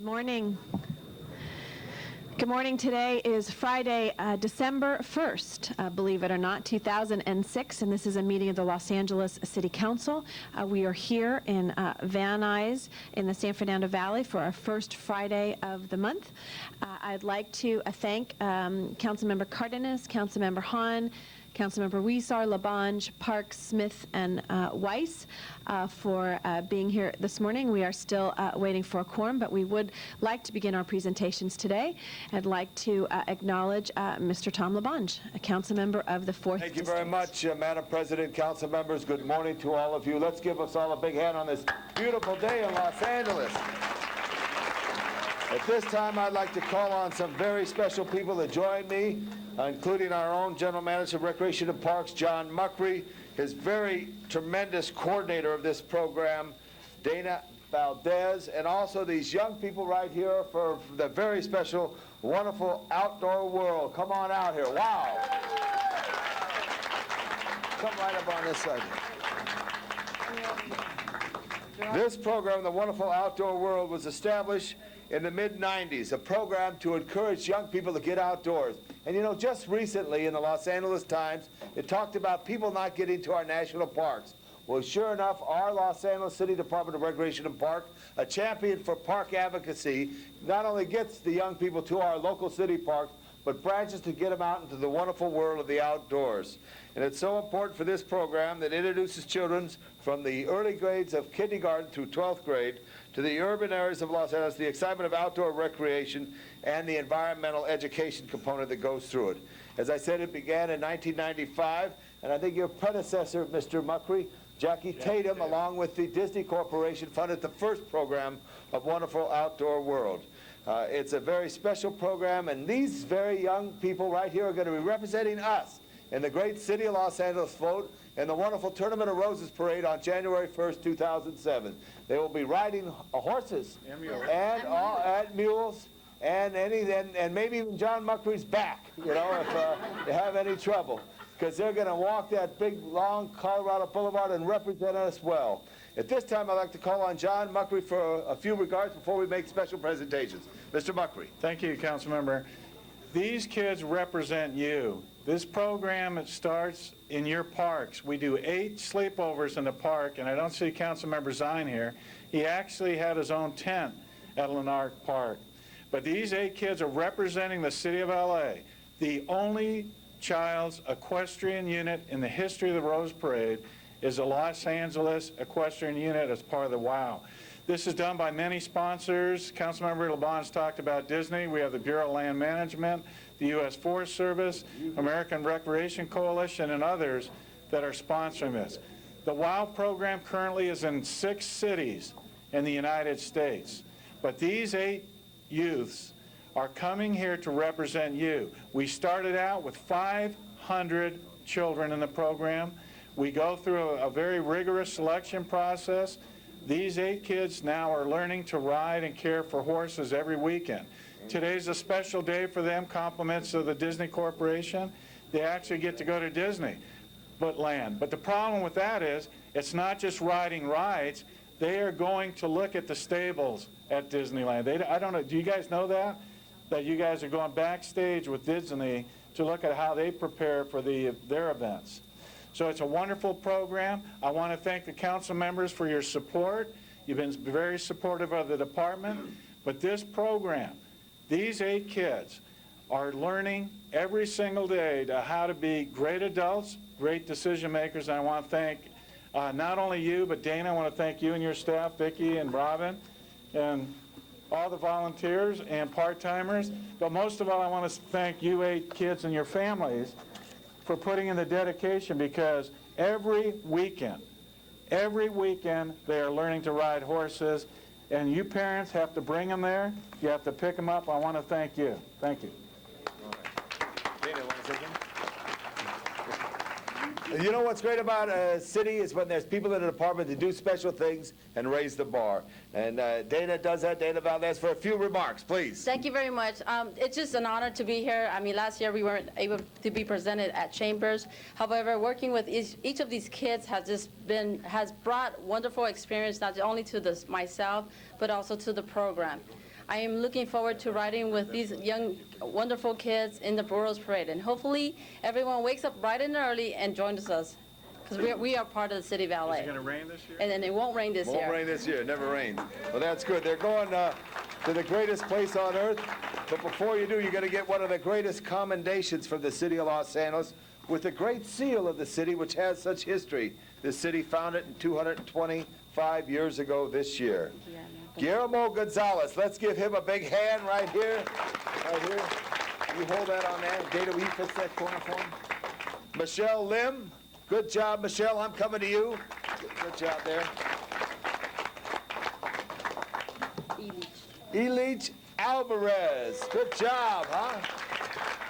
morning. Good morning. Today is Friday, December 1st, believe it or not, 2006, and this is a meeting of the Los Angeles City Council. We are here in Van Nuys in the San Fernando Valley for our first Friday of the month. I'd like to thank Councilmember Cardenas, Councilmember Hahn, Councilmember Huizar, Labange, Parks, Smith, and Weiss for being here this morning. We are still waiting for a quorum, but we would like to begin our presentations today. I'd like to acknowledge Mr. Tom Labange, a council member of the 4th Thank you District. very much, Madam President, council members. Good morning to all of you. Let's give us all a big hand on this beautiful day in Los Angeles. At this time, I'd like to call on some very special people to join me, including our own General Manager of Recreation and Parks, John Muckrey, his very tremendous coordinator of this program, Dana Valdez, and also these young people right here for the very special, wonderful outdoor world. Come on out here. Wow. Come right up on this side. This program, the Wonderful Outdoor World, was established in the mid-90s, a program to encourage young people to get outdoors. And you know, just recently in the Los Angeles Times, it talked about people not getting to our national parks. Well, sure enough, our Los Angeles City Department of Recreation and Park, a champion for park advocacy, not only gets the young people to our local city parks, but branches to get them out into the wonderful world of the outdoors. And it's so important for this program that introduces children from the early grades of kindergarten through 12th grade to the urban areas of Los Angeles, the excitement of outdoor recreation and the environmental education component that goes through it. As I said, it began in 1995, and I think your predecessor, Mr. Muckrey, Jackie Tatum, along with the Disney Corporation, funded the first program of Wonderful Outdoor World. It's a very special program, and these very young people right here are going to be representing us in the great city of Los Angeles vote and the wonderful Tournament of Roses parade on January 1st, 2007. They will be riding horses and mules and maybe even John Muckrey's back, you know, if they have any trouble, because they're going to walk that big, long Colorado Boulevard and represent us well. At this time, I'd like to call on John Muckrey for a few regards before we make special presentations. Mr. Muckrey. Thank you, Councilmember. These kids represent you. This program, it starts in your parks. We do 8 sleepovers in the park, and I don't see Councilmember Zine here. He actually had his own tent at Lanark Park. But these 8 kids are representing the city of LA, the only child's equestrian unit in the history of the Rose Parade is the Los Angeles Equestrian Unit as part of the WOW. This is done by many sponsors. Councilmember Labange talked about Disney. We have the Bureau of Land Management, the U.S. Forest Service, American Recreation Coalition, and others that are sponsoring this. The WOW program currently is in 6 cities in the United States. But these 8 youths are coming here to represent you. We started out with 500 children in the program. We go through a very rigorous selection process. These 8 kids now are learning to ride and care for horses every weekend. Today's a special day for them, compliments of the Disney Corporation. They actually get to go to Disney land. But the problem with that is it's not just riding rides. They are going to look at the stables at Disneyland. I don't know, do you guys know that? That you guys are going backstage with Disney to look at how they prepare for their events. So it's a wonderful program. I want to thank the council members for your support. You've been very supportive of the department. But this program, these 8 kids are learning every single day to how to be great adults, great decision makers. And I want to thank not only you, but Dana, I want to thank you and your staff, Vicki and Robin, and all the volunteers and part-timers. But most of all, I want to thank you 8 kids and your families for putting in the dedication, because every weekend they are learning to ride horses, and you parents have to bring them there. You have to pick them up. I want to thank you. Thank you. Dana, want to say something? You know what's great about a city is when there's people in the department that do special things and raise the bar. And Dana does that. Dana Valdez, for a few remarks, please. Thank you very much. It's just an honor to be here. I mean, last year we weren't able to be presented at Chambers. However, working with each of these kids has brought wonderful experience, not only to myself, but also to the program. I am looking forward to riding with these young, wonderful kids in the Rose Parade. And hopefully, everyone wakes up bright and early and joins us, because we are part of the City Ballet. Is it going to rain this year? And it won't rain this year. Won't rain this year. It never rains. Well, that's good. They're going to the greatest place on earth. But before you do, you're going to get one of the greatest commendations from the city of Los Angeles with the great seal of the city, which has such history. The city founded in 225 years ago this year. Guillermo Gonzalez. Let's give him a big hand right here. Right here. You hold that on that. Data, will you fix that corner for him? Michelle Lim. Good job, Michelle. I'm coming to you. Good job there. Elich Alvarez. Good job, huh?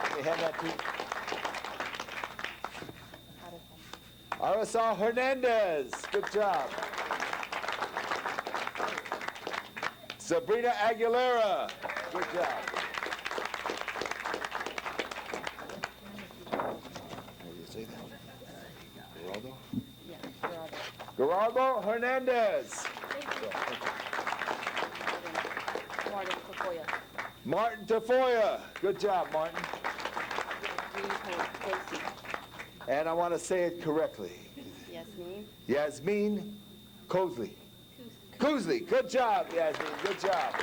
Let me hand that to you. Aracel Hernandez. Good job. Sabrina Aguilera. Good job. How do you say that? Geraldo? Yeah, Geraldo Hernandez. Martin Tafoya. Martin Tafoya. Good job, Martin. And I want to say it correctly. Yasmin. Yasmin Kosley. Kosley. Good job, Yasmin. Good job.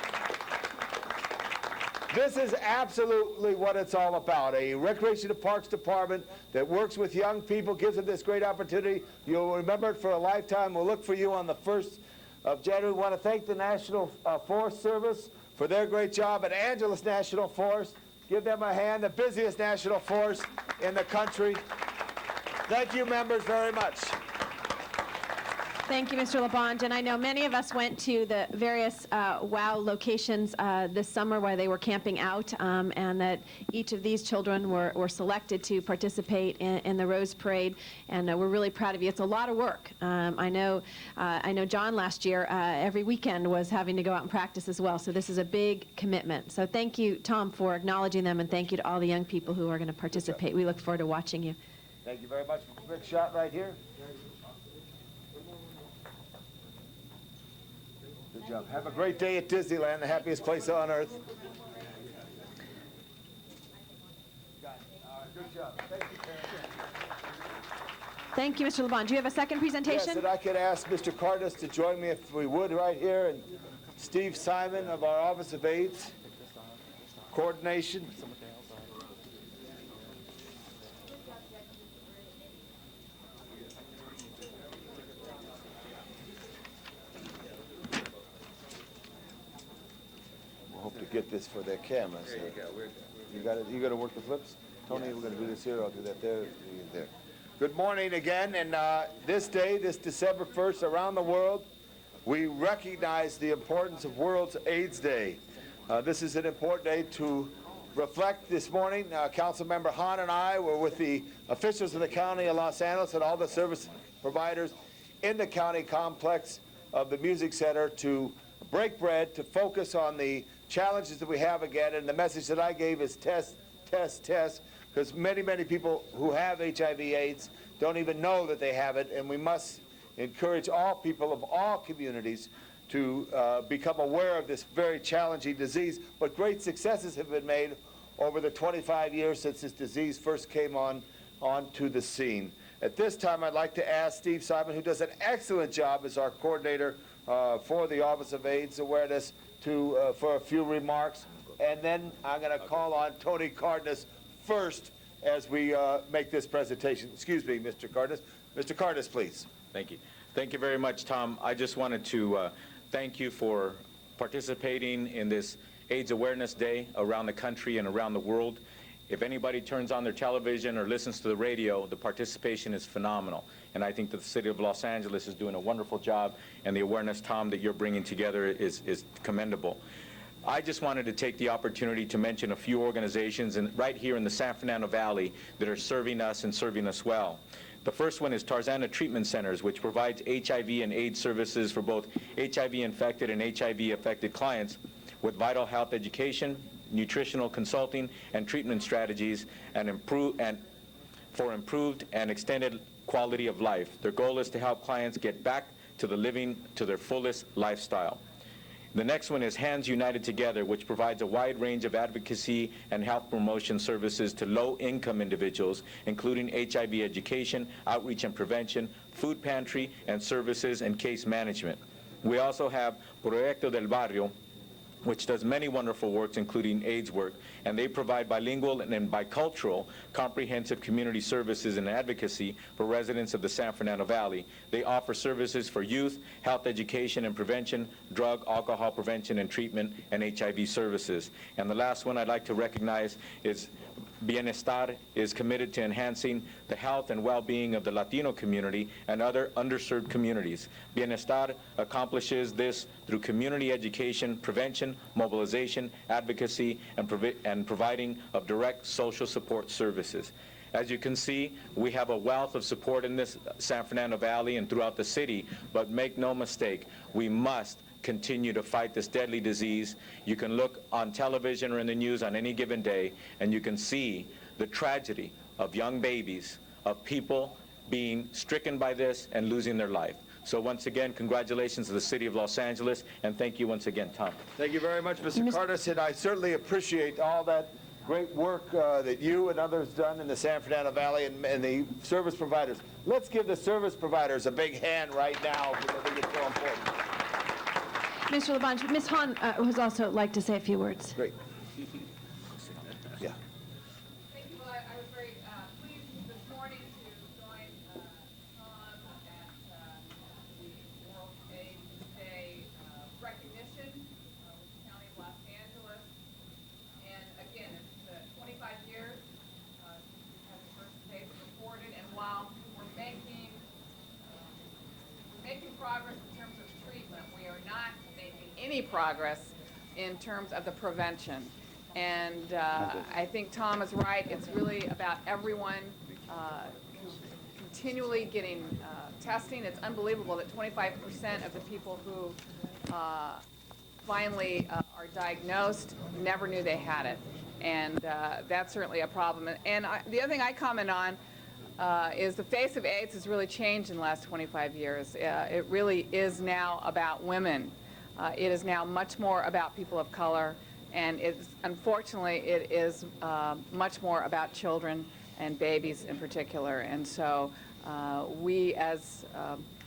This is absolutely what it's all about. A Recreation and Parks Department that works with young people, gives them this great opportunity. You'll remember it for a lifetime. We'll look for you on the 1st of January. We want to thank the National Forest Service for their great job at Angeles National Forest. Give them a hand, the busiest national forest in the country. Thank you, members, very much. Thank you, Mr. LaBonge. And I know many of us went to the various WOW locations this summer where they were camping out, and that each of these children were selected to participate in the Rose Parade, and we're really proud of you. It's a lot of work. I know John last year, every weekend was having to go out and practice as well, so this is a big commitment. So thank you, Tom, for acknowledging them, and thank you to all the young people who are going to participate. We look forward to watching you. Thank you very much. Quick shot right here. Good job. Have a great day at Disneyland, the happiest place on earth. Good job. Thank you, Karen. Thank you, Mr. LaBonge. Do you have a second presentation? Yes, and I could ask Mr. Cartas to join me if we would right here, and Steve Simon of our Office of AIDS Coordination. Hope to get this for their cameras. There you go. You got it. You got to work the flips, Tony. We're going to do this here. I'll do that there. There. Good morning again. And this day, this December 1st, around the world, we recognize the importance of World AIDS Day. This is an important day to reflect. This morning, Councilmember Hahn and I were with the officials of the County of Los Angeles and all the service providers in the county complex of the Music Center to break bread, to focus on the challenges that we have again, and the message that I gave is test, test, test, because many, many people who have HIV/AIDS don't even know that they have it, and we must encourage all people of all communities to become aware of this very challenging disease. But great successes have been made over the 25 years since this disease first came onto the scene. At this time, I'd like to ask Steve Simon, who does an excellent job as our coordinator for the Office of AIDS Awareness, for a few remarks, and then I'm going to call on Tony Cardenas first as we make this presentation. Excuse me, Mr. Cardenas. Mr. Cardenas, please. Thank you. Thank you very much, Tom. I just wanted to thank you for participating in this AIDS Awareness Day around the country and around the world. If anybody turns on their television or listens to the radio, the participation is phenomenal. And I think that the City of Los Angeles is doing a wonderful job, and the awareness, Tom, that you're bringing together is commendable. I just wanted to take the opportunity to mention a few organizations right here in the San Fernando Valley that are serving us and serving us well. The first one is Tarzana Treatment Centers, which provides HIV and AIDS services for both HIV-infected and HIV-affected clients with vital health education, nutritional consulting, and treatment strategies, and for improved and extended quality of life. Their goal is to help clients get back to living to their fullest lifestyle. The next one is Hands United Together, which provides a wide range of advocacy and health promotion services to low-income individuals, including HIV education, outreach and prevention, food pantry, and services and case management. We also have Proyecto del Barrio, which does many wonderful works, including AIDS work, and they provide bilingual and bicultural comprehensive community services and advocacy for residents of the San Fernando Valley. They offer services for youth, health education and prevention, drug, alcohol prevention and treatment, and HIV services. And the last one I'd like to recognize is Bienestar is committed to enhancing the health and well-being of the Latino community and other underserved communities. Bienestar accomplishes this through community education, prevention, mobilization, advocacy, and providing of direct social support services. As you can see, we have a wealth of support in this San Fernando Valley and throughout the city, but make no mistake, we must continue to fight this deadly disease. You can look on television or in the news on any given day, and you can see the tragedy of young babies, of people being stricken by this and losing their life. So once again, congratulations to the City of Los Angeles, and thank you once again, Tom. Thank you very much, Mr. Cartas, and I certainly appreciate all that great work that you and others done in the San Fernando Valley and the service providers. Let's give the service providers a big hand right now because I think it's so important. Mr. LaBonge, Ms. Hahn would also like to say a few words. Great. Yeah. Thank you. Well, I was very pleased this morning to join Tom at the World AIDS Day recognition with the County of Los Angeles. And again, it's 25 years since we've had the first case reported, and while we're making progress in terms of treatment, we are not making any progress in terms of the prevention. And I think Tom is right. It's really about everyone continually getting testing. It's unbelievable that 25% of the people who finally are diagnosed never knew they had it. And that's certainly a problem. And the other thing I comment on is the face of AIDS has really changed in the last 25 years. It really is now about women. It is now much more about people of color, and unfortunately it is much more about children and babies in particular. And so we, as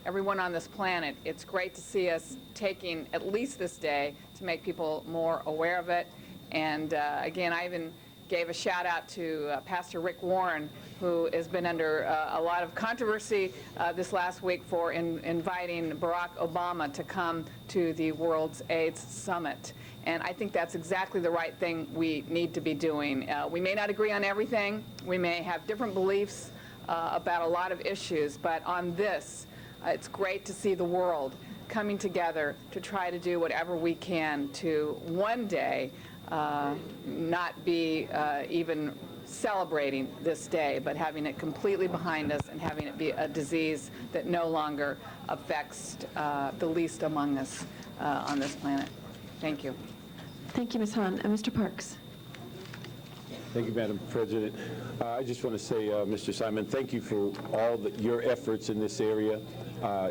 everyone on this planet, it's great to see us taking at least this day to make people more aware of it. And again, I even gave a shout out to Pastor Rick Warren, who has been under a lot of controversy this last week for inviting Barack Obama to come to the World's AIDS Summit. And I think that's exactly the right thing we need to be doing. We may not agree on everything. We may have different beliefs about a lot of issues, but on this, it's great to see the world coming together to try to do whatever we can to one day not be even celebrating this day, but having it completely behind us and having it be a disease that no longer affects the least among us on this planet. Thank you. Thank you, Ms. Hahn. Mr. Parks. Thank you, Madam President. I just want to say, Mr. Simon, thank you for all your efforts in this area.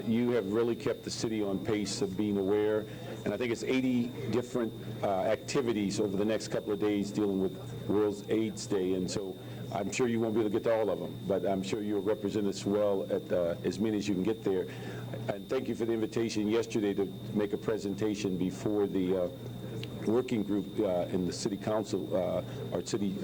You have really kept the city on pace of being aware, and I think it's 80 different activities over the next couple of days dealing with World AIDS Day, and so I'm sure you won't be able to get to all of them, but I'm sure you'll represent us well at as many as you can get there. And thank you for the invitation yesterday to make a presentation before the working group in the city council, our city,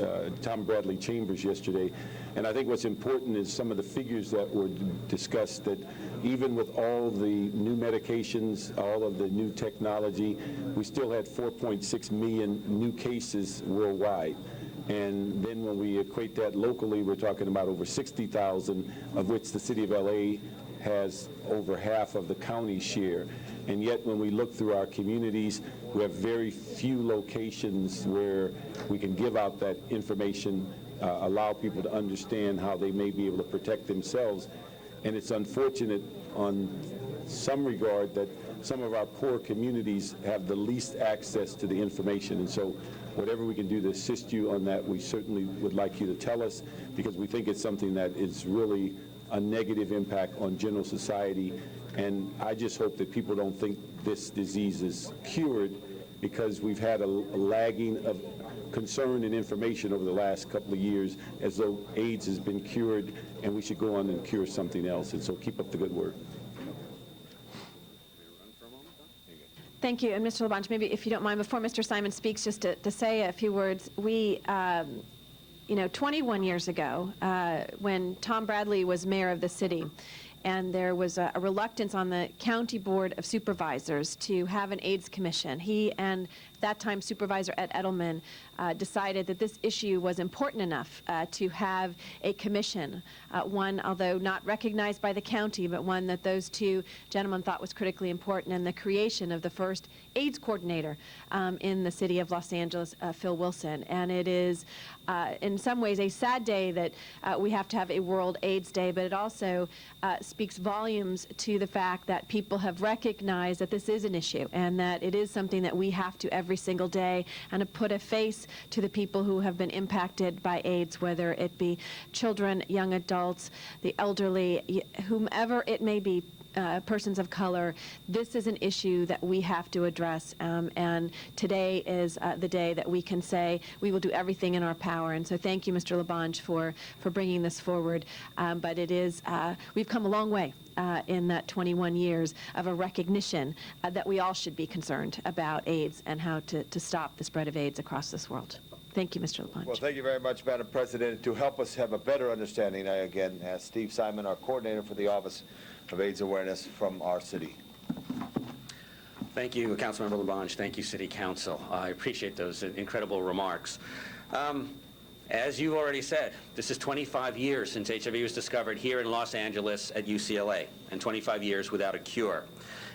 Tom Bradley Chambers yesterday. And I think what's important is some of the figures that were discussed, that even with all the new medications, all of the new technology, we still had 4.6 million new cases worldwide. And then when we equate that locally, we're talking about over 60,000, of which the city of LA has over half of the county share. And yet when we look through our communities, we have very few locations where we can give out that information, allow people to understand how they may be able to protect themselves. And it's unfortunate on some regard that some of our poor communities have the least access to the information. And so whatever we can do to assist you on that, we certainly would like you to tell us, because we think it's something that is really a negative impact on general society. And I just hope that people don't think this disease is cured, because we've had a lagging of concern and information over the last couple of years, as though AIDS has been cured, and we should go on and cure something else. And so keep up the good work. Thank you. And Mr. Labange, maybe if you don't mind, before Mr. Simon speaks, just to say a few words, we, 21 years ago, when Tom Bradley was mayor of the city, and there was a reluctance on the County Board of Supervisors to have an AIDS commission. He and that time Supervisor Ed Edelman decided that this issue was important enough to have a commission, one, although not recognized by the county, but one that those two gentlemen thought was critically important, and the creation of the first AIDS coordinator in the city of Los Angeles, Phil Wilson. And it is, in some ways, a sad day that we have to have a World AIDS Day, but it also speaks volumes to the fact that people have recognized that this is an issue and that it is something that we have to every single day, and to put a face to the people who have been impacted by AIDS, whether it be children, young adults, the elderly, whomever it may be, persons of color. This is an issue that we have to address, and today is the day that we can say we will do everything in our power. And so thank you, Mr. Labange, for bringing this forward. But it is, we've come a long way in that 21 years of a recognition that we all should be concerned about AIDS and how to stop the spread of AIDS across this world. Thank you, Mr. Labange. Well, thank you very much, Madam President. To help us have a better understanding, I again ask Steve Simon, our coordinator for the Office of AIDS Awareness from our city. Thank you, Councilmember Labange. Thank you, City Council. I appreciate those incredible remarks. As you already said, this is 25 years since HIV was discovered here in Los Angeles at UCLA, and 25 years without a cure.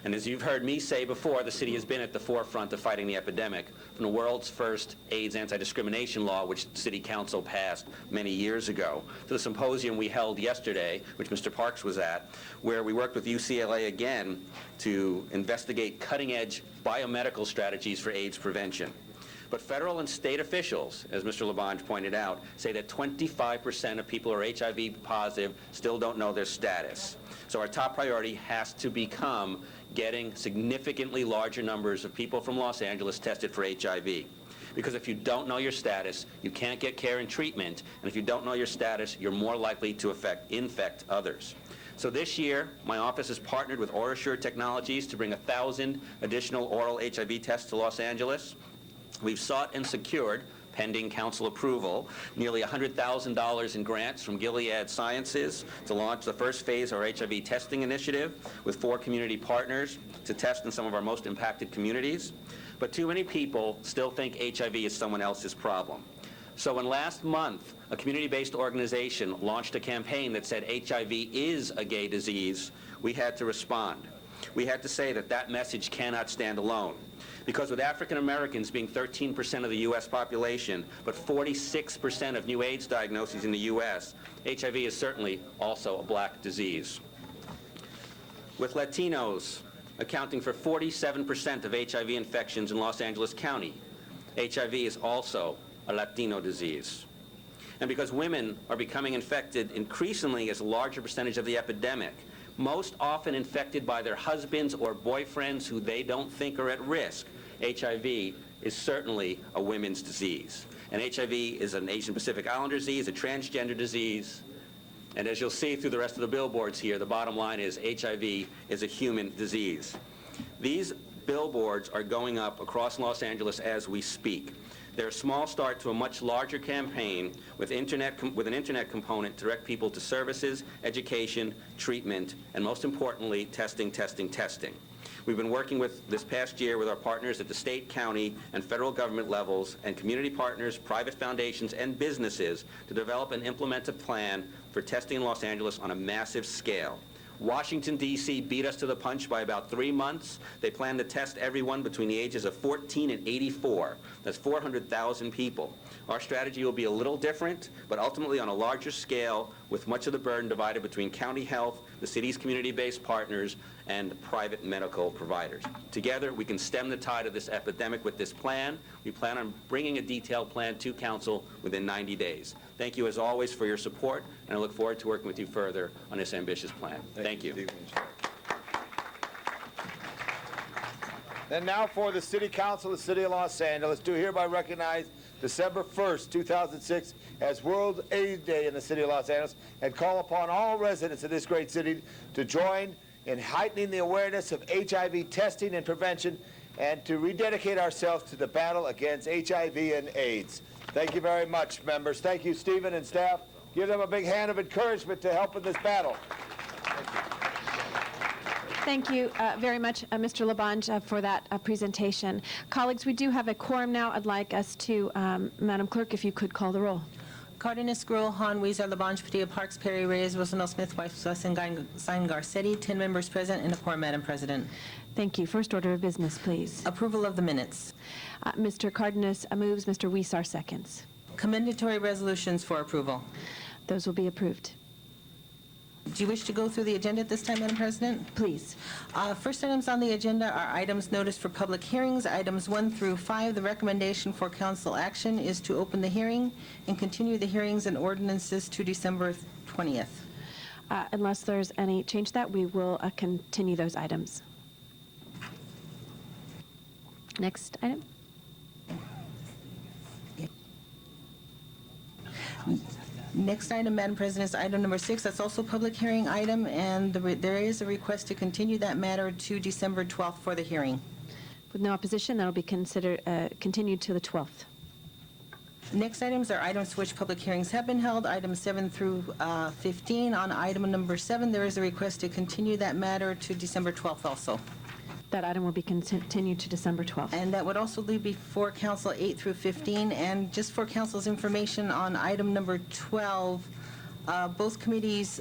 And as you've heard me say before, the city has been at the forefront of fighting the epidemic, from the world's first AIDS anti-discrimination law, which the City Council passed many years ago, to the symposium we held yesterday, which Mr. Parks was at, where we worked with UCLA again to investigate cutting-edge biomedical strategies for AIDS prevention. But federal and state officials, as Mr. Labange pointed out, say that 25% of people who are HIV positive still don't know their status. So our top priority has to become getting significantly larger numbers of people from Los Angeles tested for HIV. Because if you don't know your status, you can't get care and treatment, and if you don't know your status, you're more likely to infect others. So this year, my office has partnered with OraSure Technologies to bring 1,000 additional oral HIV tests to Los Angeles. We've sought and secured, pending council approval, nearly $100,000 in grants from Gilead Sciences to launch the first phase of our HIV testing initiative with 4 community partners to test in some of our most impacted communities. But too many people still think HIV is someone else's problem. So when last month, a community-based organization launched a campaign that said HIV is a gay disease, we had to respond. We had to say that that message cannot stand alone. Because with African Americans being 13% of the U.S. population, but 46% of new AIDS diagnoses in the U.S., HIV is certainly also a black disease. With Latinos accounting for 47% of HIV infections in Los Angeles County, HIV is also a Latino disease. And because women are becoming infected increasingly as a larger percentage of the epidemic, most often infected by their husbands or boyfriends who they don't think are at risk, HIV is certainly a women's disease. And HIV is an Asian Pacific Islander disease, a transgender disease. And as you'll see through the rest of the billboards here, the bottom line is HIV is a human disease. These billboards are going up across Los Angeles as we speak. They're a small start to a much larger campaign with an internet component to direct people to services, education, treatment, and most importantly, testing, testing, testing. We've been working with this past year with our partners at the state, county, and federal government levels, and community partners, private foundations, and businesses to develop and implement a plan for testing in Los Angeles on a massive scale. Washington, D.C. beat us to the punch by about 3 months. They plan to test everyone between the ages of 14 and 84. That's 400,000 people. Our strategy will be a little different, but ultimately on a larger scale, with much of the burden divided between county health, the city's community-based partners, and private medical providers. Together, we can stem the tide of this epidemic with this plan. We plan on bringing a detailed plan to council within 90 days. Thank you, as always, for your support, and I look forward to working with you further on this ambitious plan. Thank you. And now for the City Council of the City of Los Angeles do hereby recognize December 1st, 2006 as World AIDS Day in the City of Los Angeles and call upon all residents of this great city to join in heightening the awareness of HIV testing and prevention and to rededicate ourselves to the battle against HIV and AIDS. Thank you very much, members. Thank you, Stephen and staff. Give them a big hand of encouragement to help in this battle. Thank you very much, Mr. Labange, for that presentation. Colleagues, we do have a quorum now. I'd like us to, Madam Clerk, if you could call the roll. Cardenas, Gruel, Han, Weezer, Labange, Padilla, Parks, Perry, Reyes, Rosendahl, Smith, Weiss, Wesson, Sine, Garcetti, 10 members present and a quorum, Madam President. Thank you. First order of business, please. Approval of the minutes. Mr. Cardenas moves, Mr. Weezer seconds. Commendatory resolutions for approval. Those will be approved. Do you wish to go through the agenda at this time, Madam President? Please. First items on the agenda are items noticed for public hearings. Items 1 through 5, the recommendation for council action is to open the hearing and continue the hearings and ordinances to December 20th. Unless there's any change to that, we will continue those items. Next item. Next item, Madam President, is item number 6. That's also a public hearing item, and there is a request to continue that matter to December 12th for the hearing. With no opposition, that will be considered continued to the 12th. Next items are items for which public hearings have been held, items 7 through 15. On item number 7, there is a request to continue that matter to December 12th also. That item will be continued to December 12th. And that would also leave before council 8 through 15. And just for council's information, on item number 12, both committees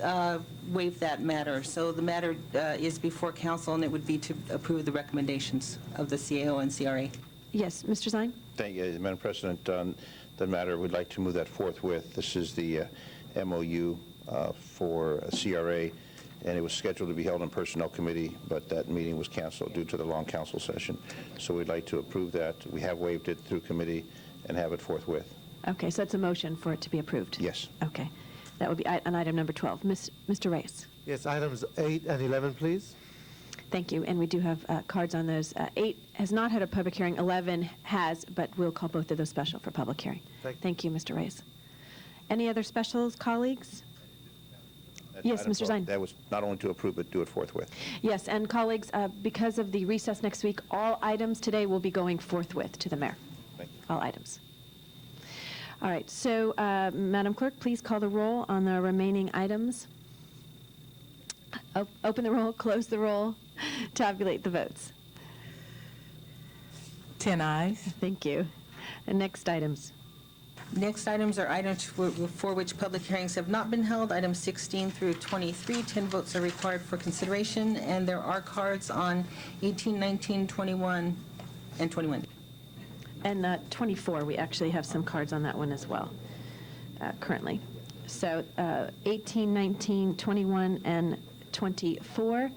waived that matter. So the matter is before council, and it would be to approve the recommendations of the CAO and CRA. Yes, Mr. Zine? Thank you, Madam President. On the matter, we'd like to move that forthwith. This is the MOU for CRA, and it was scheduled to be held in Personnel Committee, but that meeting was canceled due to the long council session. So we'd like to approve that. We have waived it through committee and have it forthwith. Okay, so it's a motion for it to be approved? Yes. Okay. That would be on item number 12. Mr. Reyes? Yes, items 8 and 11, please. Thank you, and we do have cards on those. 8 has not had a public hearing, 11 has, but we'll call both of those special for public hearing. Thank you, Mr. Reyes. Any other specials, colleagues? Yes, Item Mr. 12, Zine. That was not only to approve, but do it forthwith. Yes, and colleagues, because of the recess next week, all items today will be going forthwith to the mayor. Thank you. All items. All right, so Madam Clerk, please call the roll on the remaining items. Open the roll, close the roll, tabulate the votes. 10 ayes. Thank you. And next items. Next items are items for which public hearings have not been held, items 16 through 23. 10 votes are required for consideration, and there are cards on 18, 19, 21, and 21. And 24, we actually have some cards on that one as well, currently. So 18, 19, 21, and 24.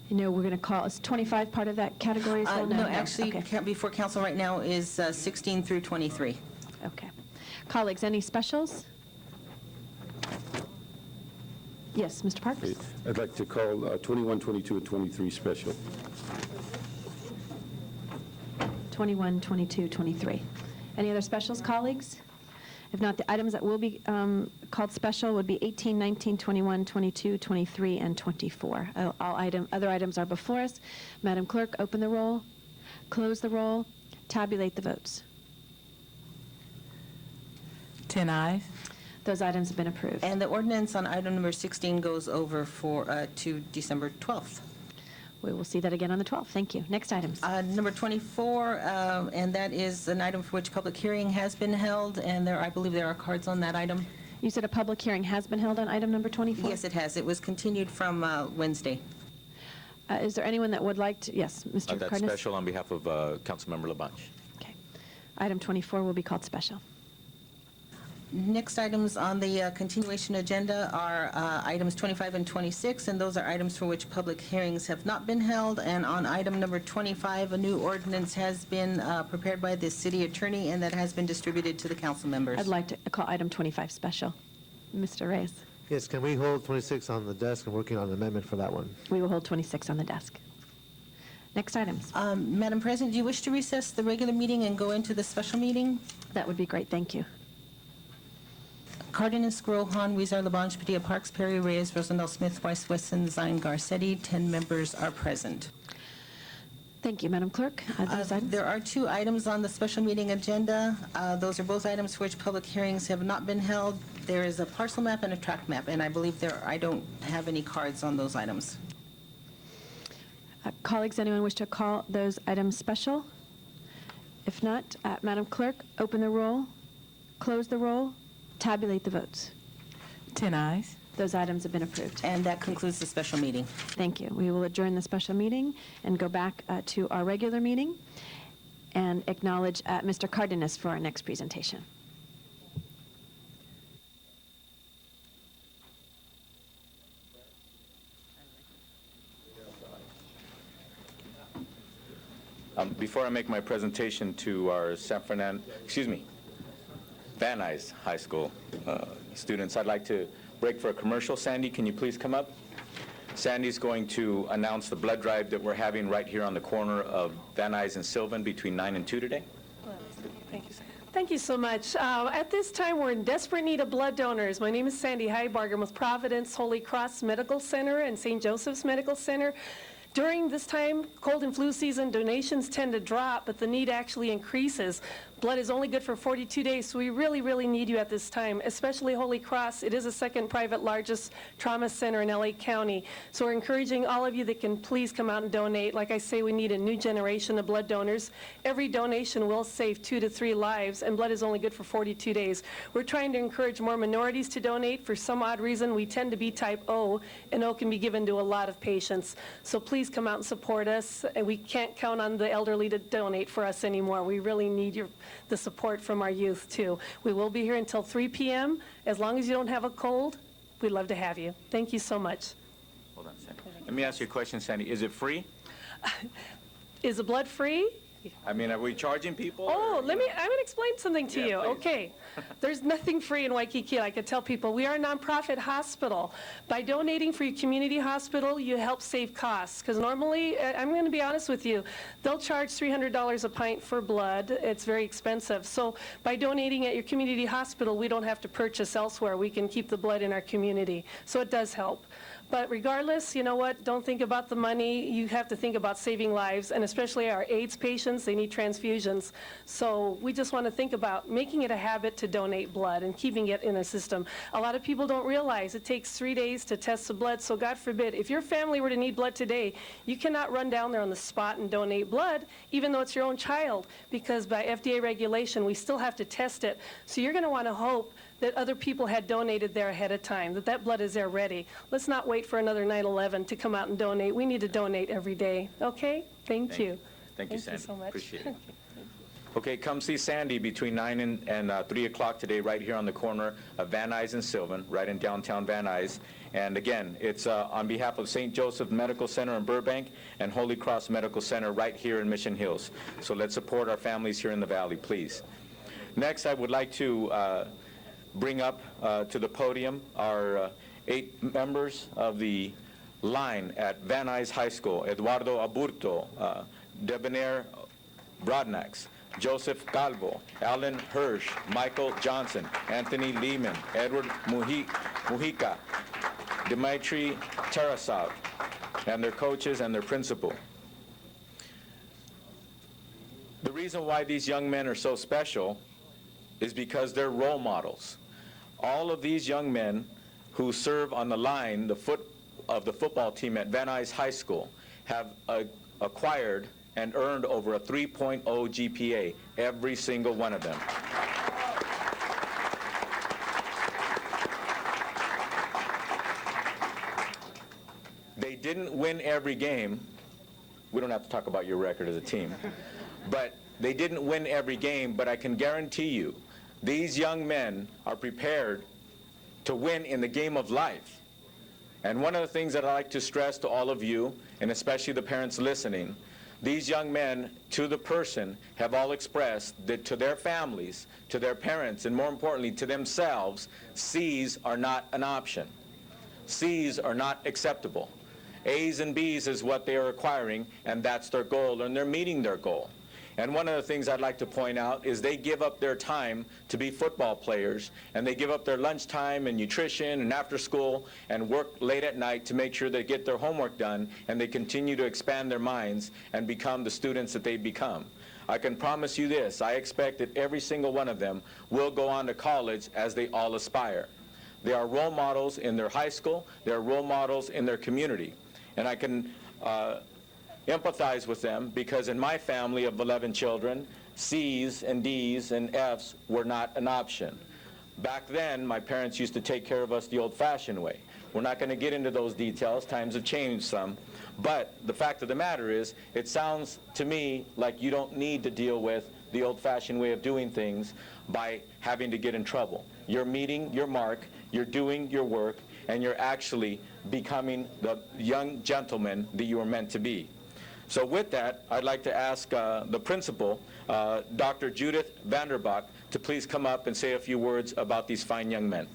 You know, we're going to call, is 25 part of that category as well? No, actually, Okay. before council right now is 16 through 23. Okay. Colleagues, any specials? Yes, Mr. Parks? I'd like to call 21, 22, and 23 special. 21, 22, 23. Any other specials, colleagues? If not, the items that will be called special would be 18, 19, 21, 22, 23, and 24. Other items are before us. Madam Clerk, open the roll, close the roll, tabulate the votes. 10 ayes. Those items have been approved. And the ordinance on item number 16 goes over to December 12th. We will see that again on the 12th. Thank you. Next items. Number 24, and that is an item for which public hearing has been held, and I believe there are cards on that item. You said a public hearing has been held on item number 24? Yes, it has. It was continued from Wednesday. Is there anyone that would like to? Yes, Mr. That's Cardenas? special on behalf of Councilmember Labange. Okay. Item 24 will be called special. Next items on the continuation agenda are items 25 and 26, and those are items for which public hearings have not been held. And on item number 25, a new ordinance has been prepared by the city attorney, and that has been distributed to the council members. I'd like to call item 25 special. Mr. Reyes? Yes, can we hold 26 on the desk and working on an amendment for that one? We will hold 26 on the desk. Next items. Madam President, do you wish to recess the regular meeting and go into the special meeting? That would be great, thank you. Cardenas, Grohan, Weezer, Labange, Padilla, Parks, Perry, Reyes, Rosendahl, Smith, Weiss, Wesson, Zine, Garcetti. 10 members are present. Thank you, Madam Clerk. Those items? There are 2 items on the special meeting agenda. Those are both items for which public hearings have not been held. There is a parcel map and a tract map, and I believe I don't have any cards on those items. Colleagues, anyone wish to call those items special? If not, Madam Clerk, open the roll, close the roll, tabulate the votes. 10 ayes. Those items have been approved. And that concludes the special meeting. Thank you. We will adjourn the special meeting and go back to our regular meeting and acknowledge Mr. Cardenas for our next presentation. Before I make my presentation to our Van Nuys High School students, I'd like to break for a commercial. Sandy, can you please come up? Sandy's going to announce the blood drive that we're having right here on the corner of Van Nuys and Sylvan between 9 and 2 today. Thank you, sir. Thank you so much. At this time, we're in desperate need of blood donors. My name is Sandy Heibarger with Providence Holy Cross Medical Center and St. Joseph's Medical Center. During this time, cold and flu season, donations tend to drop, but the need actually increases. Blood is only good for 42 days, so we really, really need you at this time, especially Holy Cross. It is the second private largest trauma center in LA County. So we're encouraging all of you that can please come out and donate. Like I say, we need a new generation of blood donors. Every donation will save 2 to 3 lives, and blood is only good for 42 days. We're trying to encourage more minorities to donate. For some odd reason, we tend to be type O, and O can be given to a lot of patients. So please come out and support us. And we can't count on the elderly to donate for us anymore. We really need the support from our youth, too. We will be here until 3 p.m. As long as you don't have a cold, we'd love to have you. Thank you so much. Hold on, Sandy. Let me ask you a question, Sandy. Is it free? Is the blood free? I mean, are we charging people? Oh, I'm going to explain something to you. please. Okay. There's nothing free in Waikiki. I could tell people we are a nonprofit hospital. By donating for your community hospital, you help save costs. Because normally, I'm going to be honest with you, they'll charge $300 a pint for blood. It's very expensive. So by donating at your community hospital, we don't have to purchase elsewhere. We can keep the blood in our community. So it does help. But regardless, you know what? Don't think about the money. You have to think about saving lives, and especially our AIDS patients, they need transfusions. So we just want to think about making it a habit to donate blood and keeping it in a system. A lot of people don't realize it takes 3 days to test the blood, so God forbid, if your family were to need blood today, you cannot run down there on the spot and donate blood, even though it's your own child, because by FDA regulation, we still have to test it. So you're going to want to hope that other people had donated there ahead of time, that blood is there ready. Let's not wait for another 9/11 to come out and donate. We need to donate every day, okay? Thank you. Thank you, Sandy. so much. Appreciate it. Okay, come see Sandy between 9 and 3 o'clock today right here on the corner of Van Nuys and Sylvan, right in downtown Van Nuys. And again, it's on behalf of St. Joseph Medical Center in Burbank and Holy Cross Medical Center right here in Mission Hills. So let's support our families here in the Valley, please. Next, I would like to bring up to the podium our 8 members of the line at Van Nuys High School: Eduardo Aburto, Debonair Brodnax, Joseph Calvo, Alan Hirsch, Michael Johnson, Anthony Lehman, Edward Mujica, Dmitry Tarasov, and their coaches and their principal. The reason why these young men are so special is because they're role models. All of these young men who serve on the line, the football team at Van Nuys High School, have acquired and earned over a 3.0 GPA, every single one of them. They didn't win every game. We don't have to talk about your record as a team. But they didn't win every game, but I can guarantee you, these young men are prepared to win in the game of life. And one of the things that I like to stress to all of you, and especially the parents listening, these young men, to the person, have all expressed that to their families, to their parents, and more importantly, to themselves, C's are not an option. C's are not acceptable. A's and B's is what they are acquiring, and that's their goal, and they're meeting their goal. And one of the things I'd like to point out is they give up their time to be football players, and they give up their lunchtime and nutrition and after school and work late at night to make sure they get their homework done, and they continue to expand their minds and become the students that they become. I can promise you this, I expect that every single one of them will go on to college as they all aspire. They are role models in their high school, they are role models in their community. And I can empathize with them because in my family of 11 children, C's and D's and F's were not an option. Back then, my parents used to take care of us the old-fashioned way. We're not going to get into those details. Times have changed some. But the fact of the matter is, it sounds to me like you don't need to deal with the old-fashioned way of doing things by having to get in trouble. You're meeting your mark, you're doing your work, and you're actually becoming the young gentleman that you were meant to be. So with that, I'd like to ask the principal, Dr. Judith Vanderbach, to please come up and say a few words about these fine young men.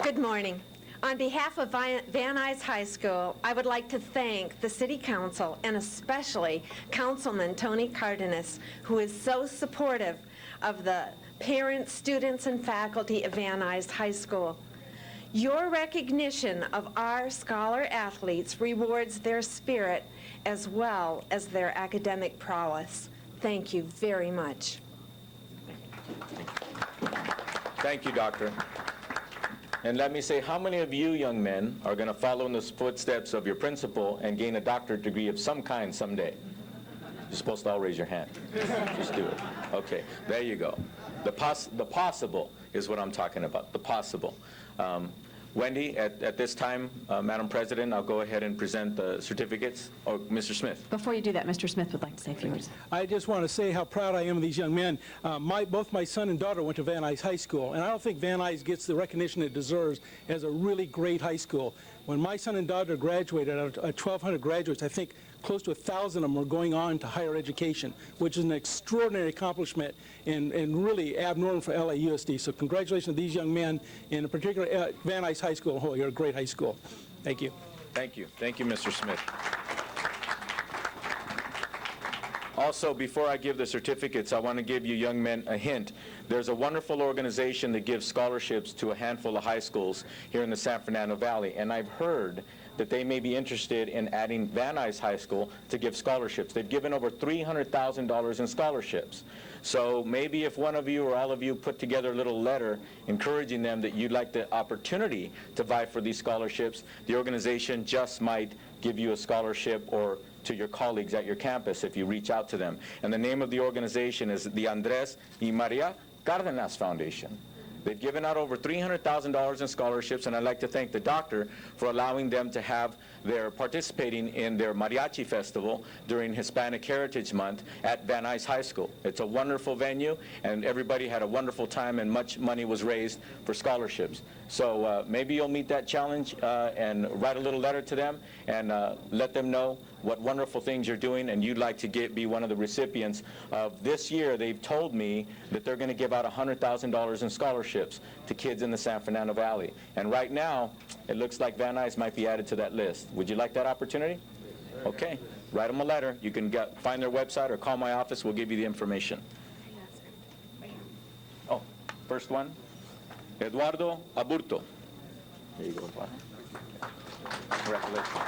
Good morning. On behalf of Van Nuys High School, I would like to thank the City Council and especially Councilman Tony Cardenas, who is so supportive of the parents, students, and faculty of Van Nuys High School. Your recognition of our scholar athletes rewards their spirit as well as their academic prowess. Thank you very much. Thank you, Doctor. And let me say, how many of you young men are going to follow in the footsteps of your principal and gain a doctorate degree of some kind someday? You're supposed to all raise your hand. Just do it. Okay, there you go. The possible is what I'm talking about, the possible. Wendy, at this time, Madam President, I'll go ahead and present the certificates. Or Mr. Smith. Before you do that, Mr. Smith would like to say a few words. I just want to say how proud I am of these young men. Both my son and daughter went to Van Nuys High School, and I don't think Van Nuys gets the recognition it deserves as a really great high school. When my son and daughter graduated, out of 1,200 graduates, I think close to 1,000 of them were going on to higher education, which is an extraordinary accomplishment and really abnormal for LAUSD. So congratulations to these young men, and in particular Van Nuys High School. Oh, you're a great high school. Thank you. Thank you. Thank you, Mr. Smith. Also, before I give the certificates, I want to give you young men a hint. There's a wonderful organization that gives scholarships to a handful of high schools here in the San Fernando Valley, and I've heard that they may be interested in adding Van Nuys High School to give scholarships. They've given over $300,000 in scholarships. So maybe if one of you or all of you put together a little letter encouraging them that you'd like the opportunity to vie for these scholarships, the organization just might give you a scholarship or to your colleagues at your campus if you reach out to them. And the name of the organization is the Andres y Maria Cardenas Foundation. They've given out over $300,000 in scholarships, and I'd like to thank the doctor for allowing them to have their participating in their mariachi festival during Hispanic Heritage Month at Van Nuys High School. It's a wonderful venue, and everybody had a wonderful time, and much money was raised for scholarships. So maybe you'll meet that challenge and write a little letter to them and let them know what wonderful things you're doing, and you'd like to be one of the recipients of this year. They've told me that they're going to give out $100,000 in scholarships to kids in the San Fernando Valley. And right now, it looks like Van Nuys might be added to that list. Would you like that opportunity? Okay. Write them a letter. You can find their website or call my office. We'll give you the information. Oh, first one, Eduardo Aburto. There you go, Eduardo. Congratulations.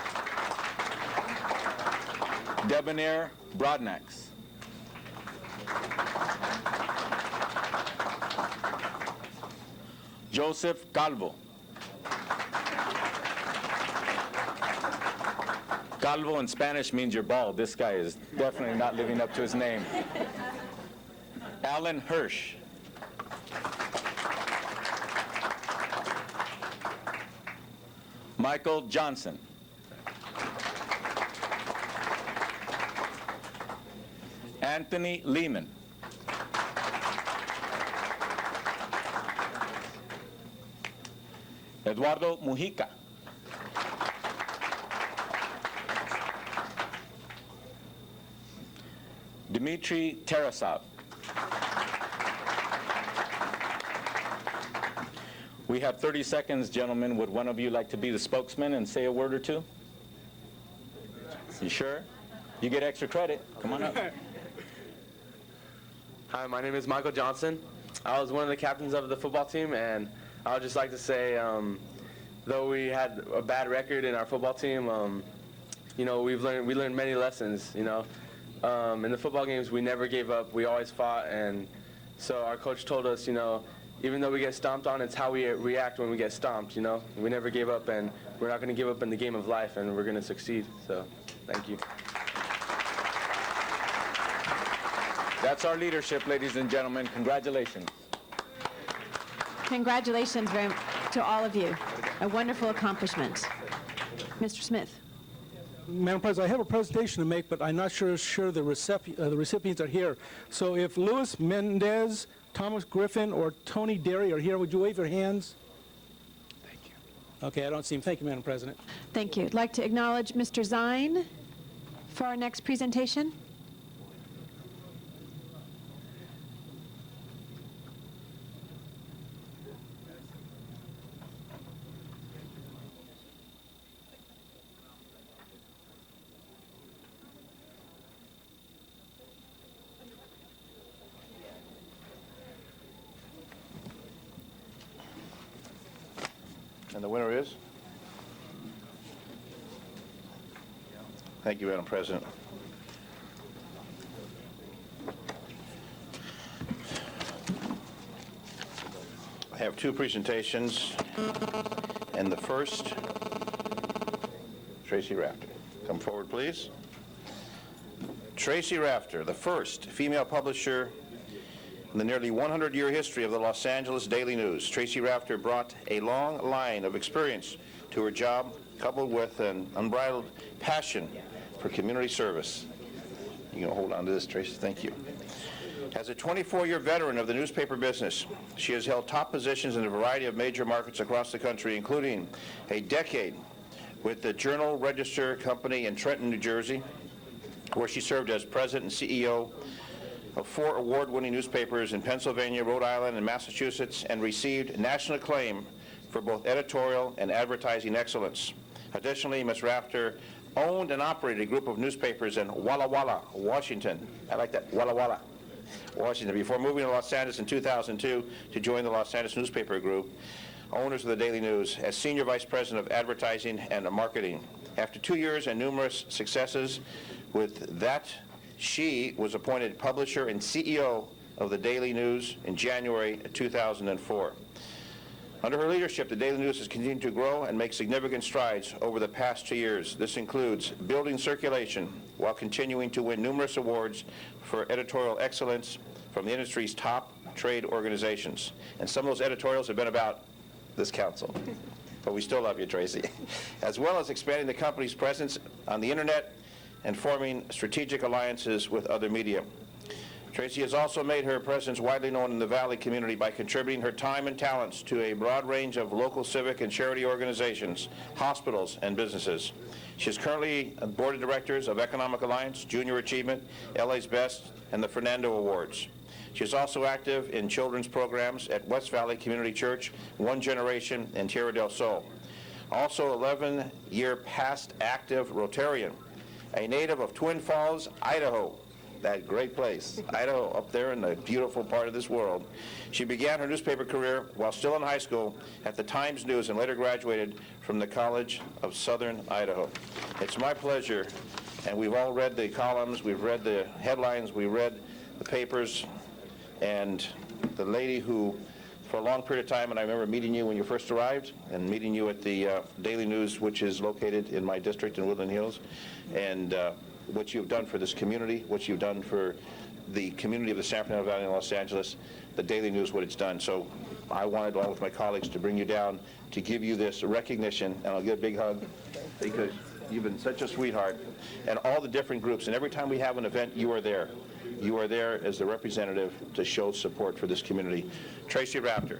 Debonair Broadnax. Joseph Calvo. Calvo in Spanish means you're bald. This guy is definitely not living up to his name. Alan Hirsch. Michael Johnson. Anthony Lehman. Eduardo Mujica. Dmitry Tarasov. We have 30 seconds, gentlemen. Would one of you like to be the spokesman and say a word or two? You sure? You get extra credit. Come on up. Hi, my name is Michael Johnson. I was one of the captains of the football team, and I would just like to say, though we had a bad record in our football team, you know, we learned many lessons. You know, in the football games, we never gave up. We always fought, and so our coach told us, you know, even though we get stomped on, it's how we react when we get stomped. You know, we never gave up, and we're not going to give up in the game of life, and we're going to succeed. So, thank you. That's our leadership, ladies and gentlemen. Congratulations. Congratulations to all of you. A wonderful accomplishment. Mr. Smith. Madam President, I have a presentation to make, but I'm not sure the recipients are here. So if Luis Mendez, Thomas Griffin, or Tony Derry are here, would you wave your hands? Thank you. Okay, I don't see him. Thank you, Madam President. Thank you. I'd like to acknowledge Mr. Zine for our next presentation. And the winner is? Thank you, Madam President. I have two presentations, and the first, Tracy Rafter. Come forward, please. Tracy Rafter, the first female publisher in the nearly 100-year history of the Los Angeles Daily News. Tracy Rafter brought a long line of experience to her job, coupled with an unbridled passion for community service. You can hold on to this, Tracy. Thank you. As a 24-year veteran of the newspaper business, she has held top positions in a variety of major markets across the country, including a decade with the Journal-Register Company in Trenton, New Jersey, where she served as president and CEO of 4 award-winning newspapers in Pennsylvania, Rhode Island, and Massachusetts, and received national acclaim for both editorial and advertising excellence. Additionally, Ms. Rafter owned and operated a group of newspapers in Walla Walla, Washington. I like that, Walla Walla, Washington, before moving to Los Angeles in 2002 to join the Los Angeles Newspaper Group, owners of the Daily News, as Senior Vice President of Advertising and Marketing. After 2 years and numerous successes with that, she was appointed publisher and CEO of the Daily News in January 2004. Under her leadership, the Daily News has continued to grow and make significant strides over the past 2 years. This includes building circulation while continuing to win numerous awards for editorial excellence from the industry's top trade organizations. And some of those editorials have been about this council. But we still love you, Tracy. As well as expanding the company's presence on the internet and forming strategic alliances with other media. Tracy has also made her presence widely known in the Valley community by contributing her time and talents to a broad range of local civic and charity organizations, hospitals, and businesses. She is currently on board of directors of Economic Alliance, Junior Achievement, LA's Best, and the Fernando Awards. She is also active in children's programs at West Valley Community Church, One Generation, and Tierra del Sol. Also 11-year past active Rotarian, a native of Twin Falls, Idaho, that great place, Idaho, up there in the beautiful part of this world. She began her newspaper career while still in high school at the Times News and later graduated from the College of Southern Idaho. It's my pleasure, and we've all read the columns, we've read the headlines, we read the papers, and the lady who, for a long period of time, and I remember meeting you when you first arrived, and meeting you at the Daily News, which is located in my district in Woodland Hills, and what you've done for this community, what you've done for the community of the San Fernando Valley in Los Angeles, the Daily News, what it's done. So I wanted, along with my colleagues, to bring you down to give you this recognition, and I'll give a big hug, because you've been such a sweetheart, and all the different groups, and every time we have an event, you are there. You are there as the representative to show support for this community. Tracy Rafter,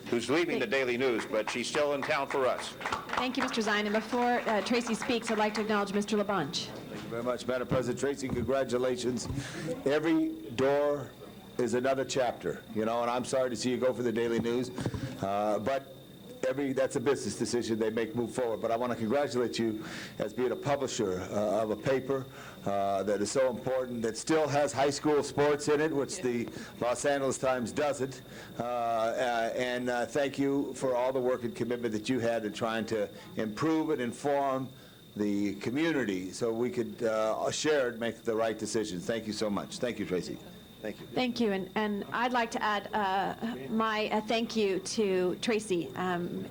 who's leaving the Daily News, but she's still in town for us. Thank you, Mr. Zine. And before Tracy speaks, I'd like to acknowledge Mr. LaBonge. Thank you very much, Madam President. Tracy, congratulations. Every door is another chapter, you know, and I'm sorry to see you go for the Daily News, but that's a business decision they make move forward. But I want to congratulate you as being a publisher of a paper that is so important, that still has high school sports in it, which the Los Angeles Times doesn't. And thank you for all the work and commitment that you had in trying to improve and inform the community so we could share and make the right decisions. Thank you so much. Thank you, Tracy. Thank you. Thank you, and I'd like to add my thank you to Tracy.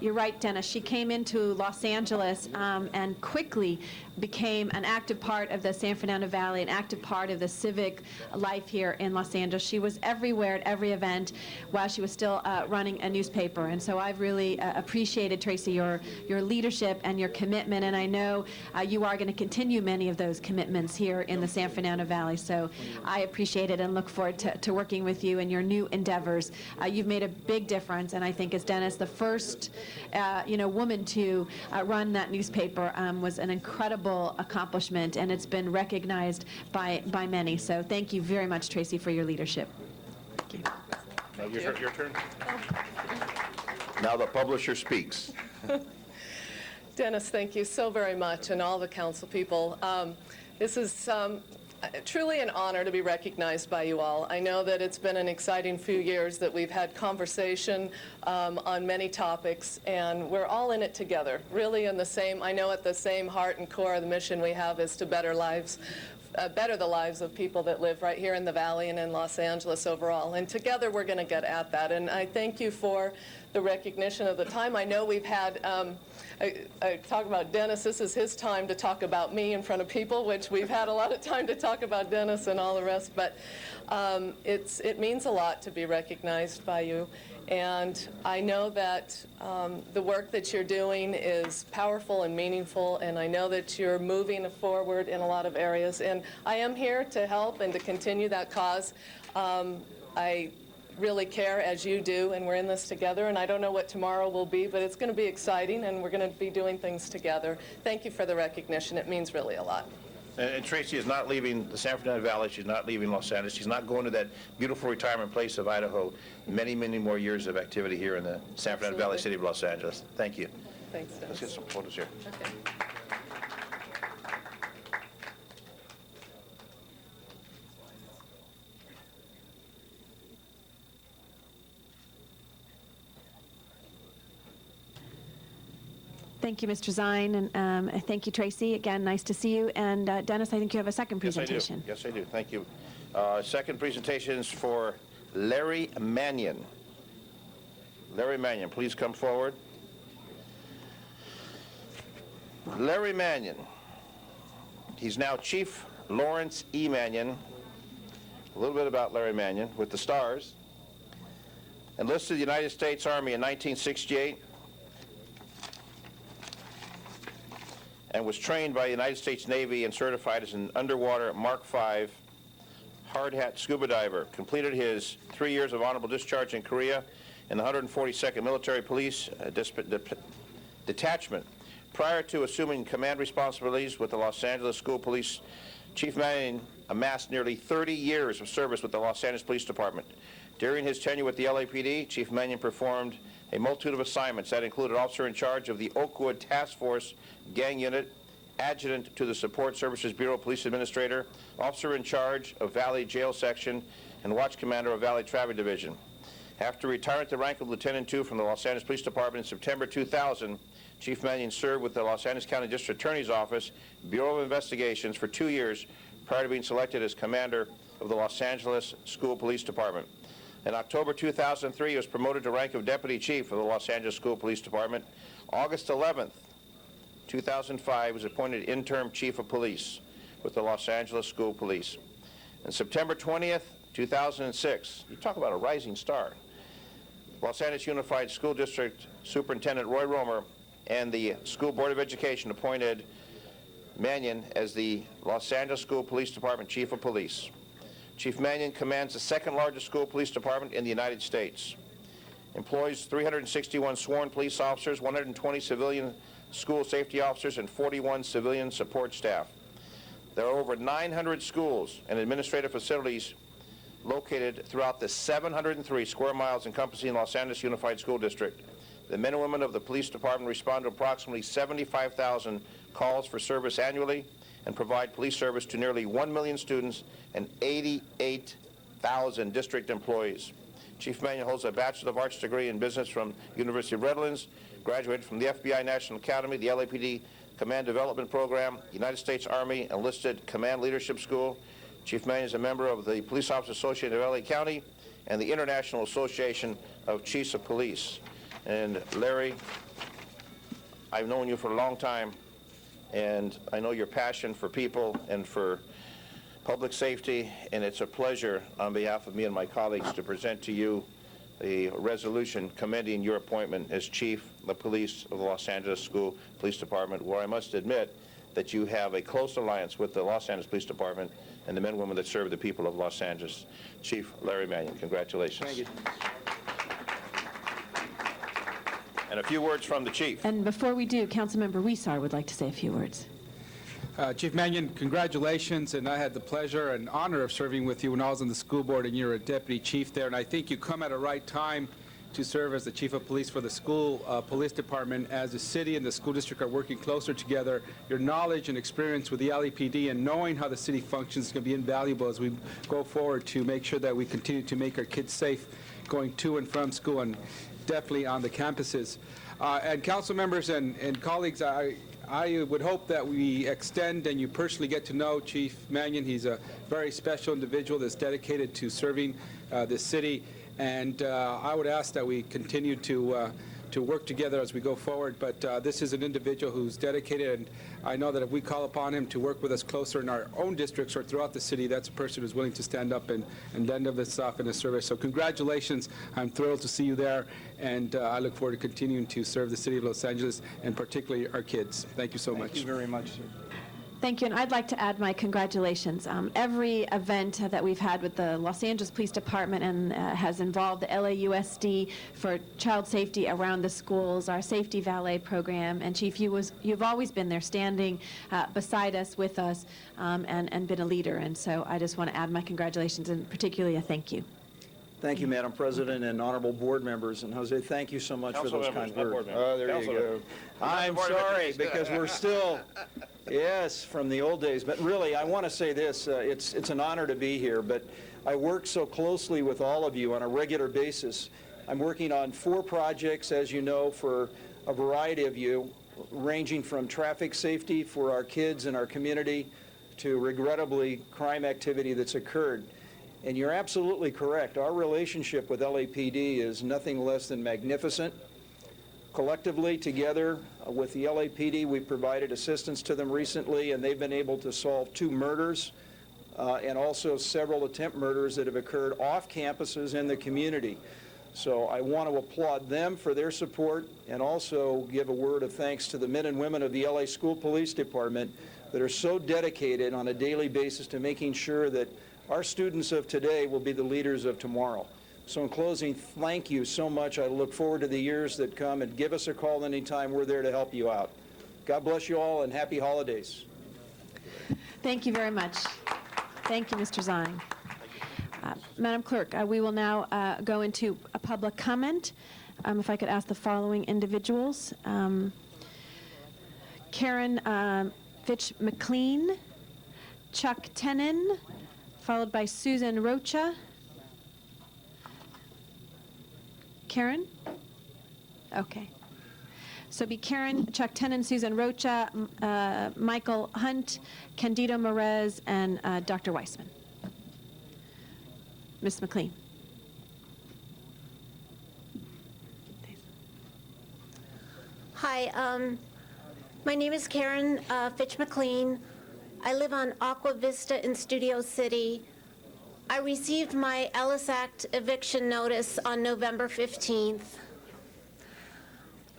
You're right, Dennis. She came into Los Angeles and quickly became an active part of the San Fernando Valley, an active part of the civic life here in Los Angeles. She was everywhere at every event while she was still running a newspaper, and so I've really appreciated, Tracy, your leadership and your commitment, and I know you are going to continue many of those commitments here in the San Fernando Valley, so I appreciate it and look forward to working with you in your new endeavors. You've made a big difference, and I think as Dennis, the first woman to run that newspaper, was an incredible accomplishment, and it's been recognized by many. So thank you very much, Tracy, for your leadership. Thank you. Now your turn. Now the publisher speaks. Dennis, thank you so very much, and all the council people. This is truly an honor to be recognized by you all. I know that it's been an exciting few years that we've had conversation on many topics, and we're all in it together, really in the same, I know at the same heart and core of the mission we have is to better the lives of people that live right here in the Valley and in Los Angeles overall. And together we're going to get at that. And I thank you for the recognition of the time. I know we've had, I talk about Dennis, this is his time to talk about me in front of people, which we've had a lot of time to talk about Dennis and all the rest. But it means a lot to be recognized by you. And I know that the work that you're doing is powerful and meaningful, and I know that you're moving forward in a lot of areas. And I am here to help and to continue that cause. I really care, as you do, and we're in this together. And I don't know what tomorrow will be, but it's going to be exciting, and we're going to be doing things together. Thank you for the recognition. It means really a lot. And Tracy is not leaving the San Fernando Valley. She's not leaving Los Angeles. She's not going to that beautiful retirement place of Idaho. Many, many more years of activity here in the San Fernando Valley, city of Los Angeles. Thank you. Thanks, Dennis. Let's get some photos here. Okay. Thank you, Mr. Zine, and thank you, Tracy. Again, nice to see you. And Dennis, I think you have a second presentation. Yes, I do. Thank you. Second presentation is for Larry Mannion. Larry Mannion, please come forward. Larry Mannion. He's now Chief Lawrence E. Mannion. A little bit about Larry Mannion with the Stars. Enlisted the United States Army in 1968. And was trained by the United States Navy and certified as an underwater Mark V hard hat scuba diver. Completed his 3 years of honorable discharge in Korea in the 142nd Military Police Detachment. Prior to assuming command responsibilities with the Los Angeles School Police, Chief Mannion amassed nearly 30 years of service with the Los Angeles Police Department. During his tenure with the LAPD, Chief Mannion performed a multitude of assignments that included officer in charge of the Oakwood Task Force Gang Unit, adjutant to the Support Services Bureau Police Administrator, officer in charge of Valley Jail Section, and watch commander of Valley Traffic Division. After retiring to the rank of Lieutenant 2 from the Los Angeles Police Department in September 2000, Chief Mannion served with the Los Angeles County District Attorney's Office, Bureau of Investigations for 2 years prior to being selected as commander of the Los Angeles School Police Department. In October 2003, he was promoted to rank of Deputy Chief of the Los Angeles School Police Department. August 11th, 2005, he was appointed Interim Chief of Police with the Los Angeles School Police. And September 20th, 2006, you talk about a rising star, Los Angeles Unified School District Superintendent Roy Romer and the School Board of Education appointed Mannion as the Los Angeles School Police Department Chief of Police. Chief Mannion commands the second largest school police department in the United States. Employs 361 sworn police officers, 120 civilian school safety officers, and 41 civilian support staff. There are over 900 schools and administrative facilities located throughout the 703 square miles encompassing Los Angeles Unified School District. The men and women of the police department respond to approximately 75,000 calls for service annually and provide police service to nearly 1 million students and 88,000 district employees. Chief Mannion holds a Bachelor of Arts degree in business from University of Redlands, graduated from the FBI National Academy, the LAPD Command Development Program, United States Army Enlisted Command Leadership School. Chief Mannion is a member of the Police Officers Association of LA County and the International Association of Chiefs of Police. And Larry, I've known you for a long time, and I know your passion for people and for public safety, and it's a pleasure on behalf of me and my colleagues to present to you a resolution commending your appointment as Chief of Police of the Los Angeles School Police Department, where I must admit that you have a close alliance with the Los Angeles Police Department and the men and women that serve the people of Los Angeles. Chief Larry Mannion, congratulations. Thank you. And a few words from the Chief. And before we do, Councilmember Huizar would like to say a few words. Chief Mannion, congratulations, and I had the pleasure and honor of serving with you when I was on the school board, and you're a deputy chief there, and I think you come at a right time to serve as the chief of police for the school police department. As the city and the school district are working closer together, your knowledge and experience with the LAPD and knowing how the city functions is going to be invaluable as we go forward to make sure that we continue to make our kids safe going to and from school and definitely on the campuses. And council members and colleagues, I would hope that we extend and you personally get to know Chief Mannion. He's a very special individual that's dedicated to serving this city. And I would ask that we continue to work together as we go forward. But this is an individual who's dedicated, and I know that if we call upon him to work with us closer in our own districts or throughout the city, that's a person who's willing to stand up and lend of himself in the service. So congratulations. I'm thrilled to see you there, and I look forward to continuing to serve the city of Los Angeles, and particularly our kids. Thank you so much. Thank you very much, sir. Thank you, and I'd like to add my congratulations. Every event that we've had with the Los Angeles Police Department and has involved the LAUSD for child safety around the schools, our safety valet program, and Chief, you've always been there standing beside us, with us, and been a leader, and so I just want to add my congratulations and particularly a thank you. Thank you, Madam President and honorable board members. And Jose, thank you so much for those kind words. Oh, there you go. I'm sorry, because we're still, yes, from the old days. But really, I want to say this. It's an honor to be here, but I work so closely with all of you on a regular basis. I'm working on 4 projects, as you know, for a variety of you, ranging from traffic safety for our kids and our community to, regrettably, crime activity that's occurred. And you're absolutely correct. Our relationship with LAPD is nothing less than magnificent. Collectively, together with the LAPD, we provided assistance to them recently, and they've been able to solve 2 murders and also several attempt murders that have occurred off campuses in the community. So I want to applaud them for their support and also give a word of thanks to the men and women of the LA School Police Department that are so dedicated on a daily basis to making sure that our students of today will be the leaders of tomorrow. So in closing, thank you so much. I look forward to the years that come, and give us a call anytime. We're there to help you out. God bless you all, and happy holidays. Thank you very much. Thank you, Mr. Zine. Madam Clerk, we will now go into a public comment. If I could ask the following individuals. Karen Fitch McLean, Chuck Tenon, followed by Susan Rocha. Karen? Okay. So be Karen, Chuck Tenon, Susan Rocha, Michael Hunt, Candido Merez, and Dr. Weissman. Ms. McLean. Hi, my name is Karen Fitch McLean. I live on Aqua Vista in Studio City. I received my Ellis Act eviction notice on November 15th.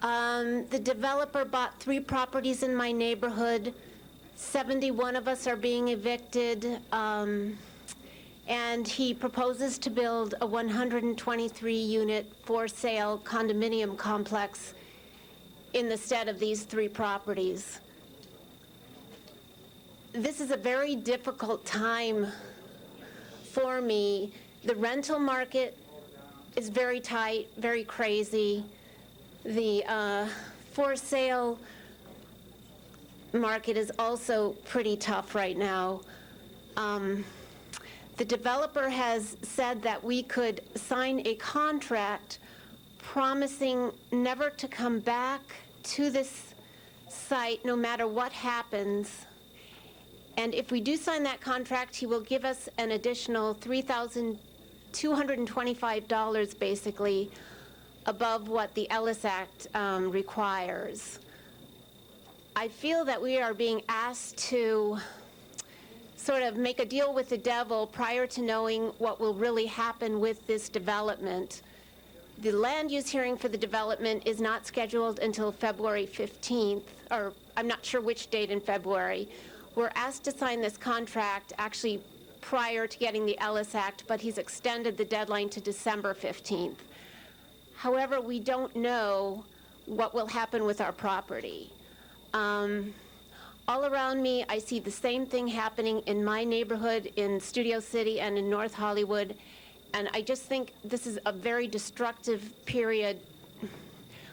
The developer bought 3 properties in my neighborhood. 71 of us are being evicted, and he proposes to build a 123-unit for-sale condominium complex in the stead of these 3 properties. This is a very difficult time for me. The rental market is very tight, very crazy. The for sale market is also pretty tough right now. The developer has said that we could sign a contract promising never to come back to this site no matter what happens. And if we do sign that contract, he will give us an additional $3,225 basically above what the Ellis Act requires. I feel that we are being asked to sort of make a deal with the devil prior to knowing what will really happen with this development. The land use hearing for the development is not scheduled until February 15th, or I'm not sure which date in February. We're asked to sign this contract actually prior to getting the Ellis Act, but he's extended the deadline to December 15th. However, we don't know what will happen with our property. All around me, I see the same thing happening in my neighborhood in Studio City and in North Hollywood, and I just think this is a very destructive period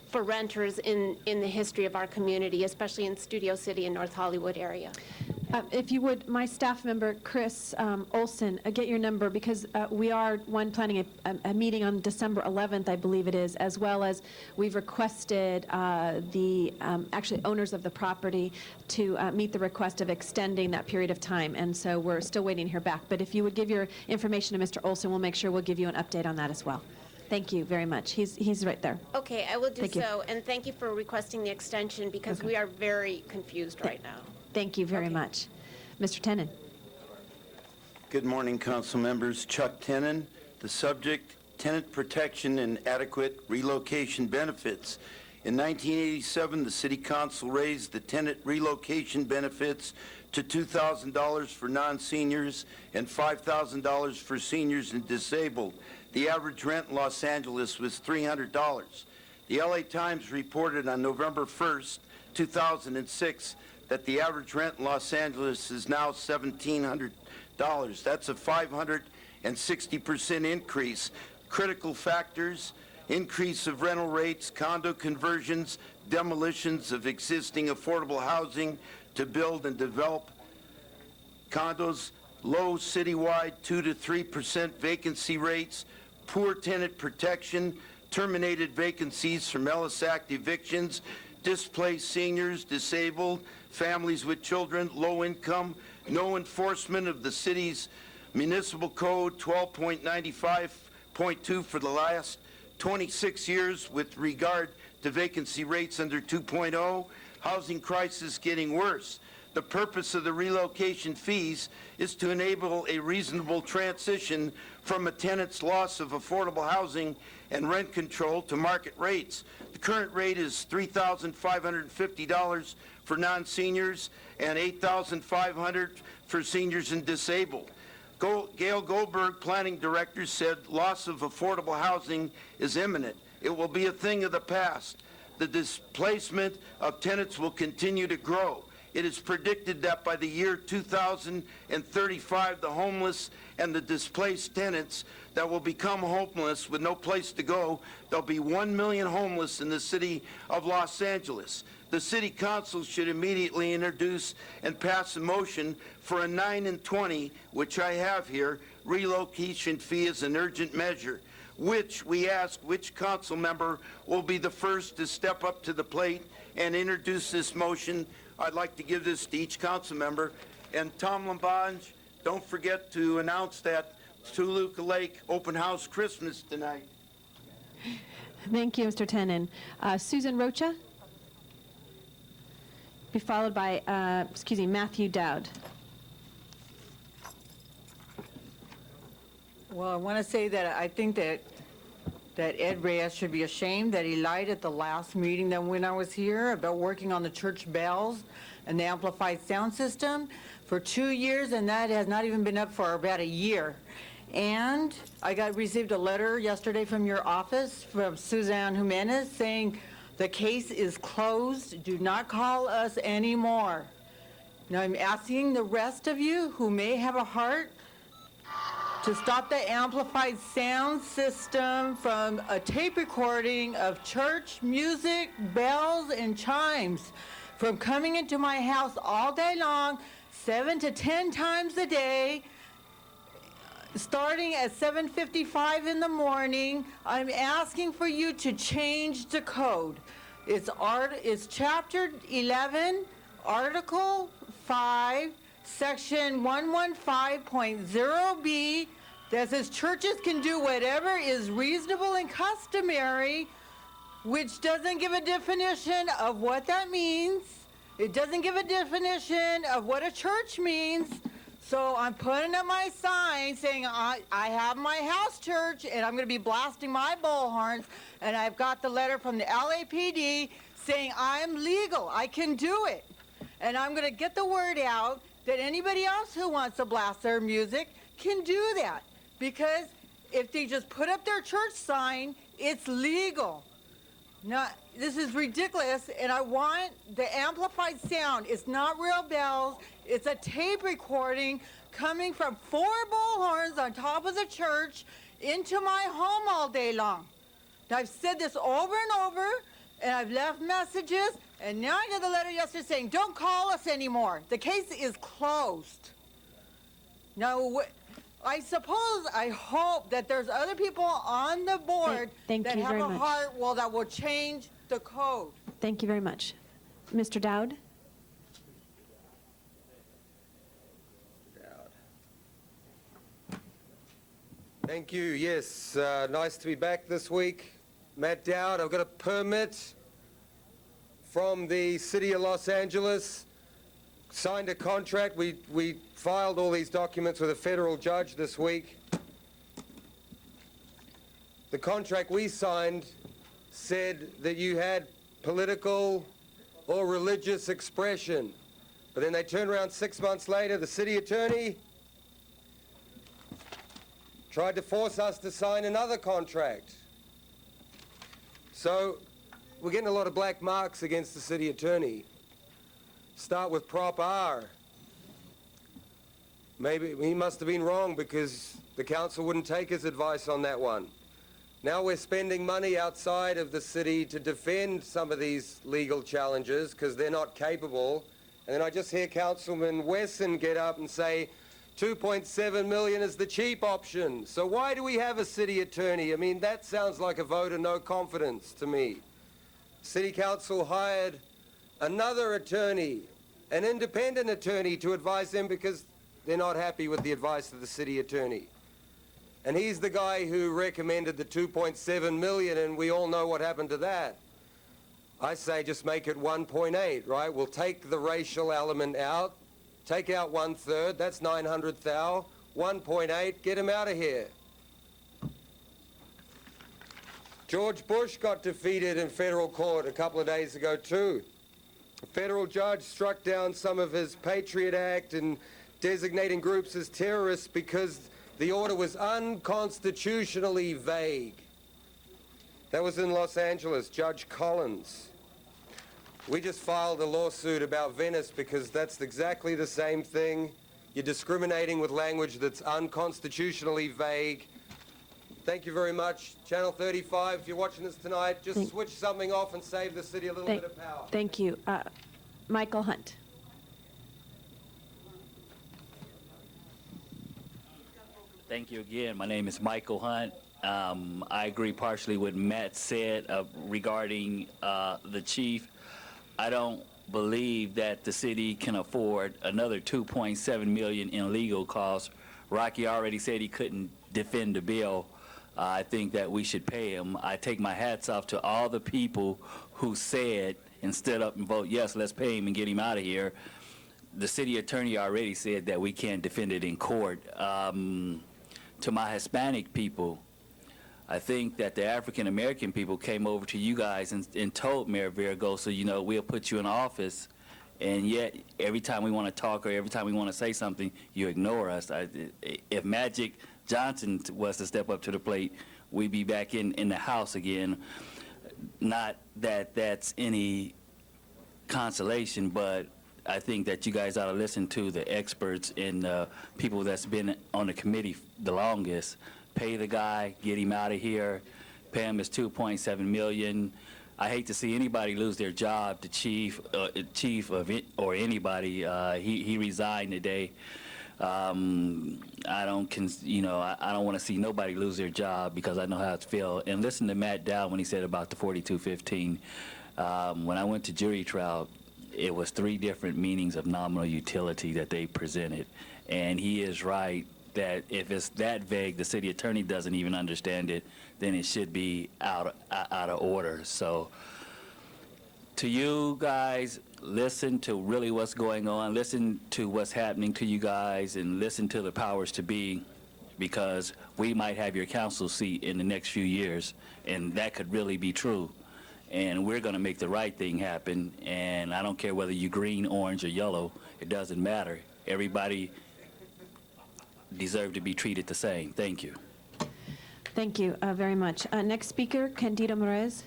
for renters in the history of our community, especially in Studio City and North Hollywood area. If you would, my staff member, Chris Olson, get your number, because we are, planning a meeting on December 11th, I believe it is, as well as we've requested the actually owners of the property to meet the request of extending that period of time, and so we're still waiting to hear back. But if you would give your information to Mr. Olson, we'll make sure we'll give you an update on that as well. Thank you very much. He's right there. Okay, I will do Thank you. so, and thank you for requesting the extension, because we are very confused right now. Thank you very much. Mr. Tenon. Good morning, council members. Chuck Tenon. The subject, tenant protection and adequate relocation benefits. In 1987, the City Council raised the tenant relocation benefits to $2,000 for non-seniors and $5,000 for seniors and disabled. The average rent in Los Angeles was $300. The LA Times reported on November 1st, 2006, that the average rent in Los Angeles is now $1,700. That's a 560% increase. Critical factors: increase of rental rates, condo conversions, demolitions of existing affordable housing to build and develop condos, low citywide 2 to 3% vacancy rates, poor tenant protection, terminated vacancies from Ellis Act evictions, displaced seniors, disabled, families with children, low income, no enforcement of the city's municipal code 12.95.2 for the last 26 years with regard to vacancy rates under 2.0, housing crisis getting worse. The purpose of the relocation fees is to enable a reasonable transition from a tenant's loss of affordable housing and rent control to market rates. The current rate is $3,550 for non-seniors and $8,500 for seniors and disabled. Gail Goldberg, planning director, said loss of affordable housing is imminent. It will be a thing of the past. The displacement of tenants will continue to grow. It is predicted that by the year 2035, the homeless and the displaced tenants that will become homeless with no place to go, there'll be 1 million homeless in the city of Los Angeles. The City Council should immediately introduce and pass a motion for a 9 and 20, which I have here, relocation fee as an urgent measure, which we ask which council member will be the first to step up to the plate and introduce this motion. I'd like to give this to each council member. And Tom Lambange, don't forget to announce that Toluca Lake Open House Christmas tonight. Thank you, Mr. Tenon. Susan Rocha, be followed by, Matthew Dowd. Well, I want to say that I think that Ed Reyes should be ashamed that he lied at the last meeting that when I was here about working on the church bells and the amplified sound system for 2 years, and that has not even been up for about a year. And I received a letter yesterday from your office from Suzanne Jimenez saying the case is closed. Do not call us anymore. Now I'm asking the rest of you who may have a heart to stop the amplified sound system from a tape recording of church music, bells, and chimes from coming into my house all day long, 7 to 10 times a day, starting at 7:55 in the morning. I'm asking for you to change the code. It's Chapter 11, Article 5, Section 115.0B, that says churches can do whatever is reasonable and customary, which doesn't give a definition of what that means. It doesn't give a definition of what a church means. So I'm putting up my sign saying I have my house church and I'm going to be blasting my bullhorns, and I've got the letter from the LAPD saying I'm legal, I can do it. And I'm going to get the word out that anybody else who wants to blast their music can do that. Because if they just put up their church sign, it's legal. Now, this is ridiculous, and I want the amplified sound. It's not real bells. It's a tape recording coming from 4 bullhorns on top of the church into my home all day long. Now, I've said this over and over, and I've left messages, and now I got the letter yesterday saying, don't call us anymore. The case is closed. Now, I hope that there's other people on the board Thank that you have very a much. heart, well, that will change the code. Thank you very much. Mr. Dowd? Thank you. Yes, nice to be back this week. Matt Dowd, I've got a permit from the City of Los Angeles, signed a contract. We filed all these documents with a federal judge this week. The contract we signed said that you had political or religious expression. But then they turned around 6 months later, the city attorney tried to force us to sign another contract. So we're getting a lot of black marks against the city attorney. Start with Prop R. Maybe he must have been wrong because the council wouldn't take his advice on that one. Now we're spending money outside of the city to defend some of these legal challenges because they're not capable. And then I just hear Councilman Wesson get up and say, 2.7 million is the cheap option. So why do we have a city attorney? I mean, that sounds like a vote of no confidence to me. City Council hired another attorney, an independent attorney, to advise them because they're not happy with the advice of the city attorney. And he's the guy who recommended the 2.7 million, and we all know what happened to that. I say just make it 1.8, right? We'll take the racial element out, take out 1/3, that's 900,000, 1.8, get him out of here. George Bush got defeated in federal court a couple of days ago too. A federal judge struck down some of his Patriot Act and designating groups as terrorists because the order was unconstitutionally vague. That was in Los Angeles, Judge Collins. We just filed a lawsuit about Venice because that's exactly the same thing. You're discriminating with language that's unconstitutionally vague. Thank you very much. Channel 35, if you're watching this tonight, just switch something off and save the city a little bit of power. Thank you. Michael Hunt. Thank you again. My name is Michael Hunt. I agree partially with Matt said regarding the chief. I don't believe that the city can afford another $2.7 million in legal costs. Rocky already said he couldn't defend the bill. I think that we should pay him. I take my hats off to all the people who said and stood up and vote, yes, let's pay him and get him out of here. The city attorney already said that we can't defend it in court. To my Hispanic people, I think that the African-American people came over to you guys and told Mayor Villaraigosa, you know, we'll put you in office, and yet every time we want to talk or every time we want to say something, you ignore us. If Magic Johnson was to step up to the plate, we'd be back in the House again. Not that that's any consolation, but I think that you guys ought to listen to the experts and people that's been on the committee the longest. Pay the guy, get him out of here, pay him his $2.7 million. I hate to see anybody lose their job, the chief of it, or anybody. He resigned today. I don't want to see nobody lose their job because I know how it feels. And listen to Matt Dow when he said about the 4215. When I went to jury trial, it was 3 different meanings of nominal utility that they presented. And he is right that if it's that vague, the city attorney doesn't even understand it, then it should be out of order. So to you guys, listen to really what's going on, listen to what's happening to you guys, and listen to the powers to be, because we might have your council seat in the next few years, and that could really be true. And we're going to make the right thing happen, and I don't care whether you're green, orange, or yellow, it doesn't matter. Everybody deserves to be treated the same. Thank you. Thank you very much. Next speaker, Candido Moraes.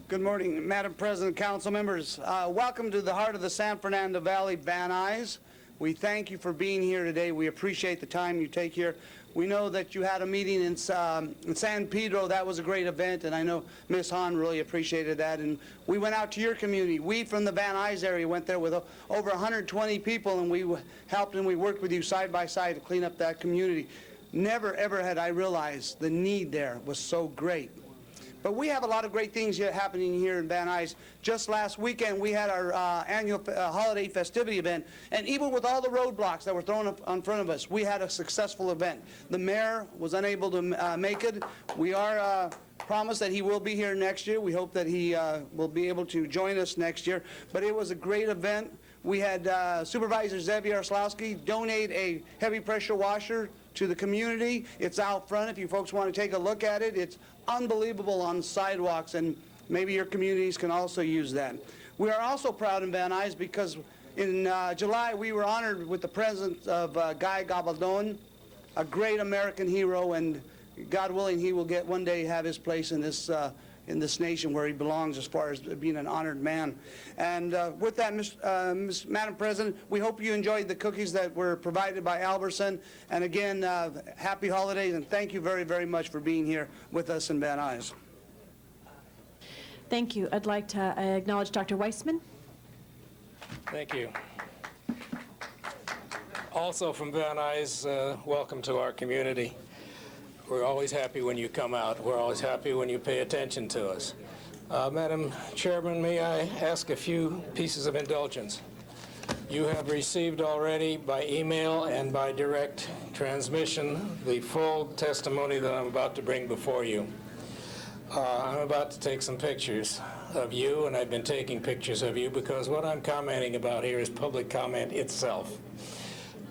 Good morning, Madam President, council members. Welcome to the heart of the San Fernando Valley, Van Nuys. We thank you for being here today. We appreciate the time you take here. We know that you had a meeting in San Pedro. That was a great event, and I know Ms. Hahn really appreciated that. And we went out to your community. We from the Van Nuys area went there with over 120 people, and we helped and we worked with you side by side to clean up that community. Never, ever had I realized the need there was so great. But we have a lot of great things here happening here in Van Nuys. Just last weekend, we had our annual holiday festivity event, and even with all the roadblocks that were thrown up in front of us, we had a successful event. The mayor was unable to make it. We are promised that he will be here next year. We hope that he will be able to join us next year. But it was a great event. We had Supervisor Zev Yaroslawski donate a heavy pressure washer to the community. It's out front if you folks want to take a look at it. It's unbelievable on sidewalks, and maybe your communities can also use that. We are also proud in Van Nuys because in July we were honored with the presence of Guy Gabaldon, a great American hero, and God willing he will one day have his place in this nation where he belongs as far as being an honored man. And with that, Madam President, we hope you enjoyed the cookies that were provided by Albertson. And again, happy holidays, and thank you very, very much for being here with us in Van Nuys. Thank you. I'd like to acknowledge Dr. Weissman. Thank you. Also from Van Nuys, welcome to our community. We're always happy when you come out. We're always happy when you pay attention to us. Madam Chairman, may I ask a few pieces of indulgence? You have received already by email and by direct transmission the full testimony that I'm about to bring before you. I'm about to take some pictures of you, and I've been taking pictures of you because what I'm commenting about here is public comment itself.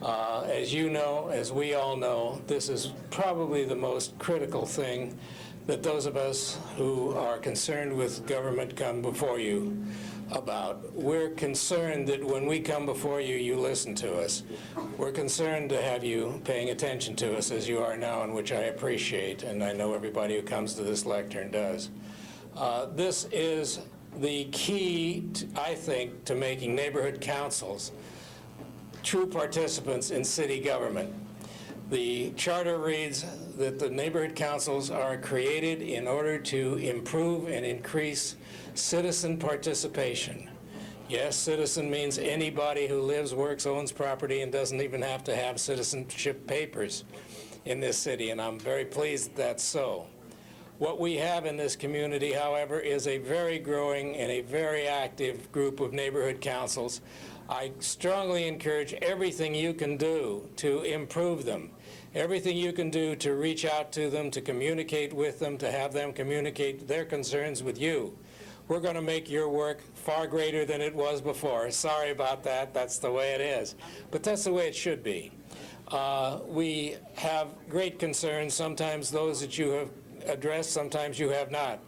As you know, as we all know, this is probably the most critical thing that those of us who are concerned with government come before you about. We're concerned that when we come before you, you listen to us. We're concerned to have you paying attention to us as you are now, and which I appreciate, and I know everybody who comes to this lectern does. This is the key, I think, to making neighborhood councils true participants in city government. The charter reads that the neighborhood councils are created in order to improve and increase citizen participation. Yes, citizen means anybody who lives, works, owns property, and doesn't even have to have citizenship papers in this city, and I'm very pleased that's so. What we have in this community, however, is a very growing and a very active group of neighborhood councils. I strongly encourage everything you can do to improve them, everything you can do to reach out to them, to communicate with them, to have them communicate their concerns with you. We're going to make your work far greater than it was before. Sorry about that. That's the way it is. But that's the way it should be. We have great concerns, sometimes those that you have addressed, sometimes you have not.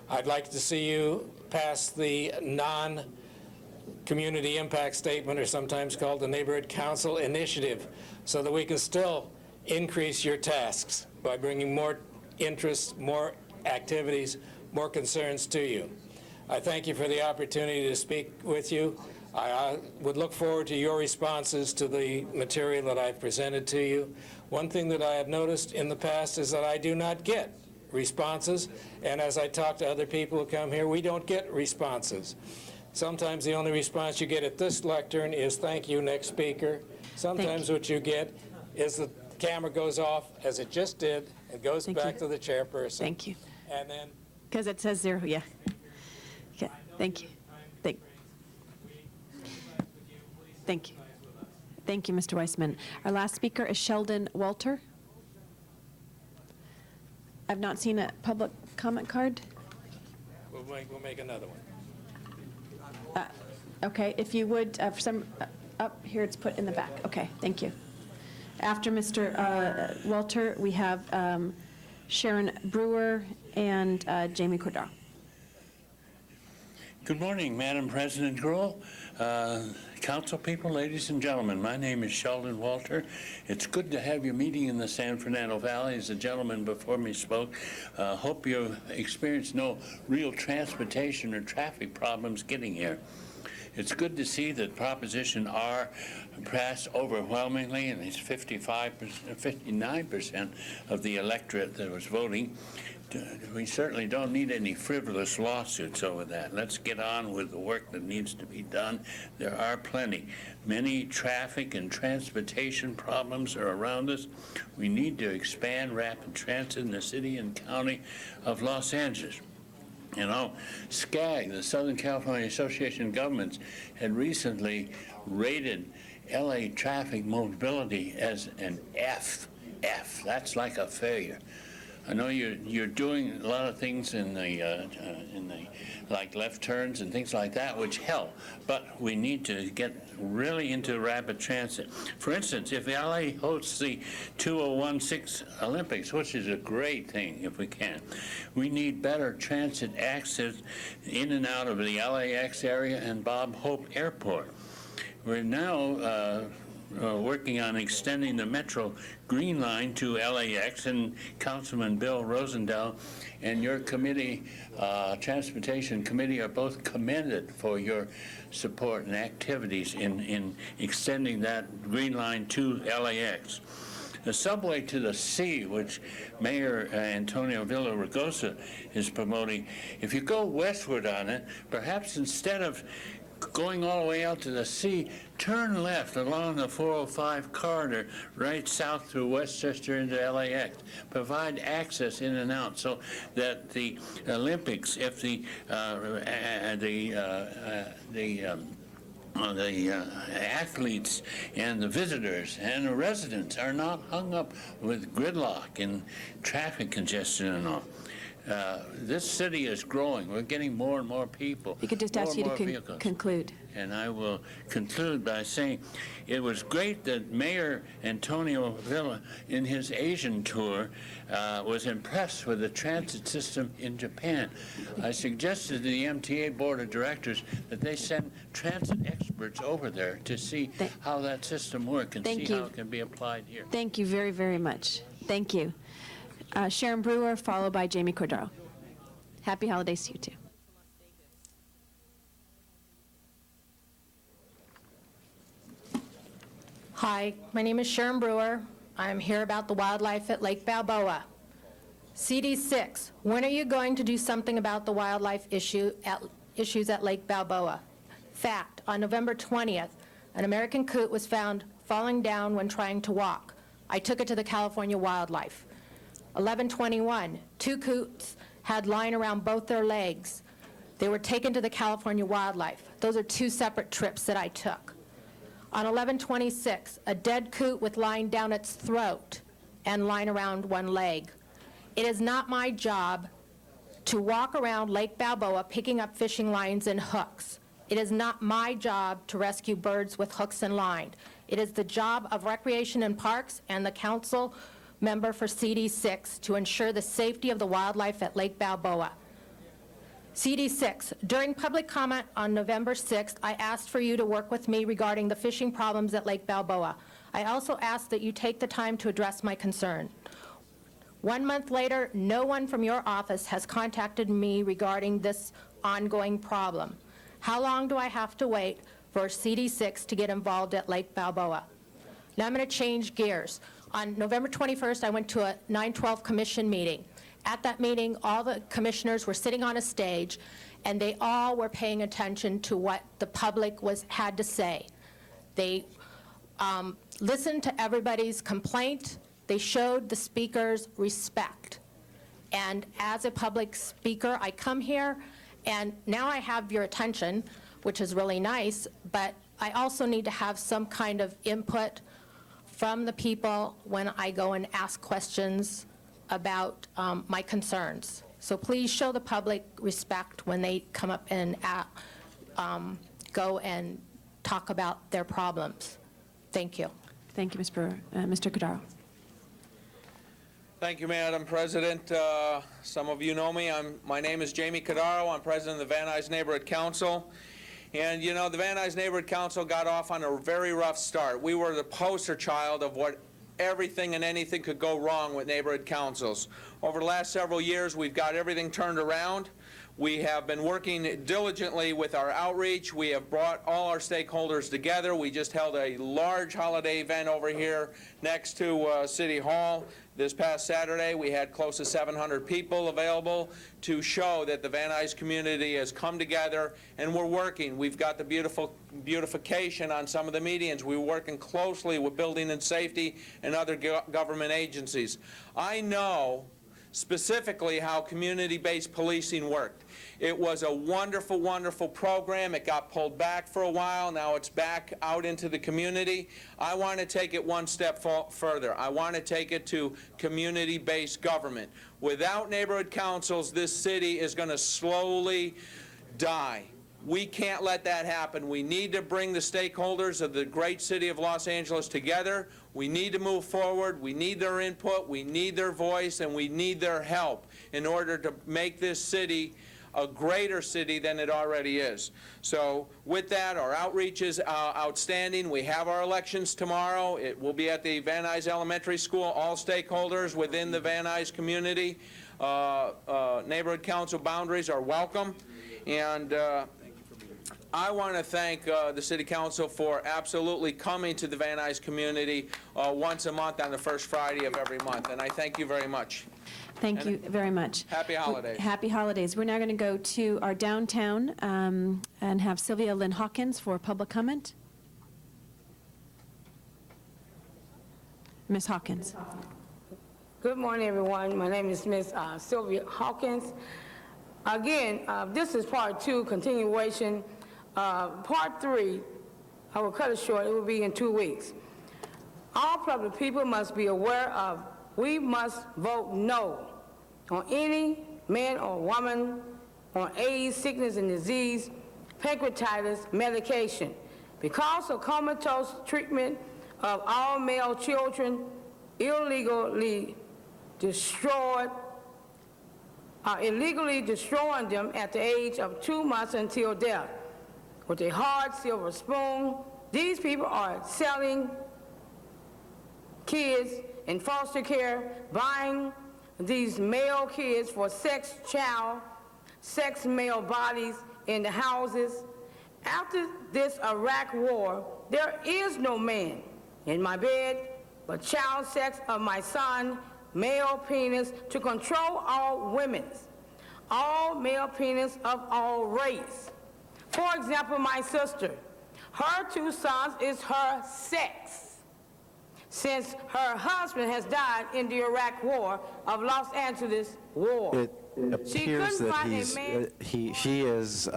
I'd like to see you pass the non-community impact statement, or sometimes called the Neighborhood Council Initiative, so that we can still increase your tasks by bringing more interests, more activities, more concerns to you. I thank you for the opportunity to speak with you. I would look forward to your responses to the material that I've presented to you. One thing that I have noticed in the past is that I do not get responses, and as I talk to other people who come here, we don't get responses. Sometimes the only response you get at this lectern is thank you, next speaker. Sometimes what you get is the camera goes off, as it just did, and goes back to the chairperson. Thank you. And then... Because it says 0, yeah. Okay, thank you. Thank you. Thank you, Mr. Weissman. Our last speaker is Sheldon Walter. I've not seen a public comment card. We'll make another one. Okay, if you would, for some, up here it's put in the back. Okay, thank you. After Mr. Walter, we have Sharon Brewer and Jamie Cordaro. Good morning, Madam President Grohl, council people, ladies and gentlemen. My name is Sheldon Walter. It's good to have your meeting in the San Fernando Valley. As the gentleman before me spoke, hope you experienced no real transportation or traffic problems getting here. It's good to see that Proposition R passed overwhelmingly, and it's 59% of the electorate that was voting. We certainly don't need any frivolous lawsuits over that. Let's get on with the work that needs to be done. There are plenty. Many traffic and transportation problems are around us. We need to expand rapid transit in the city and county of Los Angeles. You know, SCAG, the Southern California Association of Governments, had recently rated LA traffic mobility as an F. That's like a failure. I know you're doing a lot of things in the like left turns and things like that, which help. But we need to get really into rapid transit. For instance, if LA hosts the 2016 Olympics, which is a great thing if we can, we need better transit access in and out of the LAX area and Bob Hope Airport. We're now working on extending the Metro Green Line to LAX, and Councilman Bill Rosendahl and your committee, Transportation Committee, are both commended for your support and activities in extending that Green Line to LAX. The subway to the sea, which Mayor Antonio Villaraigosa is promoting, if you go westward on it, perhaps instead of going all the way out to the sea, turn left along the 405 corridor right south through Westchester into LAX. Provide access in and out so that the Olympics, if the athletes and the visitors and the residents are not hung up with gridlock and traffic congestion and all. This city is growing. We're getting more and more people. We could just ask you to conclude. And I will conclude by saying it was great that Mayor Antonio Villa, in his Asian tour, was impressed with the transit system in Japan. I suggested to the MTA Board of Directors that they send transit experts over there to see how that system works and see how it can be applied here. Thank you very, very much. Thank you. Sharon Brewer, followed by Jamie Cordaro. Happy holidays to you, too. Hi, my name is Sharon Brewer. I'm here about the wildlife at Lake Balboa. CD6, when are you going to do something about the wildlife issues at Lake Balboa? Fact, on November 20th, an American coot was found falling down when trying to walk. I took it to the California Wildlife. 11/21, 2 coots had line around both their legs. They were taken to the California Wildlife. Those are 2 separate trips that I took. On 11/26, a dead coot with line down its throat and line around one leg. It is not my job to walk around Lake Balboa picking up fishing lines and hooks. It is not my job to rescue birds with hooks and line. It is the job of Recreation and Parks and the council member for CD6 to ensure the safety of the wildlife at Lake Balboa. CD6, during public comment on November 6th, I asked for you to work with me regarding the fishing problems at Lake Balboa. I also asked that you take the time to address my concern. 1 month later, no one from your office has contacted me regarding this ongoing problem. How long do I have to wait for CD6 to get involved at Lake Balboa? Now I'm going to change gears. On November 21st, I went to a 9/12 commission meeting. At that meeting, all the commissioners were sitting on a stage, and they all were paying attention to what the public had to say. They listened to everybody's complaint. They showed the speakers respect. And as a public speaker, I come here, and now I have your attention, which is really nice, but I also need to have some kind of input from the people when I go and ask questions about my concerns. So please show the public respect when they come up and go and talk about their problems. Thank you. Thank you, Ms. Brewer. Mr. Cordaro. Thank you, Madam President. Some of you know me. My name is Jamie Cordaro. I'm president of the Van Nuys Neighborhood Council. And, you know, the Van Nuys Neighborhood Council got off on a very rough start. We were the poster child of what everything and anything could go wrong with neighborhood councils. Over the last several years, we've got everything turned around. We have been working diligently with our outreach. We have brought all our stakeholders together. We just held a large holiday event over here next to City Hall. This past Saturday, we had close to 700 people available to show that the Van Nuys community has come together, and we're working. We've got the beautification on some of the medians. We're working closely with Building and Safety and other government agencies. I know specifically how community-based policing worked. It was a wonderful, wonderful program. It got pulled back for a while. Now it's back out into the community. I want to take it one step further. I want to take it to community-based government. Without neighborhood councils, this city is going to slowly die. We can't let that happen. We need to bring the stakeholders of the great city of Los Angeles together. We need to move forward. We need their input. We need their voice, and we need their help in order to make this city a greater city than it already is. So with that, our outreach is outstanding. We have our elections tomorrow. It will be at the Van Nuys Elementary School. All stakeholders within the Van Nuys community, neighborhood council boundaries are welcome. And I want to thank the City Council for absolutely coming to the Van Nuys community once a month on the first Friday of every month, and I thank you very much. Thank you very much. Happy holidays. Happy holidays. We're now going to go to our downtown and have Sylvia Lynn Hawkins for public comment. Ms. Hawkins. Good morning, everyone. My name is Ms. Sylvia Hawkins. Again, this is part 2, continuation. Part 3, I will cut it short. It will be in 2 weeks. All public people must be aware of we must vote no on any man or woman on AIDS, sickness and disease, pancreatitis, medication. Because of comatose treatment of all male children, illegally destroying them at the age of 2 months until death. With a hard silver spoon, these people are selling kids in foster care, buying these male kids for sex male bodies in the houses. After this Iraq war, there is no man in my bed but child sex of my son, male penis to control all women's, all male penis of all race. For example, my sister, her 2 sons is her sex. Since her husband has died in the Iraq War of Los Angeles War. It appears that she is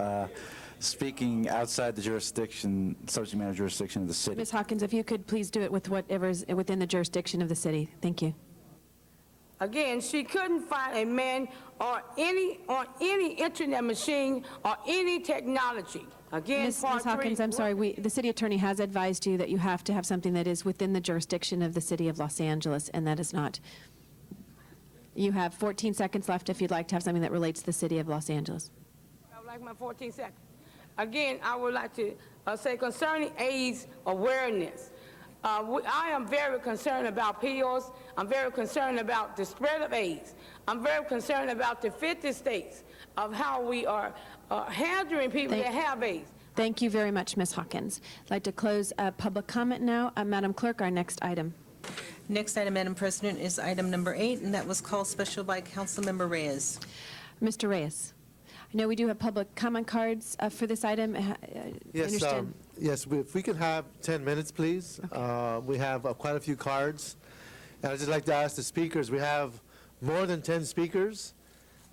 speaking outside the jurisdiction, subject matter jurisdiction of the city. Ms. Hawkins, if you could please do it with whatever is within the jurisdiction of the city. Thank you. Again, she couldn't find a man on any internet machine or any technology. Again, Ms. Hawkins, I'm sorry, the city attorney has advised you that you have to have something that is within the jurisdiction of the city of Los Angeles, and that is not. You have 14 seconds left if you'd like to have something that relates to the city of Los Angeles. I would like my 14 seconds. Again, I would like to say concerning AIDS awareness. I am very concerned about pills. I'm very concerned about the spread of AIDS. I'm very concerned about the 50 states of how we are handling people that have AIDS. Thank you very much, Ms. Hawkins. I'd like to close public comment now. Madam Clerk, our next item. Next item, Madam President, is item number 8, and that was called special by Councilmember Reyes. Mr. Reyes, I know we do have public comment cards for this item. Yes, Understand? yes. If we could have 10 minutes, please. We have quite a few cards, and I'd just like to ask the speakers. We have more than 10 speakers.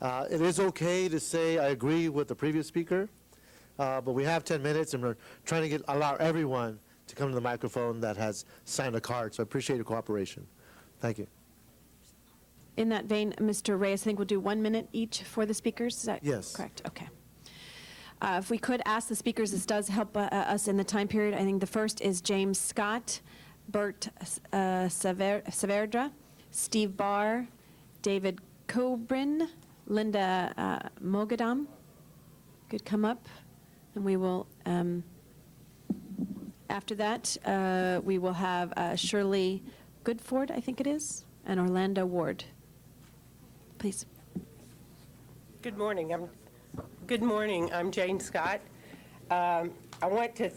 It is okay to say I agree with the previous speaker, but we have 10 minutes, and we're trying to allow everyone to come to the microphone that has signed a card. So I appreciate your cooperation. Thank you. In that vein, Mr. Reyes, I think we'll do 1 minute each for the speakers. Is that Yes. correct? Okay. If we could ask the speakers, this does help us in the time period. I think the first is James Scott, Bert Saavedra, Steve Barr, David Cobrin, Linda Mogadam. Could come up, and we will. After that, we will have Shirley Goodford, I think it is, and Orlando Ward. Please. Good morning. I'm Jane Scott. I want to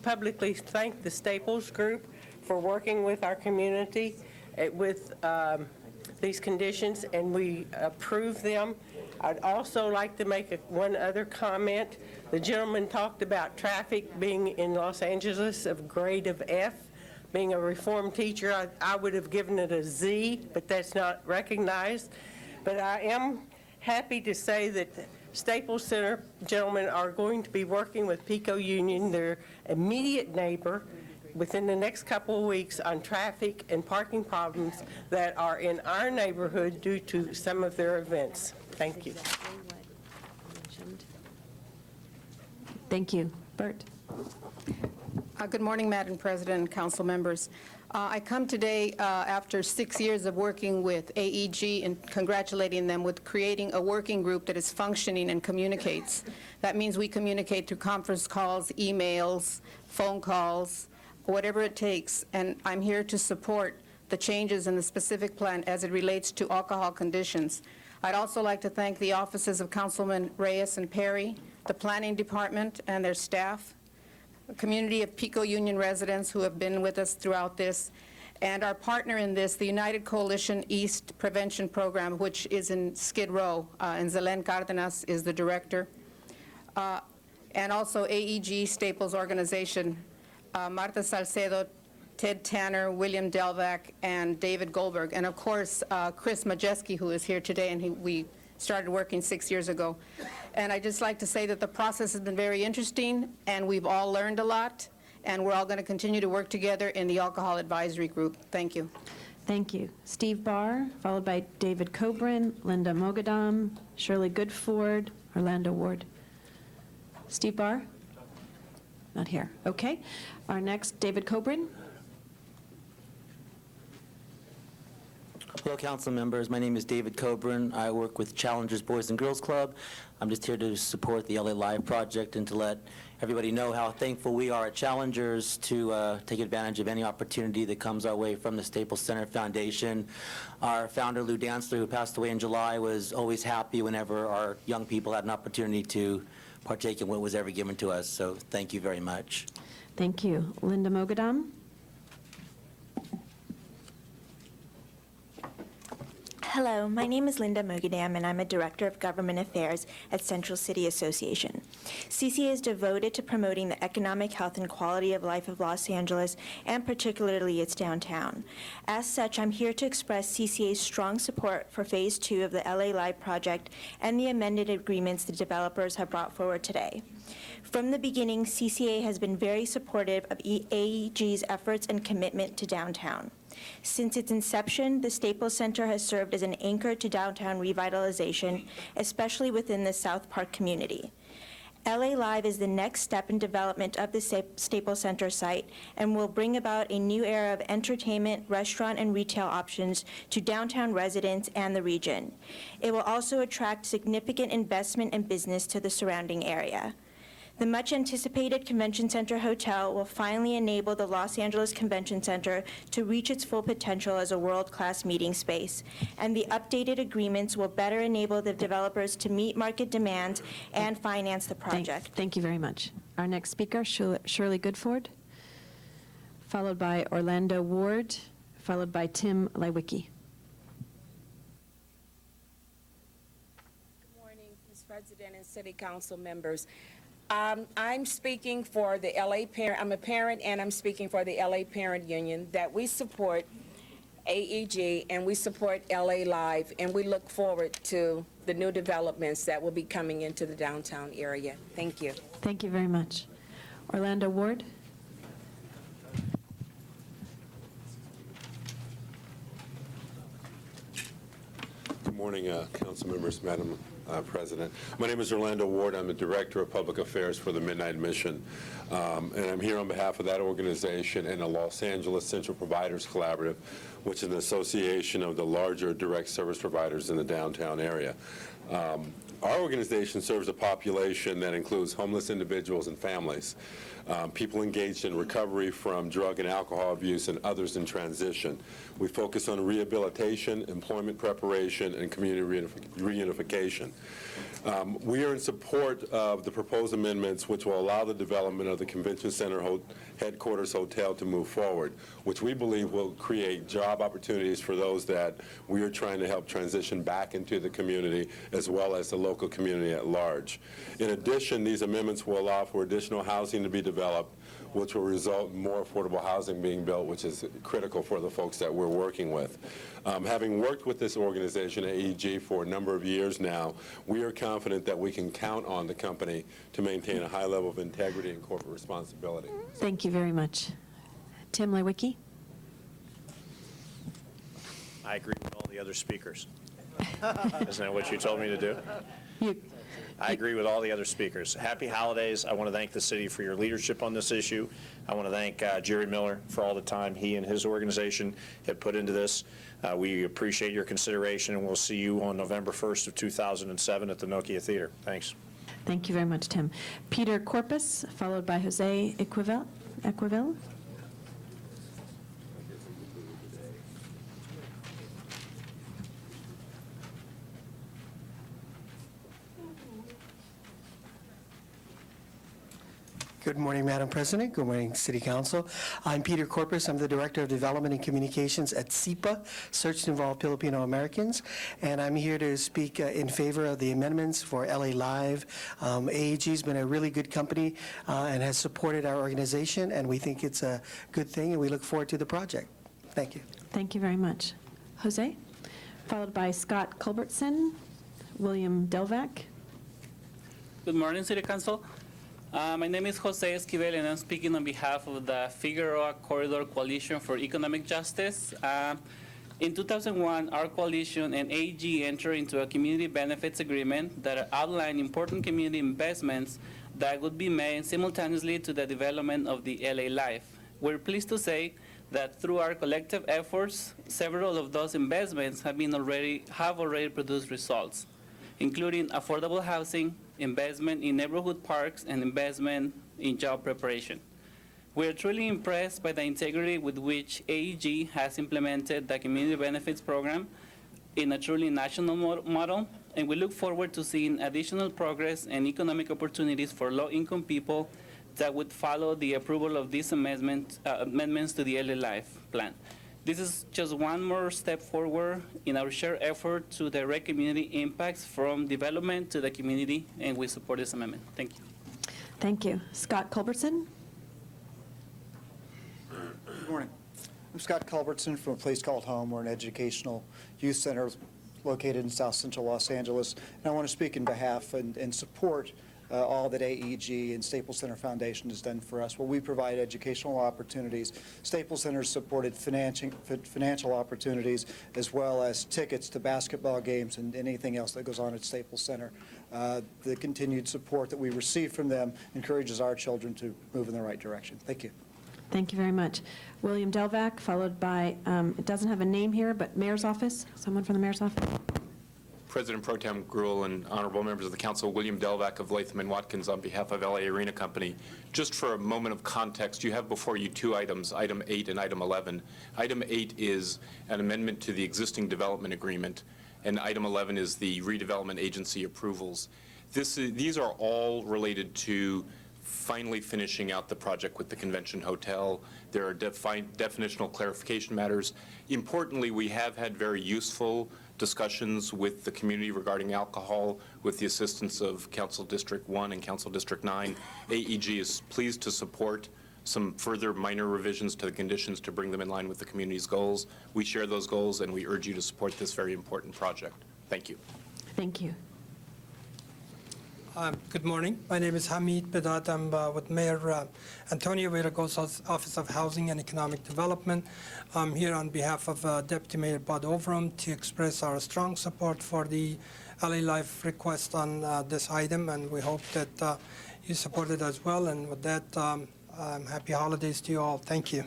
publicly thank the Staples Group for working with our community with these conditions, and we approve them. I'd also like to make one other comment. The gentleman talked about traffic being in Los Angeles of grade of F. Being a reformed teacher, I would have given it a Z, but that's not recognized. But I am happy to say that the Staples Center gentlemen are going to be working with Pico Union, their immediate neighbor, within the next couple of weeks on traffic and parking problems that are in our neighborhood due to some of their events. Thank you. Thank you. Bert. Good morning, Madam President and council members. I come today after 6 years of working with AEG and congratulating them with creating a working group that is functioning and communicates. That means we communicate through conference calls, emails, phone calls, whatever it takes. And I'm here to support the changes in the specific plan as it relates to alcohol conditions. I'd also like to thank the offices of Councilman Reyes and Perry, the Planning Department and their staff, a community of Pico Union residents who have been with us throughout this, and our partner in this, the United Coalition East Prevention Program, which is in Skid Row, and Zelen Cardenas is the director, and also AEG Staples Organization, Marta Salcedo, Ted Tanner, William Delvac, and David Goldberg, and of course, Chris Majeski, who is here today, and we started working 6 years ago. And I'd just like to say that the process has been very interesting, and we've all learned a lot, and we're all going to continue to work together in the Alcohol Advisory Group. Thank you. Thank you. Steve Barr, followed by David Cobrin, Linda Mogadam, Shirley Goodford, Orlando Ward. Steve Barr? Not here. Okay. Our next, David Cobrin. Hello, council members. My name is David Cobrin. I work with Challengers Boys and Girls Club. I'm just here to support the LA Live project and to let everybody know how thankful we are at Challengers to take advantage of any opportunity that comes our way from the Staples Center Foundation. Our founder, Lou Dantzler, who passed away in July, was always happy whenever our young people had an opportunity to partake in what was ever given to us. So thank you very much. Thank you. Linda Mogadam. Hello, my name is Linda Mogadam, and I'm a Director of Government Affairs at Central City Association. CCA is devoted to promoting the economic health and quality of life of Los Angeles, and particularly its downtown. As such, I'm here to express CCA's strong support for Phase 2 of the LA Live project and the amended agreements the developers have brought forward today. From the beginning, CCA has been very supportive of AEG's efforts and commitment to downtown. Since its inception, the Staples Center has served as an anchor to downtown revitalization, especially within the South Park community. LA Live is the next step in development of the Staples Center site and will bring about a new era of entertainment, restaurant, and retail options to downtown residents and the region. It will also attract significant investment and business to the surrounding area. The much-anticipated Convention Center Hotel will finally enable the Los Angeles Convention Center to reach its full potential as a world-class meeting space, and the updated agreements will better enable the developers to meet market demands and finance the project. Thank you very much. Our next speaker, Shirley Goodford, followed by Orlando Ward, followed by Tim Lewicki. Good morning, Ms. President and City Council members. I'm speaking for the LA Parent, I'm a parent and I'm speaking for the LA Parent Union that we support AEG and we support LA Live, and we look forward to the new developments that will be coming into the downtown area. Thank you. Thank you very much. Orlando Ward. Good morning, council members, Madam President. My name is Orlando Ward. I'm the Director of Public Affairs for the Midnight Mission, and I'm here on behalf of that organization and the Los Angeles Central Providers Collaborative, which is an association of the larger direct service providers in the downtown area. Our organization serves a population that includes homeless individuals and families, people engaged in recovery from drug and alcohol abuse, and others in transition. We focus on rehabilitation, employment preparation, and community reunification. We are in support of the proposed amendments which will allow the development of the Convention Center Headquarters Hotel to move forward, which we believe will create job opportunities for those that we are trying to help transition back into the community, as well as the local community at large. In addition, these amendments will allow for additional housing to be developed, which will result in more affordable housing being built, which is critical for the folks that we're working with. Having worked with this organization, AEG, for a number of years now, we are confident that we can count on the company to maintain a high level of integrity and corporate responsibility. Thank you very much. Tim Lewicki. I agree with all the other speakers. Isn't that what you told me to do? I agree with all the other speakers. Happy holidays. I want to thank the city for your leadership on this issue. I want to thank Jerry Miller for all the time he and his organization have put into this. We appreciate your consideration, and we'll see you on November 1st of 2007 at the Nokia Theater. Thanks. Thank you very much, Tim. Peter Corpus, followed by Jose Equivel. Good morning, Madam President. Good morning, City Council. I'm Peter Corpus. I'm the Director of Development and Communications at SIPA, Search to Involve Filipino Americans, and I'm here to speak in favor of the amendments for LA Live. AEG has been a really good company and has supported our organization, and we think it's a good thing, and we look forward to the project. Thank you. Thank you very much. Jose, followed by Scott Culbertson, William Delvac. Good morning, City Council. My name is Jose Esquivel, and I'm speaking on behalf of the Figueroa Corridor Coalition for Economic Justice. In 2001, our coalition and AEG entered into a community benefits agreement that outlined important community investments that would be made simultaneously to the development of the LA Life. We're pleased to say that through our collective efforts, several of those investments have already produced results, including affordable housing, investment in neighborhood parks, and investment in job preparation. We are truly impressed by the integrity with which AEG has implemented the Community Benefits Program in a truly national model, and we look forward to seeing additional progress and economic opportunities for low-income people that would follow the approval of these amendments to the LA Life plan. This is just one more step forward in our shared effort to direct community impacts from development to the community, and we support this amendment. Thank you. Thank you. Scott Culbertson. Good morning. I'm Scott Culbertson from a place called Home. We're an educational youth center located in South Central Los Angeles, and I want to speak in behalf and support all that AEG and Staples Center Foundation has done for us. Well, we provide educational opportunities. Staples Center supported financial opportunities, as well as tickets to basketball games and anything else that goes on at Staples Center. The continued support that we receive from them encourages our children to move in the right direction. Thank you. Thank you very much. William Delvac, followed by, it doesn't have a name here, but Mayor's Office. Someone from the Mayor's Office. President Pro Tem Gruhl and honorable members of the council, William Delvac of Latham & Watkins on behalf of LA Arena Company. Just for a moment of context, you have before you two items, item 8 and item 11. Item 8 is an amendment to the existing development agreement, and item 11 is the redevelopment agency approvals. These are all related to finally finishing out the project with the convention hotel. There are definitional clarification matters. Importantly, we have had very useful discussions with the community regarding alcohol with the assistance of Council District 1 and Council District 9. AEG is pleased to support some further minor revisions to the conditions to bring them in line with the community's goals. We share those goals, and we urge you to support this very important project. Thank you. Thank you. Good morning. My name is Hamid Bedat. I'm with Mayor Antonio Villaraigosa's Office of Housing and Economic Development. I'm here on behalf of Deputy Mayor Bud Overham to express our strong support for the LA Life request on this item, and we hope that you support it as well. And with that, happy holidays to you all. Thank you.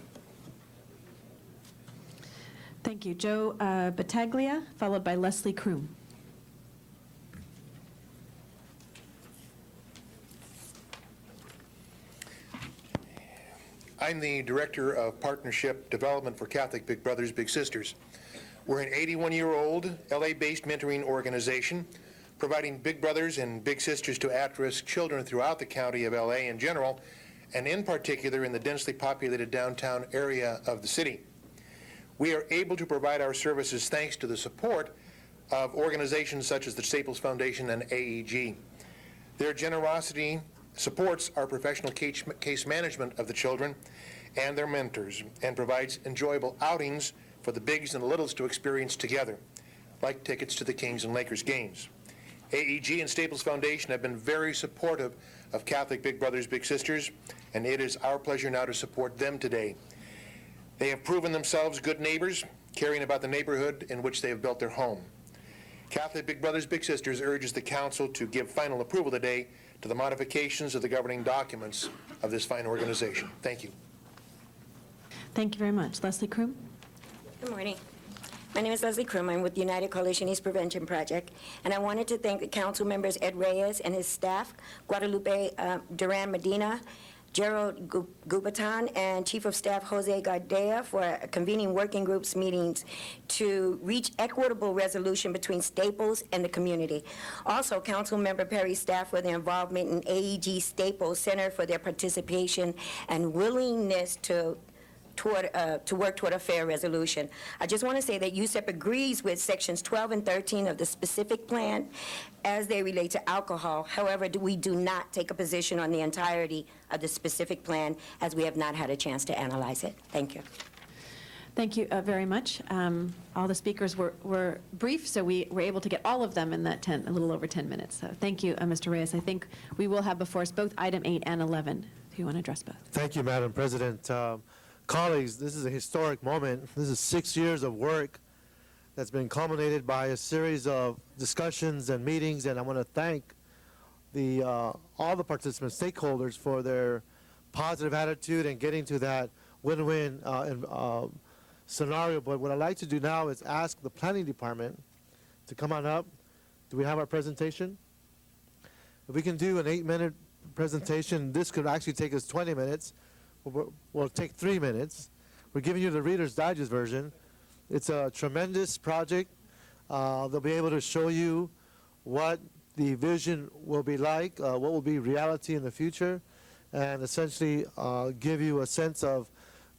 Thank you. Joe Battaglia, followed by Leslie Kroom. I'm the Director of Partnership Development for Catholic Big Brothers Big Sisters. We're an 81-year-old LA-based mentoring organization providing big brothers and big sisters to at-risk children throughout the county of LA in general, and in particular in the densely populated downtown area of the city. We are able to provide our services thanks to the support of organizations such as the Staples Foundation and AEG. Their generosity supports our professional case management of the children and their mentors, and provides enjoyable outings for the bigs and the littles to experience together, like tickets to the Kings and Lakers games. AEG and Staples Foundation have been very supportive of Catholic Big Brothers Big Sisters, and it is our pleasure now to support them today. They have proven themselves good neighbors, caring about the neighborhood in which they have built their home. Catholic Big Brothers Big Sisters urges the council to give final approval today to the modifications of the governing documents of this fine organization. Thank you. Thank you very much. Leslie Kroom. Good morning. My name is Leslie Kroom. I'm with the United Coalition East Prevention Project, and I wanted to thank the council members Ed Reyes and his staff, Guadalupe Duran Medina, Gerald Gubatan, and Chief of Staff Jose Gardea for convening working groups meetings to reach equitable resolution between Staples and the community. Also, Council Member Perry's staff for their involvement in AEG Staples Center for their participation and willingness to work toward a fair resolution. I just want to say that USEP agrees with sections 12 and 13 of the specific plan as they relate to alcohol. However, we do not take a position on the entirety of the specific plan, as we have not had a chance to analyze it. Thank you. Thank you very much. All the speakers were brief, so we were able to get all of them in that a little over 10 minutes. So thank you, Mr. Reyes. I think we will have before us both item 8 and 11. If you want to address both. Thank you, Madam President. Colleagues, this is a historic moment. This is 6 years of work that's been culminated by a series of discussions and meetings, and I want to thank all the participants, stakeholders, for their positive attitude and getting to that win-win scenario. But what I'd like to do now is ask the planning department to come on up. Do we have our presentation? If we can do an 8-minute presentation, this could actually take us 20 minutes. We'll take 3 minutes. We're giving you the Reader's Digest version. It's a tremendous project. They'll be able to show you what the vision will be like, what will be reality in the future, and essentially give you a sense of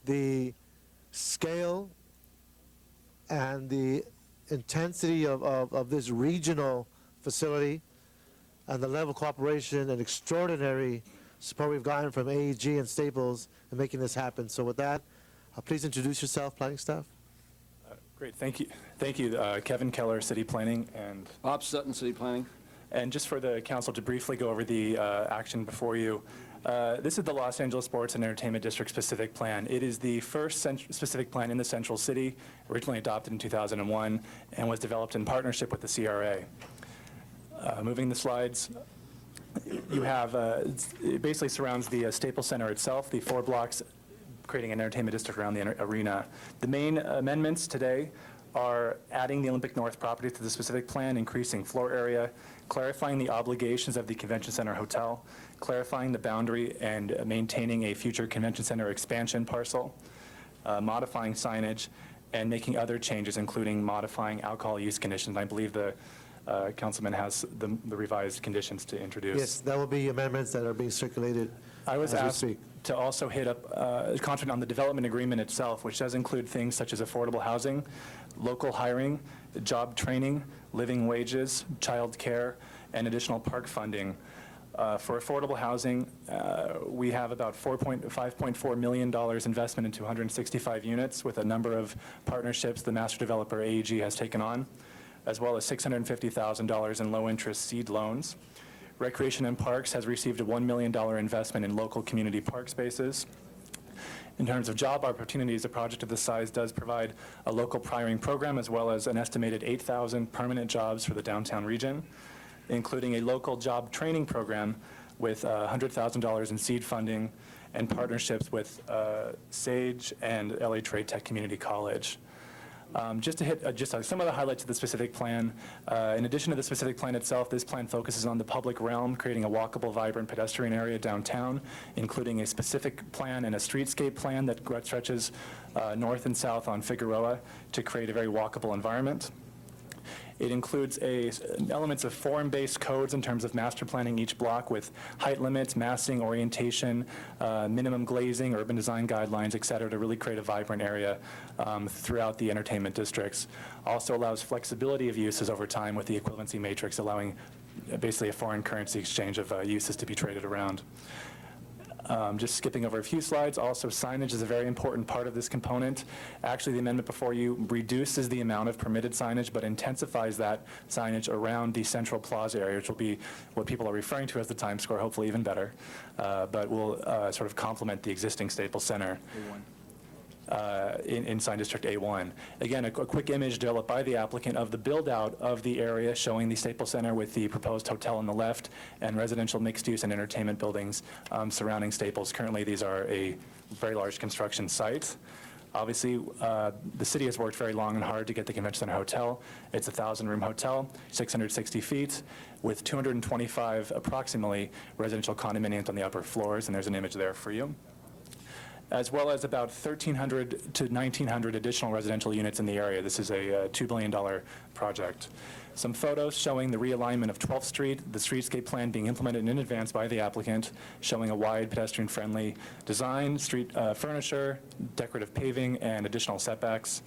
the scale and the intensity of this regional facility and the level of cooperation and extraordinary support we've gotten from AEG and Staples in making this happen. So with that, please introduce yourself, planning staff. Great, thank you. Thank you, Kevin Keller, City Planning, and Bob Sutton, City Planning. And just for the council to briefly go over the action before you, this is the Los Angeles Sports and Entertainment District Specific Plan. It is the first specific plan in the Central City, originally adopted in 2001, and was developed in partnership with the CRA. Moving the slides. You have, it basically surrounds the Staples Center itself, the 4 blocks, creating an entertainment district around the arena. The main amendments today are adding the Olympic North property to the specific plan, increasing floor area, clarifying the obligations of the Convention Center Hotel, clarifying the boundary and maintaining a future Convention Center expansion parcel, modifying signage, and making other changes, including modifying alcohol use conditions. I believe the councilman has the revised conditions to introduce. Yes, that will be amendments that are being circulated I was as we asked speak. to also hit up, concentrate on the development agreement itself, which does include things such as affordable housing, local hiring, job training, living wages, child care, and additional park funding. For affordable housing, we have about $5.4 million investment into 165 units with a number of partnerships the master developer AEG has taken on, as well as $650,000 in low-interest seed loans. Recreation and Parks has received a $1 million investment in local community park spaces. In terms of job opportunities, a project of this size does provide a local priring program as well as an estimated 8,000 permanent jobs for the downtown region, including a local job training program with $100,000 in seed funding and partnerships with SAGE and LA Trade Tech Community College. Just to hit some of the highlights of the specific plan, in addition to the specific plan itself, this plan focuses on the public realm, creating a walkable, vibrant pedestrian area downtown, including a specific plan and a streetscape plan that stretches north and south on Figueroa to create a very walkable environment. It includes elements of form-based codes in terms of master planning each block with height limits, massing, orientation, minimum glazing, urban design guidelines, et cetera, to really create a vibrant area throughout the entertainment districts. Also allows flexibility of uses over time with the equivalency matrix, allowing basically a foreign currency exchange of uses to be traded around. Just skipping over a few slides, also signage is a very important part of this component. Actually, the amendment before you reduces the amount of permitted signage, but intensifies that signage around the central plaza area, which will be what people are referring to as the Times Square, hopefully even better, but will sort of complement the existing Staples Center. In Sign District A1. Again, a quick image developed by the applicant of the build-out of the area showing the Staples Center with the proposed hotel on the left and residential mixed-use and entertainment buildings surrounding Staples. Currently, these are a very large construction site. Obviously, the city has worked very long and hard to get the Convention Center Hotel. It's a 1,000-room hotel, 660 feet, with 225 approximately residential condominiums on the upper floors, and there's an image there for you, as well as about 1,300 to 1,900 additional residential units in the area. This is a $2 billion project. Some photos showing the realignment of 12th Street, the streetscape plan being implemented in advance by the applicant, showing a wide pedestrian-friendly design, street furniture, decorative paving, and additional setbacks.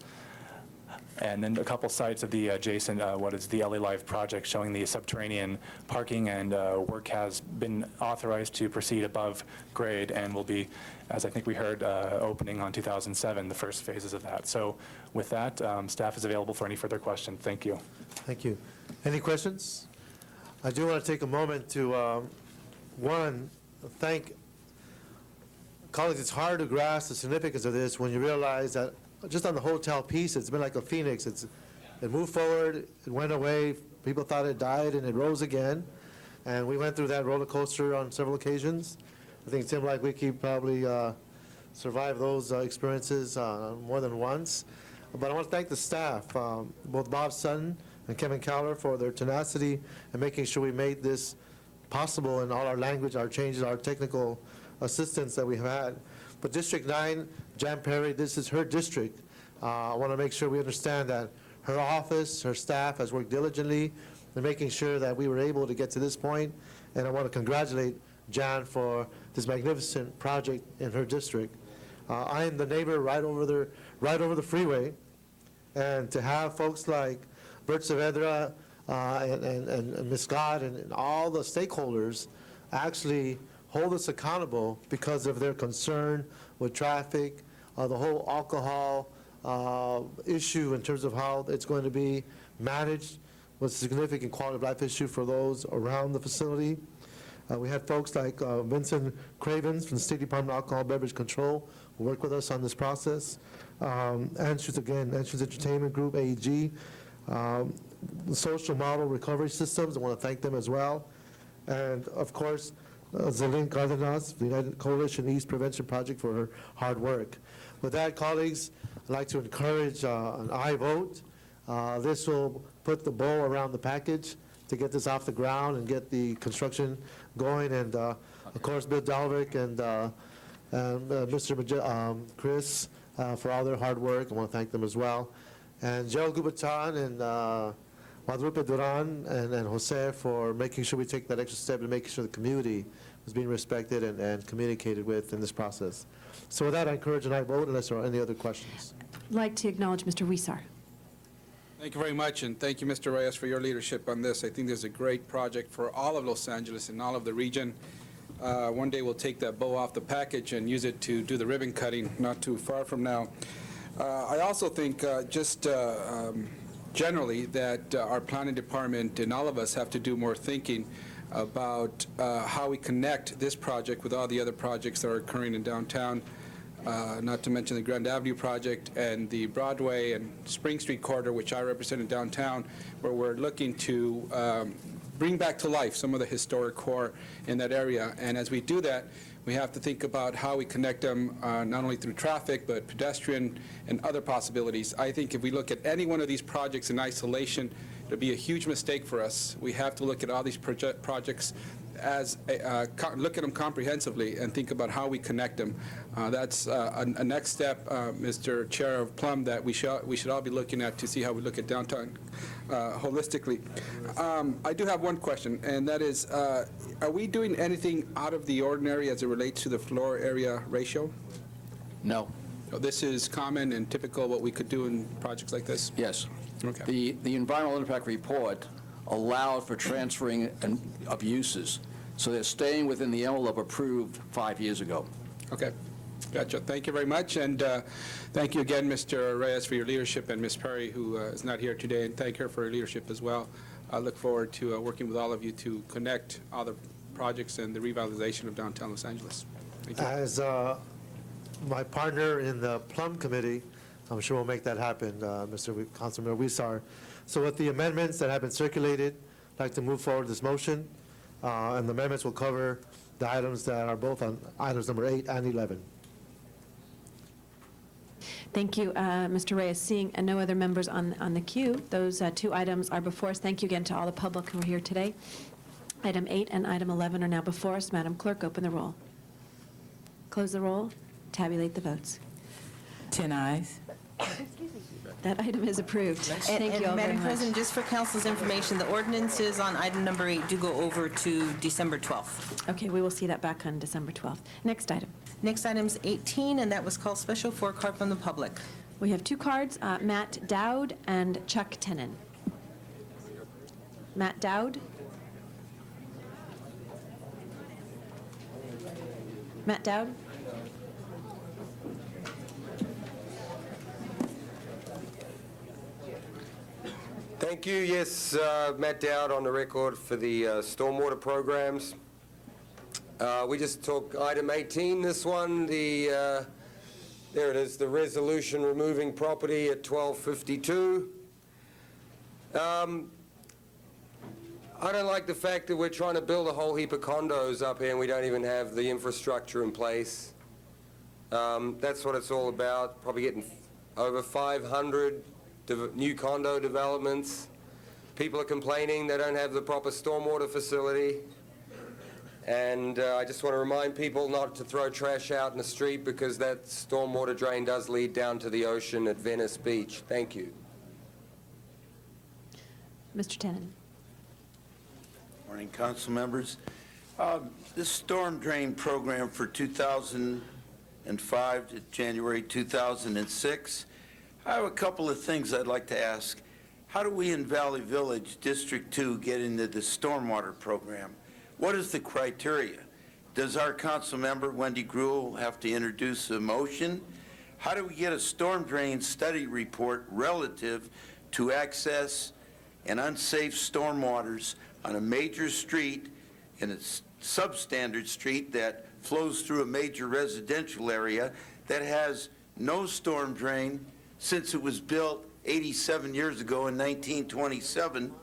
And then a couple sites of the adjacent, what is the LA Live project, showing the subterranean parking, and work has been authorized to proceed above grade and will be, as I think we heard, opening on 2007, the first phases of that. So with that, staff is available for any further questions. Thank you. Thank you. Any questions? I do want to take a moment to, one, thank colleagues. It's hard to grasp the significance of this when you realize that just on the hotel piece, it's been like a phoenix. It moved forward, it went away, people thought it died, and it rose again. And we went through that roller coaster on several occasions. I think Tim, like we keep probably survived those experiences more than once. But I want to thank the staff, both Bob Sutton and Kevin Cowler, for their tenacity and making sure we made this possible in all our language, our changes, our technical assistance that we've had. But District 9, Jan Perry, this is her district. I want to make sure we understand that her office, her staff has worked diligently in making sure that we were able to get to this point. And I want to congratulate Jan for this magnificent project in her district. I am the neighbor right over the freeway. And to have folks like Bert Saavedra and Ms. Scott and all the stakeholders actually hold us accountable because of their concern with traffic, the whole alcohol issue in terms of how it's going to be managed was a significant quality of life issue for those around the facility. We had folks like Vincent Cravens from the State Department of Alcohol Beverage Control who worked with us on this process. Answers Entertainment Group, AEG, the Social Model Recovery Systems, I want to thank them as well. And of course, Zelin Cardenas, the United Coalition East Prevention Project, for her hard work. With that, colleagues, I'd like to encourage an aye vote This will put the bow around the package to get this off the ground and get the construction going. And of course, Bill Dalvik and Mr. Chris for all their hard work. I want to thank them as well. And Gerald Gubatan and Guadalupe Duran and Jose for making sure we take that extra step and making sure the community was being respected and communicated with in this process. So with that, I encourage an aye vote unless there are any other questions. I'd like to acknowledge Mr. Huizar. Thank you very much, and thank you, Mr. Reyes, for your leadership on this. I think this is a great project for all of Los Angeles and all of the region. One day we'll take that bow off the package and use it to do the ribbon cutting not too far from now. I also think generally that our planning department and all of us have to do more thinking about how we connect this project with all the other projects that are occurring in downtown, not to mention the Grand Avenue project and the Broadway and Spring Street corridor, which I represent in downtown, where we're looking to bring back to life some of the historic core in that area. And as we do that, we have to think about how we connect them not only through traffic, but pedestrian and other possibilities. I think if we look at any one of these projects in isolation, it'll be a huge mistake for us. We have to look at all these projects as look at them comprehensively and think about how we connect them. That's a next step, Mr. Chair of Plum, that we should all be looking at to see how we look at downtown holistically. I do have one question, and that is, are we doing anything out of the ordinary as it relates to the floor area ratio? No. This is common and typical what we could do in projects like this? Yes. Okay. The environmental impact report allowed for transferring of uses, so they're staying within the envelope approved 5 years ago. Okay. Gotcha. Thank you very much, and thank you again, Mr. Reyes, for your leadership, and Ms. Perry, who is not here today, and thank her for her leadership as well. I look forward to working with all of you to connect all the projects and the revitalization of downtown Los Angeles. Thank you. As my partner in the Plum Committee, I'm sure we'll make that happen, Mr. Councilmember Huizar. So with the amendments that have been circulated, I'd like to move forward this motion, and the amendments will cover the items that are both on items number 8 and 11. Thank you, Mr. Reyes. Seeing no other members on the queue, those two items are before us. Thank you again to all the public who are here today. Item 8 and item 11 are now before us. Madam Clerk, open the roll. Close the roll. Tabulate the votes. 10 ayes. That item is approved. Thank you all very much. Madam President, just for council's information, the ordinances on item number 8 do go over to December 12th. Okay, we will see that back on December 12th. Next item. Next item is 18, and that was called special for a card from the public. We have two cards, Matt Dowd and Chuck Tenon. Matt Dowd. Matt Dowd. Thank you. Yes, Matt Dowd on the record for the stormwater programs. We just took item 18, this one, there it is, the resolution removing property at 1252. I don't like the fact that we're trying to build a whole heap of condos up here and we don't even have the infrastructure in place. That's what it's all about, probably getting over 500 new condo developments. People are complaining they don't have the proper stormwater facility. And I just want to remind people not to throw trash out in the street because that stormwater drain does lead down to the ocean at Venice Beach. Thank you. Mr. Tenon. Morning, council members. This storm drain program for 2005 to January 2006, I have a couple of things I'd like to ask. How do we in Valley Village, District 2, get into the stormwater program? What is the criteria? Does our council member, Wendy Gruhl, have to introduce a motion? How do we get a storm drain study report relative to access and unsafe stormwaters on a major street and a substandard street that flows through a major residential area that has no storm drain since it was built 87 years ago in 1927,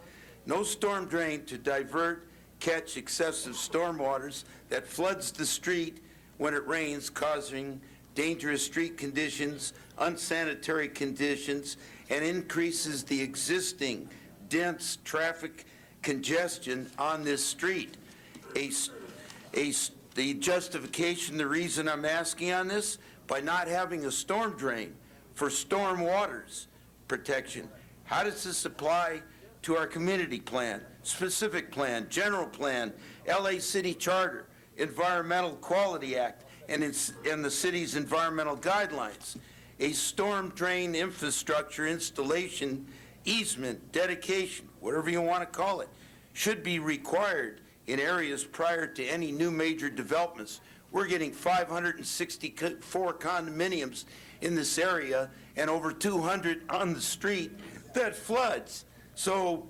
no storm drain to divert, catch excessive stormwaters that floods the street when it rains, causing dangerous street conditions, unsanitary conditions, and increases the existing dense traffic congestion on this street. The justification, the reason I'm asking on this, by not having a storm drain for storm waters protection. How does this apply to our community plan, specific plan, general plan, LA City Charter, Environmental Quality Act, and the city's environmental guidelines? A storm drain infrastructure installation, easement, dedication, whatever you want to call it, should be required in areas prior to any new major developments. We're getting 564 condominiums in this area and over 200 on the street that floods. So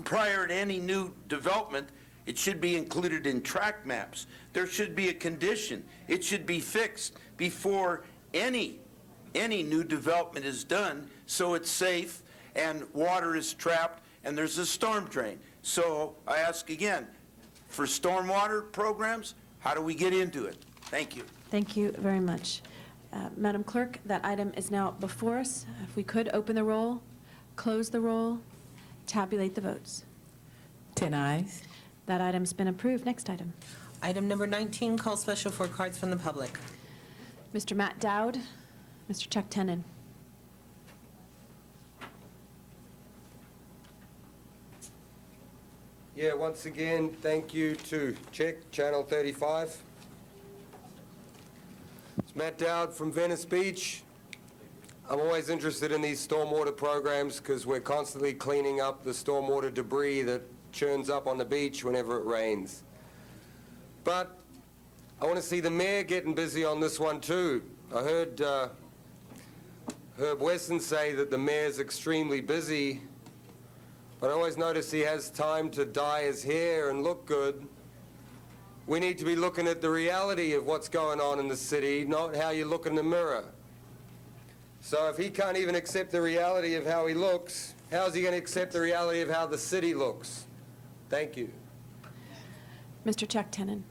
prior to any new development, it should be included in track maps. There should be a condition. It should be fixed before any new development is done, so it's safe and water is trapped and there's a storm drain. So I ask again, for stormwater programs, how do we get into it? Thank you. Thank you very much. Madam Clerk, that item is now before us. If we could open the roll, close the roll, tabulate the votes. 10 ayes. That item's been approved. Next item. Item number 19, call special for cards from the public. Mr. Matt Dowd, Mr. Chuck Tenon. Yeah, once again, thank you to Check Channel 35. It's Matt Dowd from Venice Beach. I'm always interested in these stormwater programs because we're constantly cleaning up the stormwater debris that churns up on the beach whenever it rains. But I want to see the mayor getting busy on this one too. I heard Herb Wesson say that the mayor's extremely busy, but I always notice he has time to dye his hair and look good. We need to be looking at the reality of what's going on in the city, not how you look in the mirror. So if he can't even accept the reality of how he looks, how's he going to accept the reality of how the city looks? Thank you. Mr. Chuck Tenon.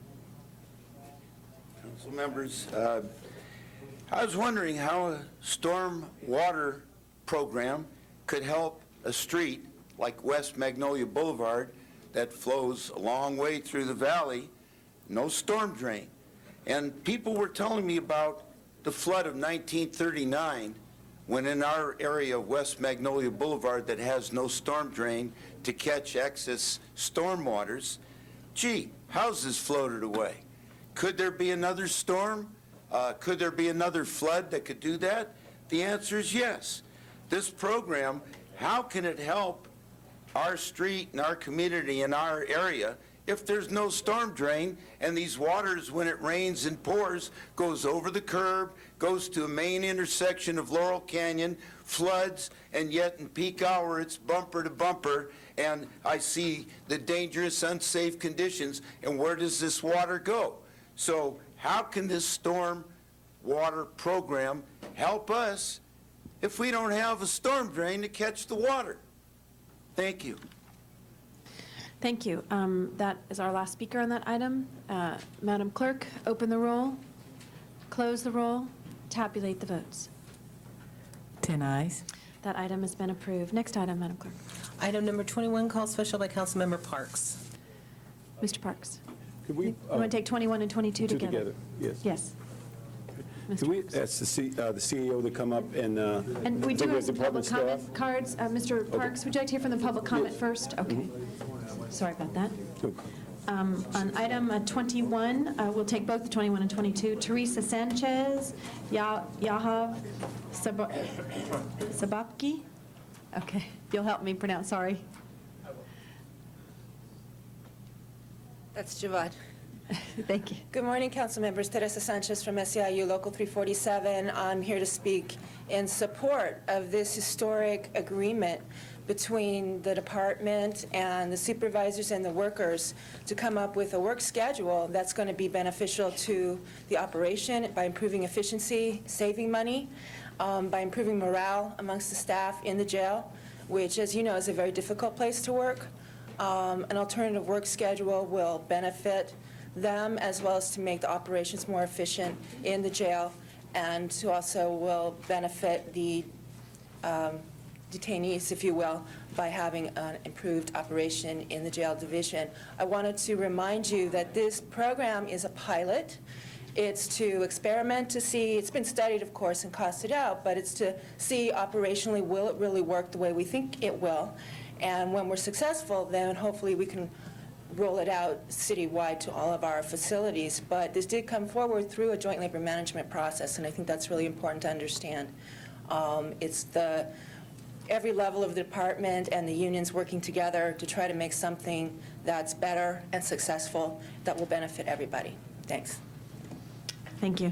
Council members, I was wondering how a storm water program could help a street like West Magnolia Boulevard that flows a long way through the valley, no storm drain. And people were telling me about the flood of 1939 when in our area of West Magnolia Boulevard that has no storm drain to catch excess storm waters, gee, houses floated away. Could there be another storm? Could there be another flood that could do that? The answer is yes. This program, how can it help our street and our community and our area if there's no storm drain and these waters, when it rains and pours, goes over the curb, goes to a main intersection of Laurel Canyon, floods, and yet in peak hour it's bumper to bumper, and I see the dangerous, unsafe conditions, and where does this water go? So how can this storm water program help us if we don't have a storm drain to catch the water? Thank you. Thank you. That is our last speaker on that item. Madam Clerk, open the roll, close the roll, tabulate the votes. 10 ayes. That item has been approved. Next item, Madam Clerk. Item number 21, call special by Councilmember Parks. Mr. Parks. Could we? You want to take 21 and 22 together? Yes. Yes. Could we ask the CEO to come up and And we do bring have his some public department comment cards. Mr. Parks, would you like to hear from the public comment first? Okay. Sorry about that. On item 21, we'll take both the 21 and 22. Teresa Sanchez, Yahav Sabapki. Okay, you'll help me pronounce, sorry. That's Javad. Thank you. Good morning, council members. Teresa Sanchez from SEIU Local 347. I'm here to speak in support of this historic agreement between the department and the supervisors and the workers to come up with a work schedule that's going to be beneficial to the operation by improving efficiency, saving money, by improving morale amongst the staff in the jail, which, as you know, is a very difficult place to work. An alternative work schedule will benefit them as well as to make the operations more efficient in the jail and who also will benefit the detainees, if you will, by having an improved operation in the jail division. I wanted to remind you that this program is a pilot. It's to experiment to see, it's been studied, of course, and costed out, but it's to see operationally, will it really work the way we think it will? And when we're successful, then hopefully we can roll it out citywide to all of our facilities. But this did come forward through a joint labor management process, and I think that's really important to understand. It's every level of the department and the unions working together to try to make something that's better and successful that will benefit everybody. Thanks. Thank you.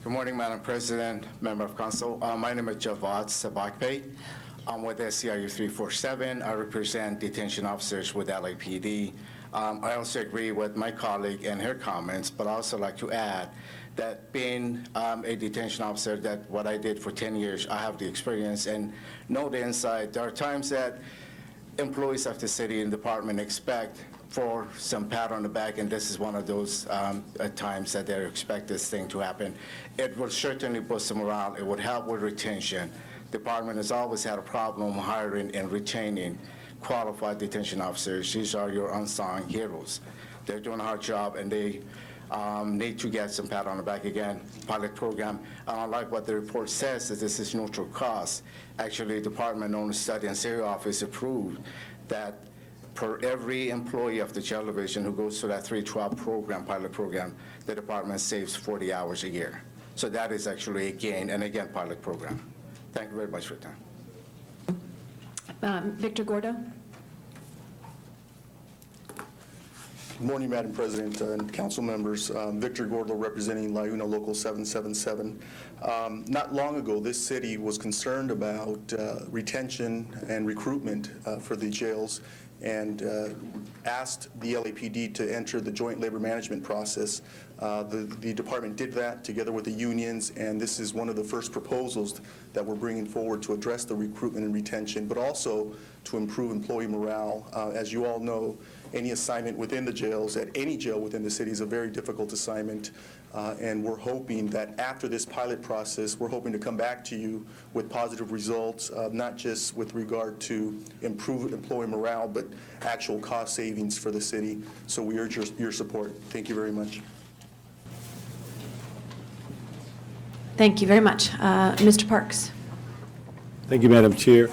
Good morning, Madam President, Member of Council. My name is Javad Sabakpate. I'm with SCIU 347. I represent detention officers with LAPD. I also agree with my colleague and her comments, but I also like to add that being a detention officer, that what I did for 10 years, I have the experience and know the inside. There are times that employees of the city and department expect for some pat on the back, and this is one of those times that they expect this thing to happen. It will certainly boost some morale. It would help with retention. Department has always had a problem hiring and retaining qualified detention officers. These are your unsung heroes. They're doing a hard job, and they need to get some pat on the back again. Pilot program, I like what the report says, that this is neutral cost. Actually, Department-owned study and Survey Office approved that per every employee of the jail division who goes to that 312 program, pilot program, the department saves 40 hours a year. So that is actually a gain, and again, pilot program. Thank you very much for your time. Victor Gordo. Good morning, Madam President and council members. Victor Gordo representing LiUNA Local 777. Not long ago, this city was concerned about retention and recruitment for the jails, and asked the LAPD to enter the joint labor management process. The department did that together with the unions, and this is one of the first proposals that we're bringing forward to address the recruitment and retention, but also to improve employee morale. As you all know, any assignment within the jails, at any jail within the city, is a very difficult assignment. And we're hoping that after this pilot process, we're hoping to come back to you with positive results, not just with regard to improved employee morale, but actual cost savings for the city. So we urge your support. Thank you very much. Thank you very much. Mr. Parks. Thank you, Madam Chair.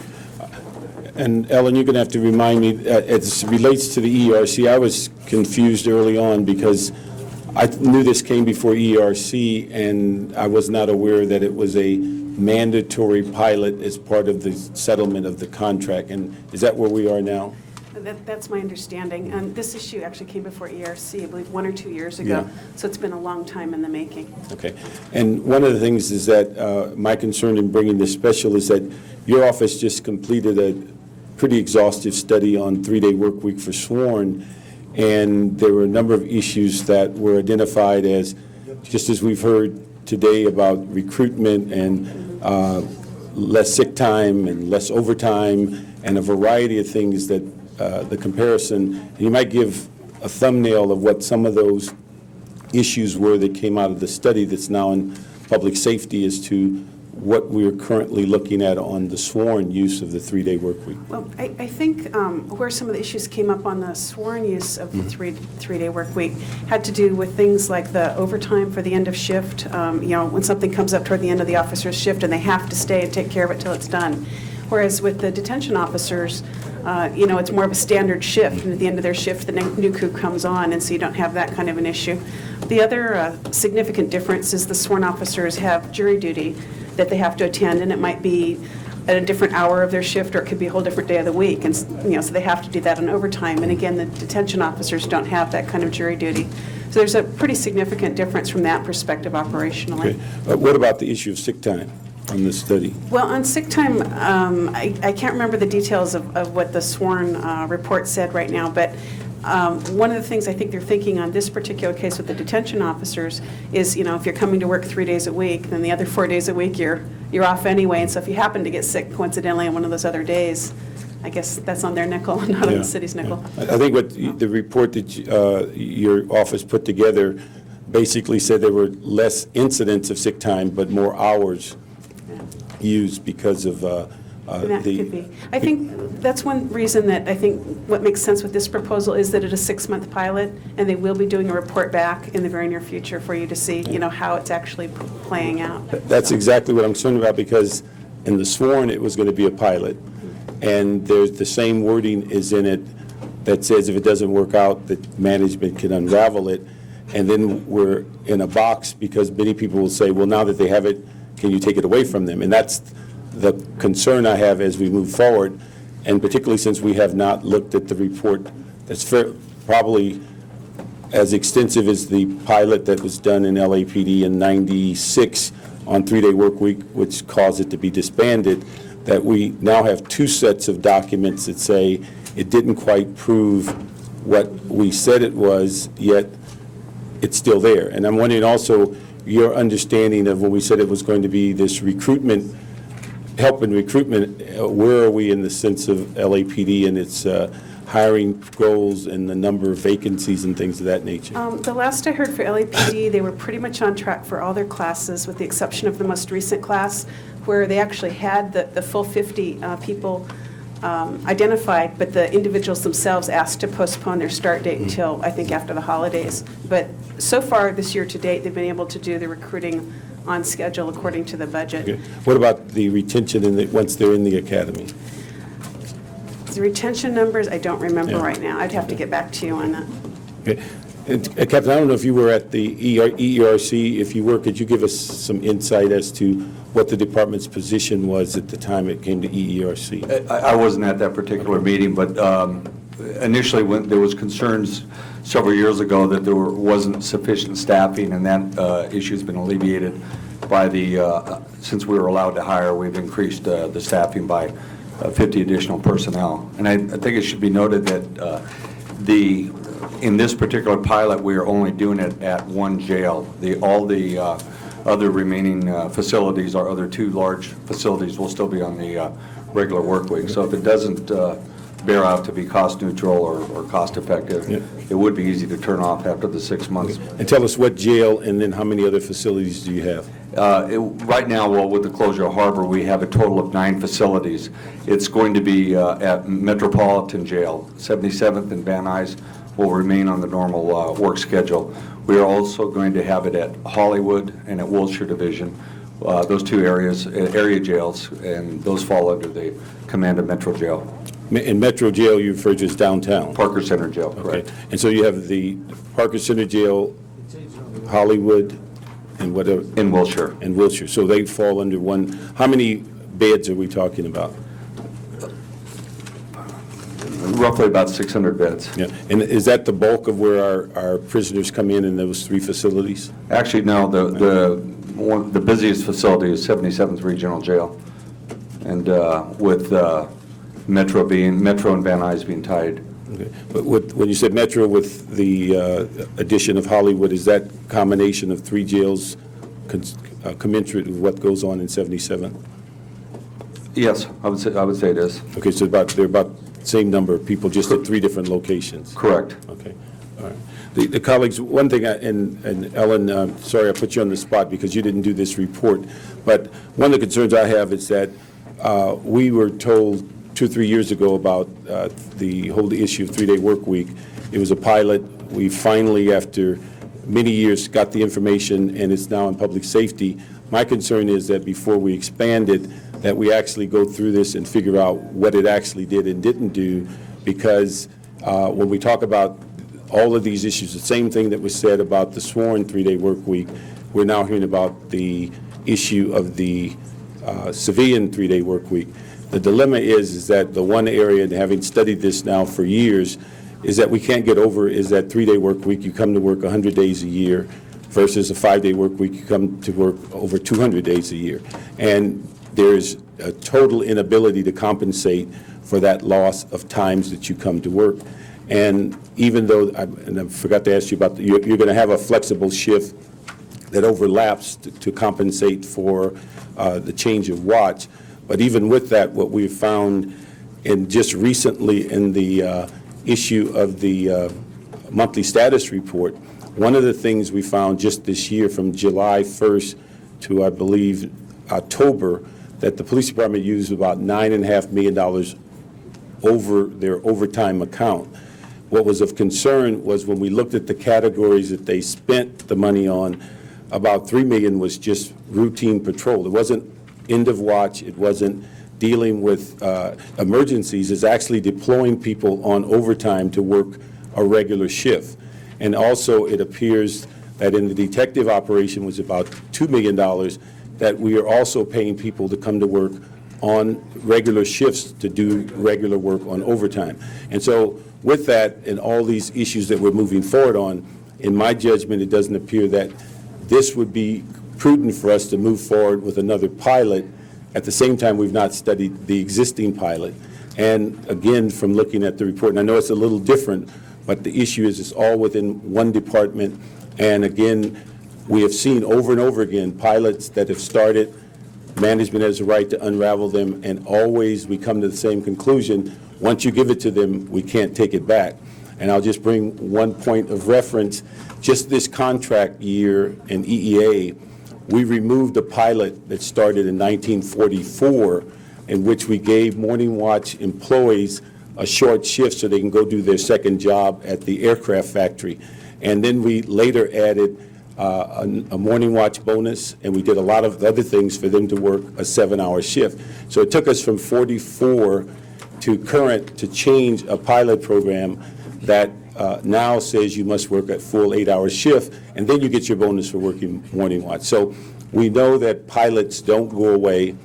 And Ellen, you're going to have to remind me, as it relates to the ERC, I was confused early on because I knew this came before ERC, and I was not aware that it was a mandatory pilot as part of the settlement of the contract. And is that where we are now? That's my understanding. And this issue actually came before ERC, I believe, 1 or 2 years ago. Yeah. So it's been a long time in the making. Okay. And one of the things is that my concern in bringing this special is that your office just completed a pretty exhaustive study on 3-day work week for sworn, and there were a number of issues that were identified as, just as we've heard today about recruitment and less sick time and less overtime and a variety of things that the comparison, you might give a thumbnail of what some of those issues were that came out of the study that's now in public safety as to what we're currently looking at on the sworn use of the 3-day work week. Well, I think where some of the issues came up on the sworn use of the three-day work week had to do with things like the overtime for the end of shift. When something comes up toward the end of the officer's shift and they have to stay and take care of it till it's done. Whereas with the detention officers, it's more of a standard shift, and at the end of their shift, the new crew comes on, and so you don't have that kind of an issue. The other significant difference is the sworn officers have jury duty that they have to attend, and it might be at a different hour of their shift, or it could be a whole different day of the week, and so they have to do that on overtime. And again, the detention officers don't have that kind of jury duty. So there's a pretty significant difference from that perspective operationally. Okay. What about the issue of sick time on this study? Well, on sick time, I can't remember the details of what the sworn report said right now, but one of the things I think they're thinking on this particular case with the detention officers is, if you're coming to work 3 days a week, then the other 4 days a week you're off anyway. And so if you happen to get sick coincidentally on one of those other days, I guess that's on their nickel and not on the city's nickel. I think what the report that your office put together, basically said there were less incidents of sick time, but more hours used because of And that could be. I think that's one reason that I think what makes sense with this proposal is that it is a 6-month pilot, and they will be doing a report back in the very near future for you to see, how it's actually playing out. That's exactly what I'm concerned about, because in the sworn, it was going to be a pilot, and there's the same wording is in it that says if it doesn't work out, that management can unravel it, and then we're in a box because many people will say, well, now that they have it, can you take it away from them? And that's the concern I have as we move forward, and particularly since we have not looked at the report that's probably as extensive as the pilot that was done in LAPD in '96 on 3-day work week, which caused it to be disbanded, that we now have 2 sets of documents that say it didn't quite prove what we said it was, yet it's still there. And I'm wondering also your understanding of when we said it was going to be this recruitment, help in recruitment, where are we in the sense of LAPD and its hiring goals and the number of vacancies and things of that nature? The last I heard for LAPD, they were pretty much on track for all their classes, with the exception of the most recent class, where they actually had the full 50 people identified, but the individuals themselves asked to postpone their start date until, I think, after the holidays. But so far, this year to date, they've been able to do the recruiting on schedule according to the budget. Okay. What about the retention once they're in the academy? The retention numbers, I don't remember Yeah. right now. I'd have to get back to you on that. Okay. And, Captain, I don't know if you were at the EERC. If you were, could you give us some insight as to what the department's position was at the time it came to EERC? I wasn't at that particular meeting, but initially when there was concerns several years ago that there wasn't sufficient staffing, and that issue's been alleviated by since we were allowed to hire, we've increased the staffing by 50 additional personnel. And I think it should be noted that in this particular pilot, we are only doing it at one jail. All the other remaining facilities, our other 2 large facilities, will still be on the regular work week. So if it doesn't bear out to be cost neutral or cost effective, it would be easy to turn off after the 6 months. And tell us what jail and then how many other facilities do you have? Right now, well, with the closure of Harbor, we have a total of 9 facilities. It's going to be at Metropolitan Jail. 77th and Van Nuys will remain on the normal work schedule. We are also going to have it at Hollywood and at Wilshire Division. Those 2 areas, area jails, and those fall under the command of Metro Jail. In Metro Jail, you refer to as downtown? Parker Center Jail, correct. Okay. And so you have the Parker Center Jail, Hollywood, and whatever? In Wilshire. And Wilshire. So they fall under one. How many beds are we talking about? Roughly about 600 beds. Yeah. And is that the bulk of where our prisoners come in those 3 facilities? Actually, no. The busiest facility is 77th Regional Jail, and with Metro and Van Nuys being tied. Okay. But when you said Metro with the addition of Hollywood, is that combination of 3 jails commensurate with what goes on in 77? Yes, I would say it is. Okay, so they're about the same number of people, just at 3 different locations. Correct. Okay, all right. The colleagues, one thing, and Ellen, sorry I put you on the spot because you didn't do this report, but one of the concerns I have is that we were told 2 or 3 years ago about the whole issue of 3-day work week. It was a pilot. We finally, after many years, got the information, and it's now in public safety. My concern is that before we expand it, that we actually go through this and figure out what it actually did and didn't do, because when we talk about all of these issues, the same thing that was said about the sworn 3-day work week, we're now hearing about the issue of the civilian 3-day work week. The dilemma is that the one area, and having studied this now for years, is that we can't get over is that 3-day work week, you come to work 100 days a year, versus a 5-day work week, you come to work over 200 days a year. And there's a total inability to compensate for that loss of times that you come to work. And even though, and I forgot to ask you about, you're going to have a flexible shift that overlaps to compensate for the change of watch. But even with that, what we've found, and just recently in the issue of the monthly status report, one of the things we found just this year from July 1st to, I believe, October, that the police department used about $9.5 million over their overtime account. What was of concern was when we looked at the categories that they spent the money on, about $3 million was just routine patrol. It wasn't end of watch. It wasn't dealing with emergencies. It's actually deploying people on overtime to work a regular shift. And also, it appears that in the detective operation was about $2 million that we are also paying people to come to work on regular shifts to do regular work on overtime. And so with that and all these issues that we're moving forward on, in my judgment, it doesn't appear that this would be prudent for us to move forward with another pilot. At the same time, we've not studied the existing pilot. And again, from looking at the report, and I know it's a little different, but the issue is it's all within one department. And again, we have seen over and over again pilots that have started, management has a right to unravel them, and always we come to the same conclusion. Once you give it to them, we can't take it back. And I'll just bring one point of reference. Just this contract year in EEA, we removed a pilot that started in 1944, in which we gave Morning Watch employees a short shift so they can go do their second job at the aircraft factory. And then we later added a Morning Watch bonus, and we did a lot of other things for them to work a 7-hour shift. So it took us from 44 to current to change a pilot program that now says you must work a full 8-hour shift, and then you get your bonus for working Morning Watch. So we know that pilots don't go away.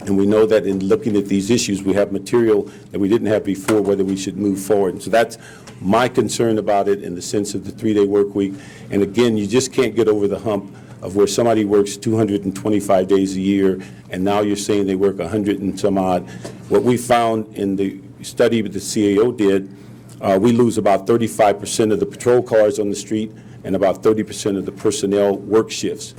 And we know that in looking at these issues, we have material that we didn't have before, whether we should move forward. And so that's my concern about it in the sense of the 3-day work week. And again, you just can't get over the hump of where somebody works 225 days a year, and now you're saying they work 100 and some odd. What we found in the study that the CAO did, we lose about 35% of the patrol cars on the street and about 30% of the personnel work shifts.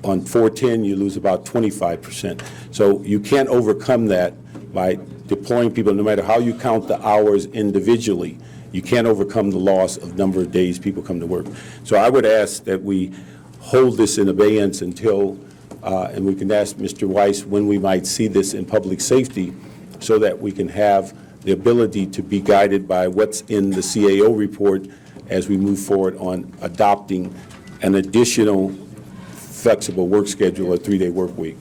On 410, you lose about 25%. So you can't overcome that by deploying people, no matter how you count the hours individually. You can't overcome the loss of number of days people come to work. So I would ask that we hold this in abeyance until, and we can ask Mr. Weiss when we might see this in public safety so that we can have the ability to be guided by what's in the CAO report as we move forward on adopting an additional flexible work schedule, a 3-day work week.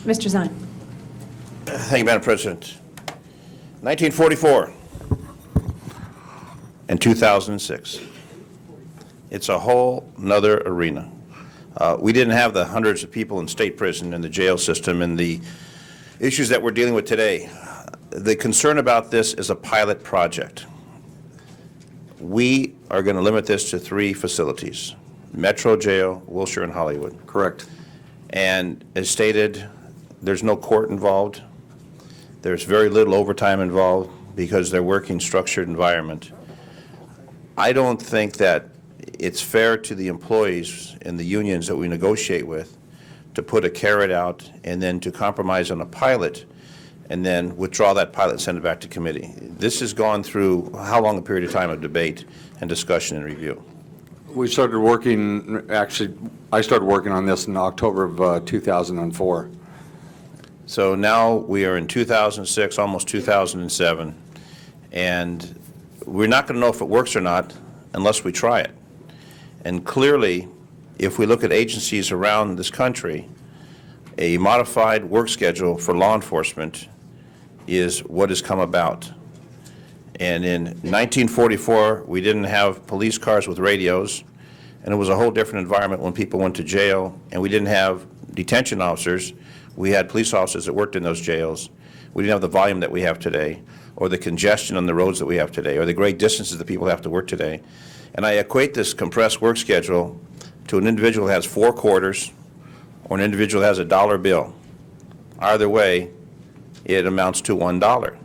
Mr. Zine. Thank you, Madam President. 1944 and 2006. It's a whole nother arena. We didn't have the hundreds of people in state prison and the jail system and the issues that we're dealing with today. The concern about this is a pilot project. We are going to limit this to 3 facilities: Metro Jail, Wilshire, and Hollywood. Correct. And as stated, there's no court involved. There's very little overtime involved because they're working structured environment. I don't think that it's fair to the employees and the unions that we negotiate with to put a carrot out and then to compromise on a pilot and then withdraw that pilot and send it back to committee. This has gone through how long a period of time of debate and discussion and review? We started working, actually, I started working on this in October of 2004. So now we are in 2006, almost 2007, and we're not going to know if it works or not unless we try it. And clearly, if we look at agencies around this country, a modified work schedule for law enforcement is what has come about. And in 1944, we didn't have police cars with radios, and it was a whole different environment when people went to jail, and we didn't have detention officers. We had police officers that worked in those jails. We didn't have the volume that we have today, or the congestion on the roads that we have today, or the great distances that people have to work today. And I equate this compressed work schedule to an individual who has 4 quarters or an individual who has a dollar bill. Either way, it amounts to $1.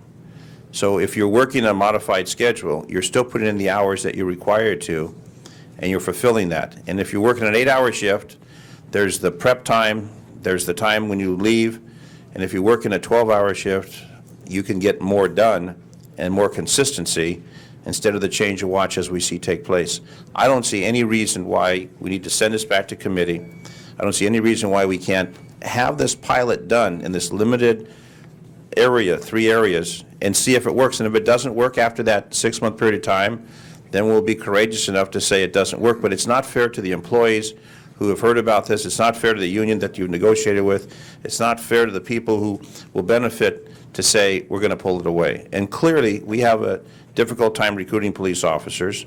So if you're working a modified schedule, you're still putting in the hours that you're required to, and you're fulfilling that. And if you're working an 8-hour shift, there's the prep time, there's the time when you leave, and if you work in a 12-hour shift, you can get more done and more consistency instead of the change of watch as we see take place. I don't see any reason why we need to send this back to committee. I don't see any reason why we can't have this pilot done in this limited area, 3 areas, and see if it works. And if it doesn't work after that 6-month period of time, then we'll be courageous enough to say it doesn't work. But it's not fair to the employees who have heard about this. It's not fair to the union that you've negotiated with. It's not fair to the people who will benefit to say we're going to pull it away. And clearly, we have a difficult time recruiting police officers,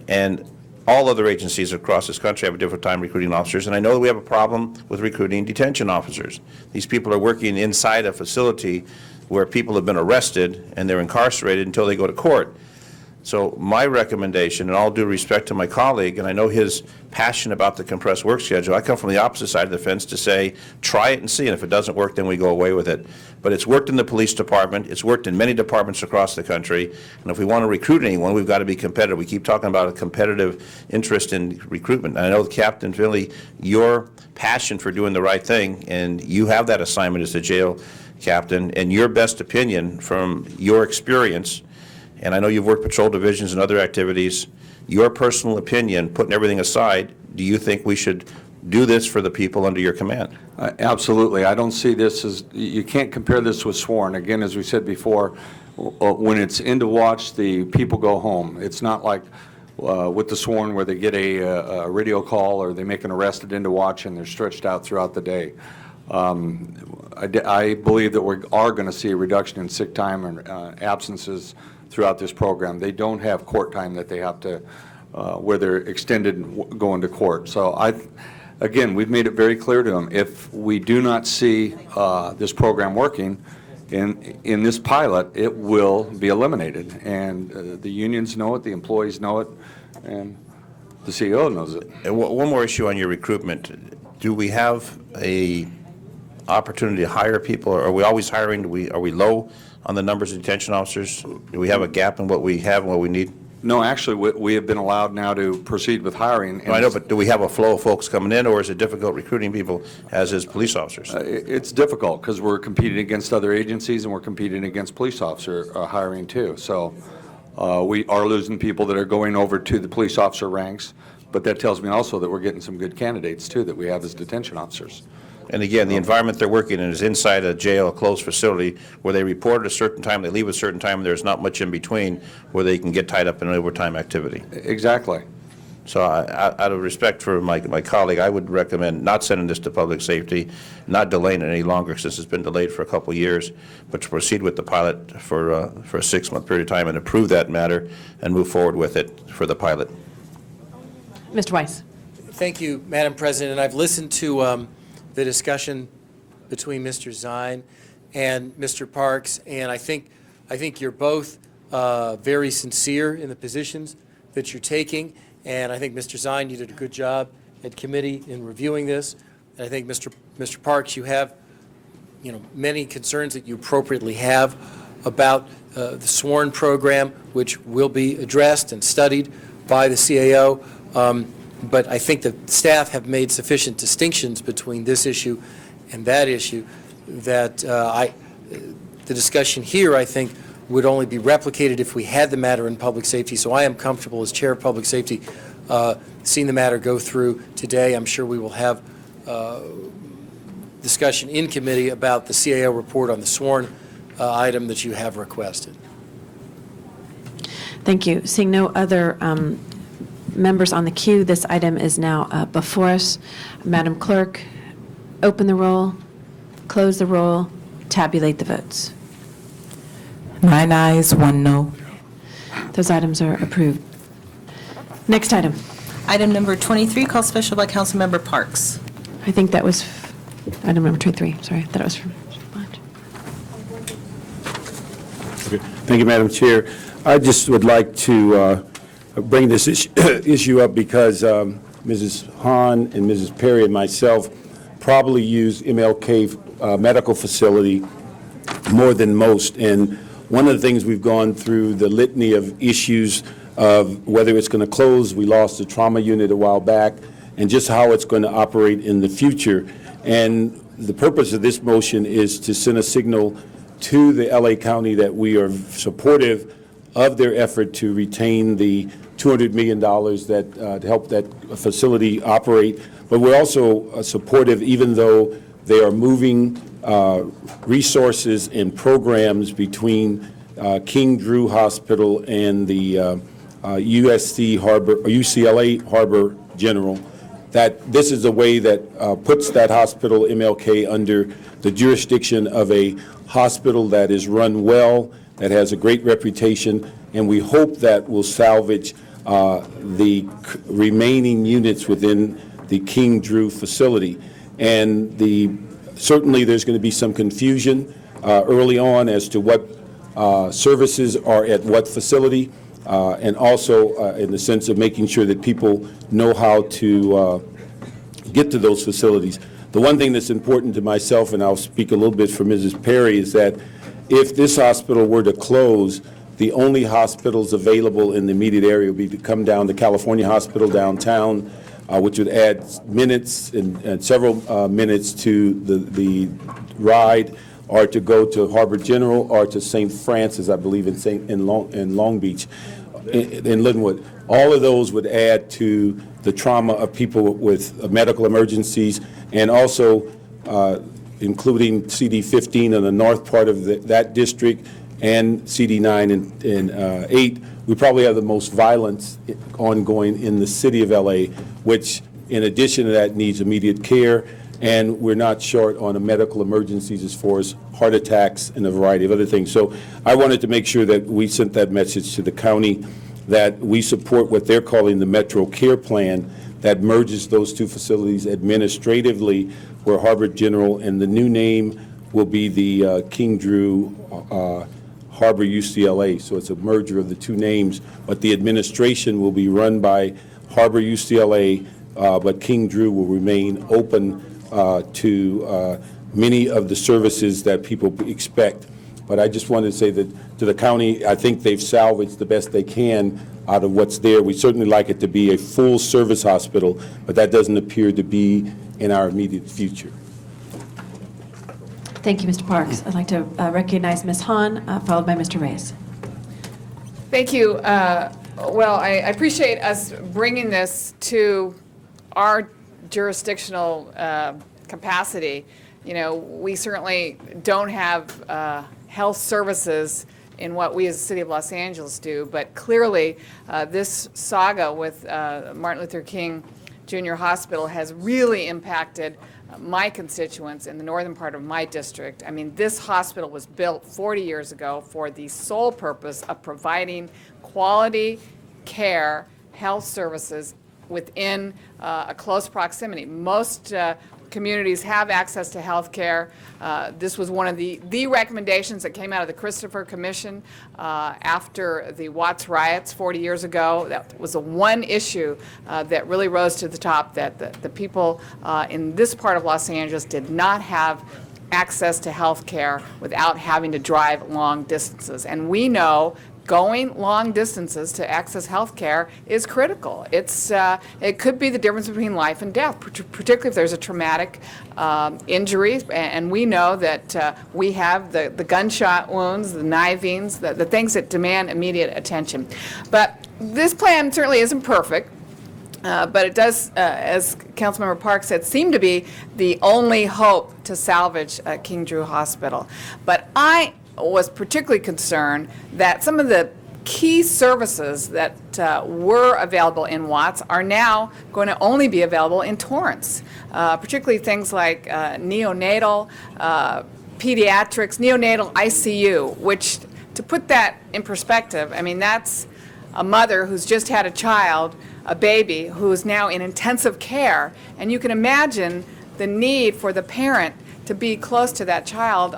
and all other agencies across this country have a difficult time recruiting officers. And I know that we have a problem with recruiting detention officers. These people are working inside a facility where people have been arrested and they're incarcerated until they go to court. So my recommendation, and all due respect to my colleague, and I know his passion about the compressed work schedule, I come from the opposite side of the fence to say, try it and see, and if it doesn't work, then we go away with it. But it's worked in the police department, it's worked in many departments across the country, and if we want to recruit anyone, we've got to be competitive. We keep talking about a competitive interest in recruitment. And I know, Captain Finley, your passion for doing the right thing, and you have that assignment as the jail captain, and your best opinion from your experience, and I know you've worked patrol divisions and other activities, your personal opinion, putting everything aside, do you think we should do this for the people under your command? Absolutely. I don't see this as, you can't compare this with sworn. Again, as we said before, when it's end of watch, the people go home. It's not like with the sworn where they get a radio call or they make an arrest at end of watch and they're stretched out throughout the day. I believe that we are going to see a reduction in sick time and absences throughout this program. They don't have court time that they have to, where they're extended going to court. So again, we've made it very clear to them, if we do not see this program working in this pilot, it will be eliminated. And the unions know it, the employees know it, and the CEO knows it. And one more issue on your recruitment. Do we have a opportunity to hire people? Are we always hiring? Are we low on the numbers of detention officers? Do we have a gap in what we have and what we need? No, actually, we have been allowed now to proceed with hiring. No, I know, but do we have a flow of folks coming in, or is it difficult recruiting people as is police officers? It's difficult because we're competing against other agencies and we're competing against police officer hiring too. So we are losing people that are going over to the police officer ranks, but that tells me also that we're getting some good candidates too that we have as detention officers. And again, the environment they're working in is inside a jail, a closed facility, where they report at a certain time, they leave at a certain time, and there's not much in between where they can get tied up in an overtime activity. Exactly. So out of respect for my colleague, I would recommend not sending this to public safety, not delaying it any longer since it's been delayed for a couple of years, but to proceed with the pilot for a 6-month period of time and approve that matter and move forward with it for the pilot. Mr. Weiss. Thank you, Madam President. I've listened to the discussion between Mr. Zine and Mr. Parks, and I think you're both very sincere in the positions that you're taking, and I think Mr. Zine, you did a good job at committee in reviewing this, and I think Mr. Parks, you have many concerns that you appropriately have about the sworn program, which will be addressed and studied by the CAO. But I think the staff have made sufficient distinctions between this issue and that issue that the discussion here, I think, would only be replicated if we had the matter in public safety. So I am comfortable as chair of public safety seeing the matter go through today. I'm sure we will have discussion in committee about the CAO report on the sworn item that you have requested. Thank you. Seeing no other members on the queue, this item is now before us. Madam Clerk, open the roll, close the roll, tabulate the votes. 9 ayes, 1 no. Those items are approved. Next item. Item number 23, called special by Councilmember Parks. I think that was item number 23. Sorry, I thought it was from. Thank you, Madam Chair. I just would like to bring this issue up because Mrs. Hahn and Mrs. Perry and myself probably use MLK Medical Facility more than most. And one of the things we've gone through the litany of issues of whether it's going to close, we lost the trauma unit a while back, and just how it's going to operate in the future. And the purpose of this motion is to send a signal to the LA County that we are supportive of their effort to retain the $200 million that to help that facility operate. But we're also supportive, even though they are moving resources and programs between King Drew Hospital and the UCLA Harbor General, that this is a way that puts that hospital, MLK, under the jurisdiction of a hospital that is run well, that has a great reputation, and we hope that will salvage the remaining units within the King Drew facility. And certainly there's going to be some confusion early on as to what services are at what facility, and also in the sense of making sure that people know how to get to those facilities. The one thing that's important to myself, and I'll speak a little bit for Mrs. Perry, is that if this hospital were to close, the only hospitals available in the immediate area would be to come down to California Hospital downtown, which would add minutes and several minutes to the ride, or to go to Harbor General or to St. Francis, I believe, in Long Beach, in Linwood. All of those would add to the trauma of people with medical emergencies, and also including CD15 in the north part of that district and CD9 and 8. We probably have the most violence ongoing in the city of LA, which in addition to that needs immediate care, and we're not short on the medical emergencies as far as heart attacks and a variety of other things. So I wanted to make sure that we sent that message to the county, that we support what they're calling the Metro Care Plan that merges those two facilities administratively, where Harbor General, and the new name will be the King Drew Harbor UCLA. So it's a merger of the two names, but the administration will be run by Harbor UCLA, but King Drew will remain open to many of the services that people expect. But I just wanted to say that to the county, I think they've salvaged the best they can out of what's there. We certainly like it to be a full-service hospital, but that doesn't appear to be in our immediate future. Thank you, Mr. Parks. I'd like to recognize Ms. Hahn, followed by Mr. Reyes. Thank you. Well, I appreciate us bringing this to our jurisdictional capacity. You know, we certainly don't have health services in what we as the City of Los Angeles do, but clearly this saga with Martin Luther King Jr. Hospital has really impacted my constituents in the northern part of my district. I mean, this hospital was built 40 years ago for the sole purpose of providing quality care, health services within a close proximity. Most communities have access to health care. This was one of the recommendations that came out of the Christopher Commission after the Watts riots 40 years ago. That was the one issue that really rose to the top, that the people in this part of Los Angeles did not have access to health care without having to drive long distances. And we know going long distances to access health care is critical. It could be the difference between life and death, particularly if there's a traumatic injury. And we know that we have the gunshot wounds, the knivings, the things that demand immediate attention. But this plan certainly isn't perfect. But it does, as Councilmember Parks said, seem to be the only hope to salvage King Drew Hospital. But I was particularly concerned that some of the key services that were available in Watts are now going to only be available in Torrance, particularly things like neonatal, pediatrics, neonatal ICU, which, to put that in perspective, I mean, that's a mother who's just had a child, a baby, who is now in intensive care, and you can imagine the need for the parent to be close to that child,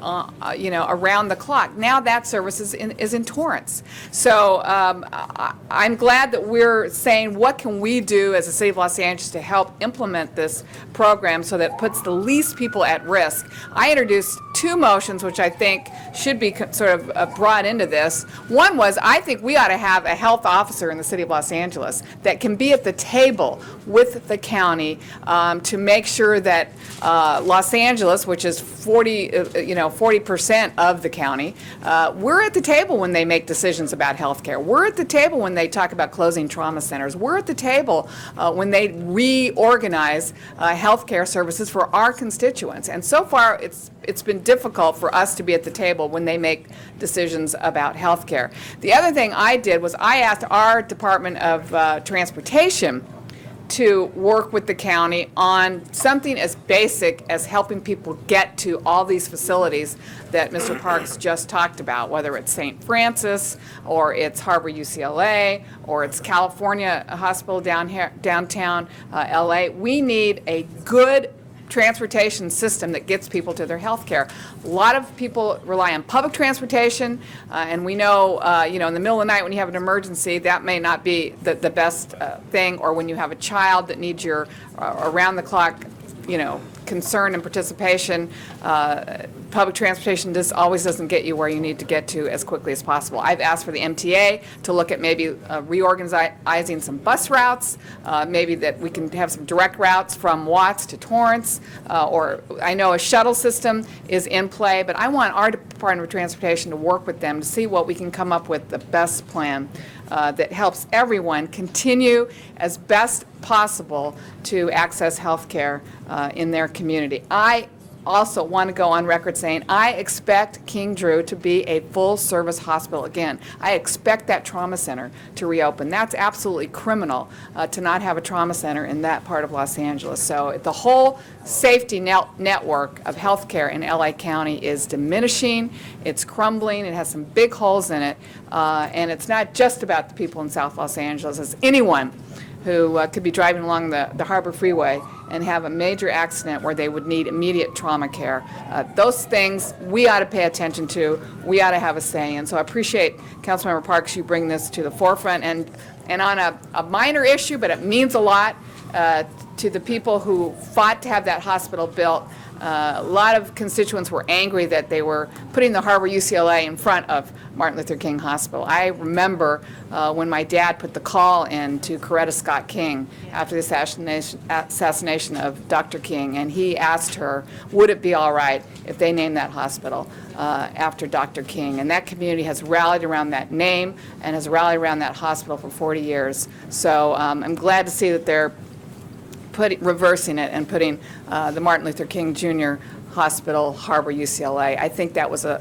you know, around the clock. Now that service is in Torrance. So I'm glad that we're saying, what can we do as the City of Los Angeles to help implement this program so that it puts the least people at risk? I introduced two motions which I think should be sort of brought into this. One was, I think we ought to have a health officer in the City of Los Angeles that can be at the table with the county to make sure that Los Angeles, which is 40% of the county, we're at the table when they make decisions about health care. We're at the table when they talk about closing trauma centers. We're at the table when they reorganize health care services for our constituents. And so far, it's been difficult for us to be at the table when they make decisions about health care. The other thing I did was I asked our Department of Transportation to work with the county on something as basic as helping people get to all these facilities that Mr. Parks just talked about, whether it's St. Francis or it's Harbor UCLA or it's California Hospital downtown LA. We need a good transportation system that gets people to their health care. A lot of people rely on public transportation, and we know, in the middle of the night when you have an emergency, that may not be the best thing, or when you have a child that needs your around-the-clock, concern and participation. Public transportation always doesn't get you where you need to get to as quickly as possible. I've asked for the MTA to look at maybe reorganizing some bus routes, maybe that we can have some direct routes from Watts to Torrance, or I know a shuttle system is in play, but I want our Department of Transportation to work with them to see what we can come up with the best plan that helps everyone continue as best possible to access health care in their community. I also want to go on record saying I expect King Drew to be a full-service hospital again. I expect that trauma center to reopen. That's absolutely criminal to not have a trauma center in that part of Los Angeles. So the whole safety network of health care in LA County is diminishing. It's crumbling. It has some big holes in it. And it's not just about the people in South Los Angeles. It's anyone who could be driving along the Harbor Freeway and have a major accident where they would need immediate trauma care. Those things we ought to pay attention to. We ought to have a say in. So I appreciate, Councilmember Parks, you bring this to the forefront. And on a minor issue, but it means a lot to the people who fought to have that hospital built. A lot of constituents were angry that they were putting the Harbor UCLA in front of Martin Luther King Hospital. I remember when my dad put the call in to Coretta Scott King after the assassination of Dr. King, and he asked her, would it be all right if they named that hospital after Dr. King? And that community has rallied around that name and has rallied around that hospital for 40 years. So I'm glad to see that they're reversing it and putting the Martin Luther King Jr. Hospital, Harbor UCLA. I think that was a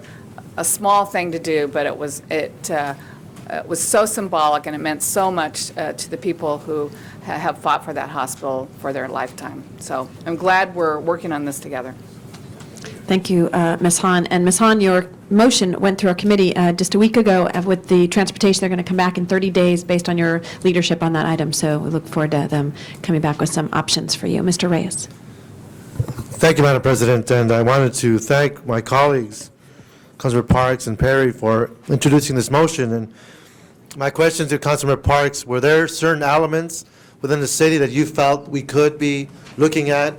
small thing to do, but it was so symbolic and it meant so much to the people who have fought for that hospital for their lifetime. So I'm glad we're working on this together. Thank you, Ms. Hahn. And Ms. Hahn, your motion went through our committee just a week ago with the transportation. They're going to come back in 30 days based on your leadership on that item. So we look forward to them coming back with some options for you. Mr. Reyes. Thank you, Madam President. And I wanted to thank my colleagues, Councilor Parks and Perry, for introducing this motion. And my question to Councilor Parks, were there certain elements within the city that you felt we could be looking at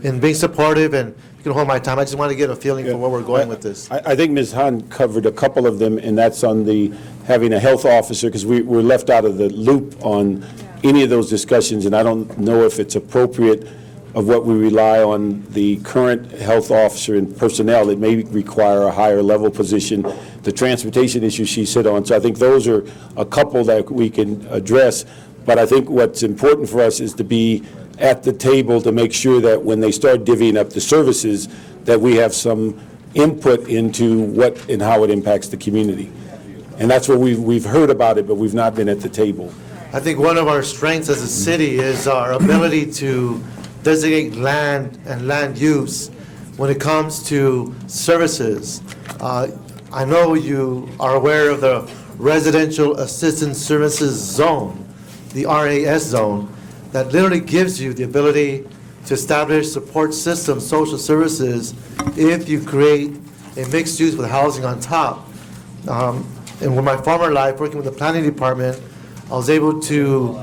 in being supportive? And you can hold my time. I just want to get a feeling for where we're going with this. I think Ms. Hahn covered a couple of them, and that's on the having a health officer, because we're left out of the loop on any of those discussions, and I don't know if it's appropriate of what we rely on the current health officer and personnel. It may require a higher level position. The transportation issue she said on, so I think those are a couple that we can address, but I think what's important for us is to be at the table to make sure that when they start divvying up the services, that we have some input into what and how it impacts the community. And that's what we've heard about it, but we've not been at the table. I think one of our strengths as a city is our ability to designate land and land use when it comes to services. I know you are aware of the Residential Assistance Services Zone, the RAS zone, that literally gives you the ability to establish support systems, social services, if you create a mixed use with housing on top. And with my former life, working with the planning department, I was able to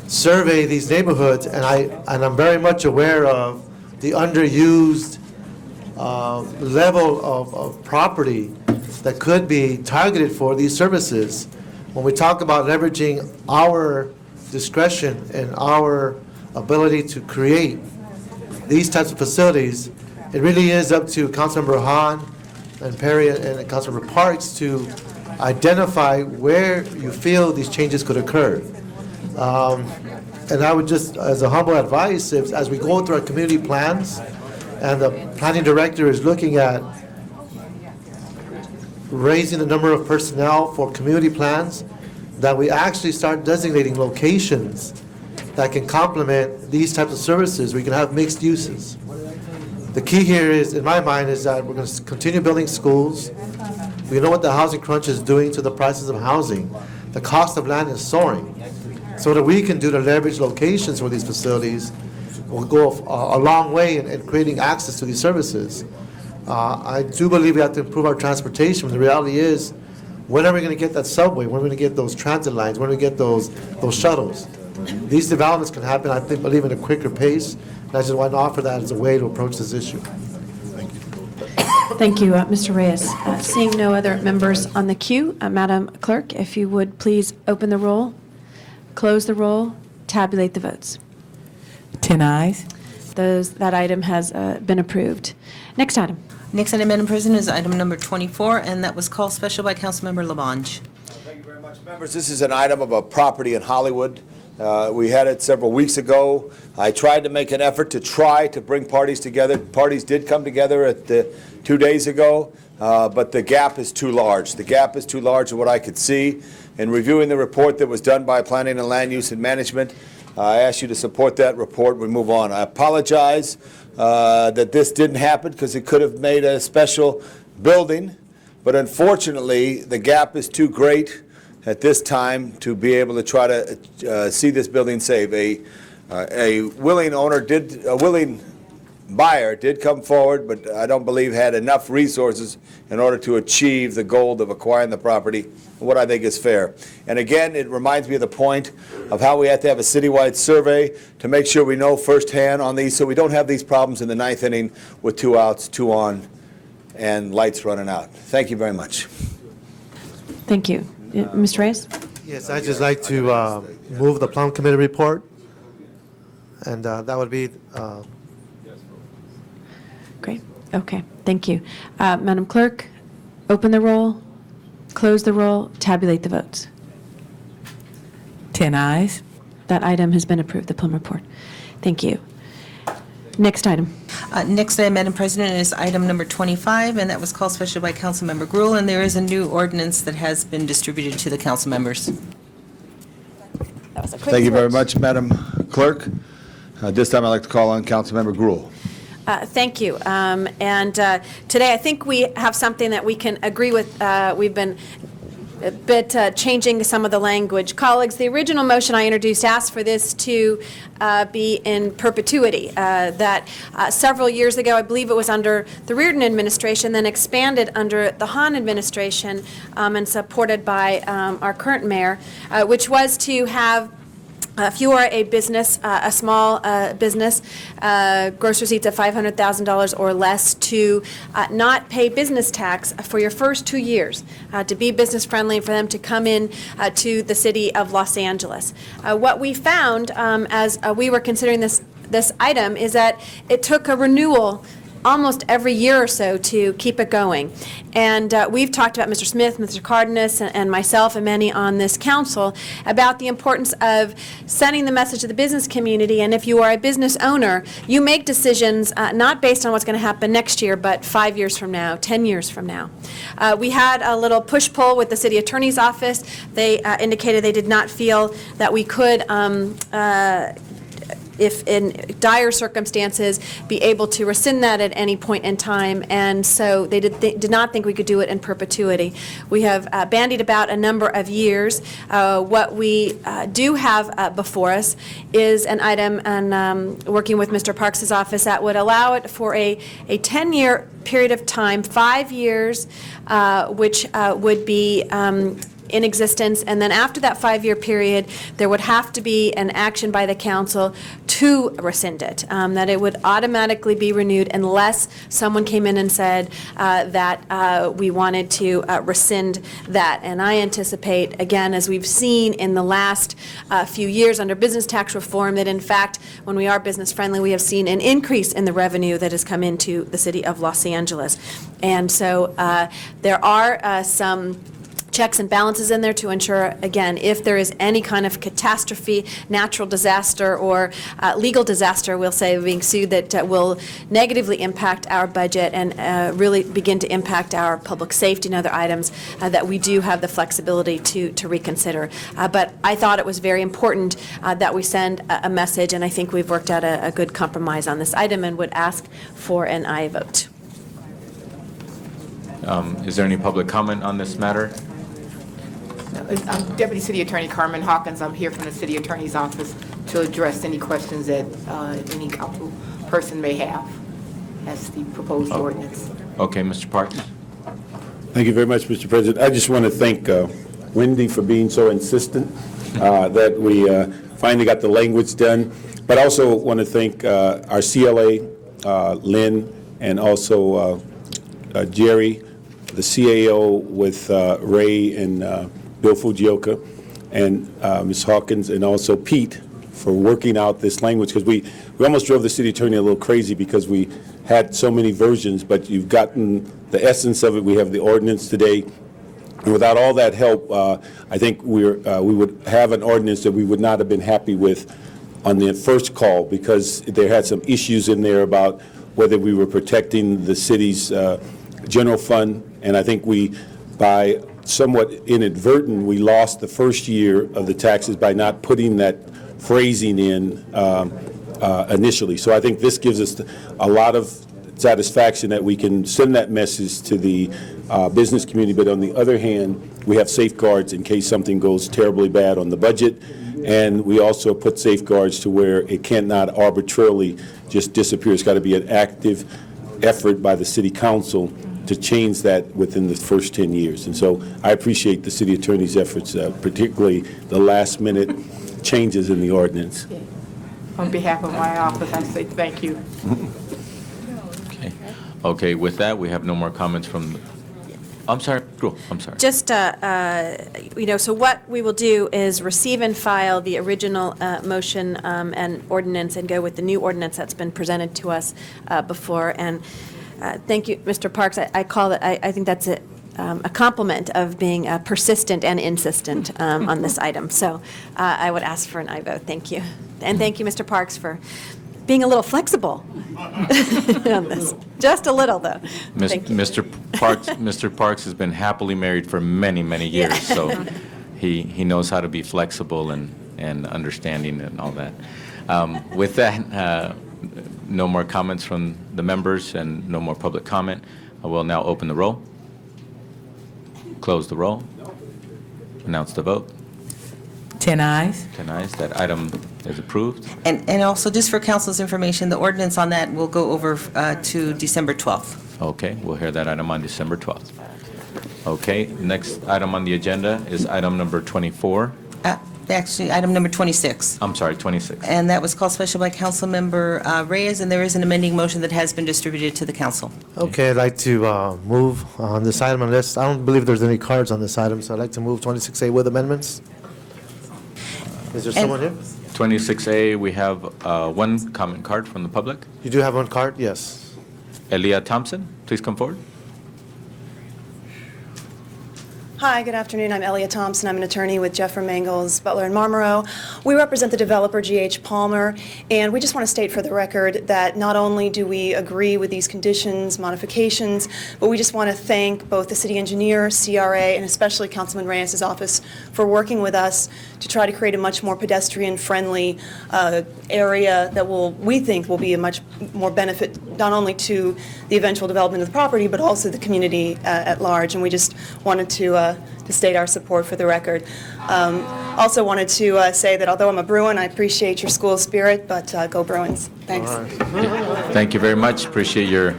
survey these neighborhoods, and I'm very much aware of the underused level of property that could be targeted for these services. When we talk about leveraging our discretion and our ability to create these types of facilities, it really is up to Councilmember Hahn and Perry and Councilmember Parks to identify where you feel these changes could occur. And I would just, as a humble advice, as we go through our community plans, and the planning director is looking at raising the number of personnel for community plans, that we actually start designating locations that can complement these types of services. We can have mixed uses. The key here is, in my mind, is that we're going to continue building schools. We know what the housing crunch is doing to the prices of housing. The cost of land is soaring. So what we can do to leverage locations for these facilities will go a long way in creating access to these services. I do believe we have to improve our transportation. The reality is, when are we going to get that subway? When are we going to get those transit lines? When are we going to get those shuttles? These developments can happen, I believe, at a quicker pace. And I just want to offer that as a way to approach this issue. Thank you, Mr. Reyes. Seeing no other members on the queue, Madam Clerk, if you would please open the roll, close the roll, tabulate the votes. 10 ayes. That item has been approved. Next item. Next item, Madam President, is item number 24, and that was called special by Councilmember Labange. Thank you very much, members. This is an item of a property in Hollywood. We had it several weeks ago. I tried to make an effort to bring parties together. Parties did come together 2 days ago, but the gap is too large. The gap is too large in what I could see. In reviewing the report that was done by Planning and Land Use and Management, I ask you to support that report. We move on. I apologize that this didn't happen because it could have made a special building, but unfortunately, the gap is too great at this time to be able to try to see this building saved. A willing buyer did come forward, but I don't believe had enough resources in order to achieve the goal of acquiring the property, what I think is fair. And again, it reminds me of the point of how we have to have a citywide survey to make sure we know firsthand on these so we don't have these problems in the ninth inning with 2 outs, 2 on, and lights running out. Thank you very much. Thank you. Mr. Reyes? Yes, I'd just like to move the Plum Committee report, and that would be... Great. Okay. Thank you. Madam Clerk, open the roll, close the roll, tabulate the votes. 10 ayes. That item has been approved, the Plum report. Thank you. Next item. Next item, Madam President, is item number 25, and that was called special by Councilmember Gruhl, and there is a new ordinance that has been distributed to the council members. That was a quick Thank you very switch. much, Madam Clerk. This time I'd like to call on Councilmember Gruhl. Thank you. Today, I think we have something that we can agree with. We've been a bit changing some of the language. Colleagues, the original motion I introduced asked for this to be in perpetuity. That several years ago, I believe it was under the Reardon administration, then expanded under the Hahn administration and supported by our current mayor, which was to have if you are a business, a small business, gross receipts of $500,000 or less, to not pay business tax for your first 2 years, to be business friendly and for them to come in to the city of Los Angeles. What we found as we were considering this item is that it took a renewal almost every year or so to keep it going. And we've talked about Mr. Smith, Mr. Cardenas, and myself and many on this council about the importance of sending the message to the business community. And if you are a business owner, you make decisions not based on what's going to happen next year, but 5 years from now, 10 years from now. We had a little push-pull with the city attorney's office. They indicated they did not feel that we could if in dire circumstances, be able to rescind that at any point in time, and so they did not think we could do it in perpetuity. We have bandied about a number of years. What we do have before us is an item, and working with Mr. Parks' office, that would allow it for a 10-year period of time, 5 years, which would be in existence, and then after that 5-year period, there would have to be an action by the council to rescind it, that it would automatically be renewed unless someone came in and said that we wanted to rescind that. And I anticipate, again, as we've seen in the last few years under business tax reform, that in fact, when we are business friendly, we have seen an increase in the revenue that has come into the city of Los Angeles. And so there are some checks and balances in there to ensure, again, if there is any kind of catastrophe, natural disaster, or legal disaster, we'll say, being sued, that will negatively impact our budget and really begin to impact our public safety and other items, that we do have the flexibility to reconsider. But I thought it was very important that we send a message, and I think we've worked out a good compromise on this item and would ask for an aye vote. Is there any public comment on this matter? I'm Deputy City Attorney Carmen Hawkins. I'm here from the City Attorney's Office to address any questions that any council person may have as the proposed ordinance. Okay, Mr. Parks. Thank you very much, Mr. President. I just want to thank Wendy for being so insistent that we finally got the language done, but also want to thank our CLA, Lynn, and also Jerry, the CAO with Ray and Bill Fujioka, and Ms. Hawkins, and also Pete for working out this language, because we almost drove the city attorney a little crazy because we had so many versions, but you've gotten the essence of it. We have the ordinance today. And without all that help, I think we would have an ordinance that we would not have been happy with on the first call, because there had some issues in there about whether we were protecting the city's general fund. And I think by somewhat inadvertent, we lost the first year of the taxes by not putting that phrasing in initially. So I think this gives us a lot of satisfaction that we can send that message to the business community. But on the other hand, we have safeguards in case something goes terribly bad on the budget. And we also put safeguards to where it cannot arbitrarily just disappear. It's got to be an active effort by the city council to change that within the first 10 years. And so I appreciate the city attorney's efforts, particularly the last minute changes in the ordinance. On behalf of my office, I say thank you. Okay, with that, we have no more comments from, I'm sorry, I'm sorry. Just, so what we will do is receive and file the original motion and ordinance and go with the new ordinance that's been presented to us before. And thank you, Mr. Parks. I call it, I think that's a compliment of being persistent and insistent on this item. So I would ask for an aye vote. Thank you. And thank you, Mr. Parks, for being a little flexible on this. Just a little, though. Thank you. Mr. Parks has been happily married for many, many years, so he knows how to be flexible and understanding and all that. With that, no more comments from the members and no more public comment. I will now open the roll, close the roll, announce the vote. 10 ayes. 10 ayes. That item is approved. And also, just for council's information, the ordinance on that will go over to December 12th. Okay, we'll hear that item on December 12th. Okay, next item on the agenda is item number 24. Actually, item number 26. I'm sorry, 26. And that was called special by Councilmember Reyes, and there is an amending motion that has been distributed to the council. Okay, I'd like to move on this item unless, I don't believe there's any cards on this item, so I'd like to move 26A with amendments. Is there someone here? 26A, we have one comment card from the public. You do have one card? Yes. Elia Thompson, please come forward. Hi, good afternoon. I'm Elia Thompson. I'm an attorney with Jeffrey Mangels, Butler and Marmoro. We represent the developer GH Palmer, and we just want to state for the record that not only do we agree with these conditions, modifications, but we just want to thank both the city engineer, CRA, and especially Councilman Reyes' office for working with us to try to create a much more pedestrian-friendly area that we think will be a much more benefit not only to the eventual development of the property, but also the community at large. And we just wanted to state our support for the record. Also wanted to say that although I'm a Bruin, I appreciate your school spirit, but go Bruins. Thanks. Thank you very much. Appreciate your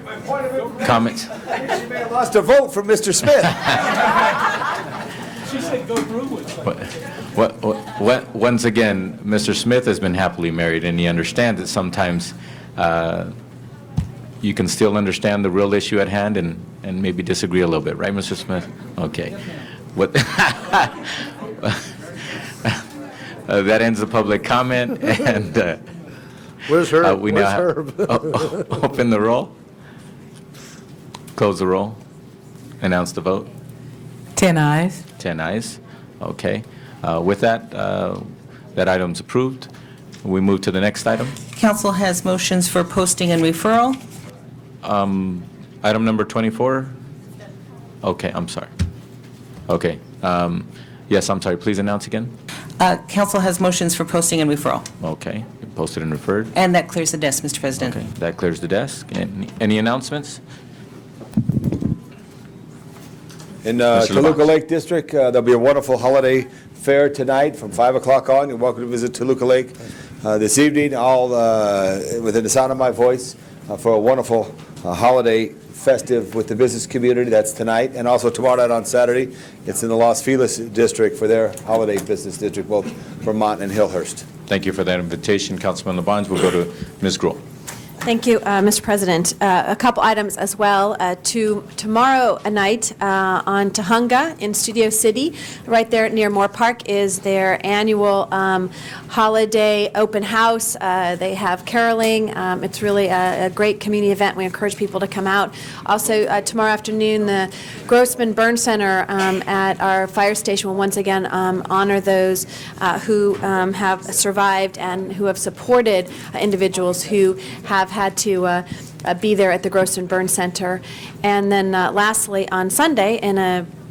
comments. Lost a vote from Mr. Smith. She said go through with it. Once again, Mr. Smith has been happily married, and he understands that sometimes you can still understand the real issue at hand and maybe disagree a little bit, right, Mr. Smith? Okay. What? That ends the public comment, and Where's Herb? we Where's now Herb? open the roll, close the roll, announce the vote. 10 ayes. 10 ayes. Okay. With that, that item's approved. We move to the next item. Council has motions for posting and referral. Item number 24? Okay, I'm sorry. Okay. Yes, I'm sorry. Please announce again. Council has motions for posting and referral. Okay. Posted and referred. And that clears the desk, Mr. President. Okay. That clears the desk. Any announcements? In Mr. Toluca Labange. Lake District, there'll be a wonderful holiday fair tonight from 5 o'clock on. You're welcome to visit Toluca Lake this evening, all within the sound of my voice, for a wonderful holiday festive with the business community. That's tonight, and also tomorrow night on Saturday. It's in the Los Feliz District for their holiday business district, both Vermont and Hillhurst. Thank you for that invitation, Councilman Labange. We'll go to Ms. Gruhl. Thank you, Mr. President. A couple items as well. Tomorrow night on Tahunga in Studio City, right there near Moore Park, is their annual holiday open house. They have caroling. It's really a great community event. We encourage people to come out. Also, tomorrow afternoon, the Grossman Burn Center at our fire station will once again honor those who have survived and who have supported individuals who have had to be there at the Grossman Burn Center. And then lastly, on Sunday,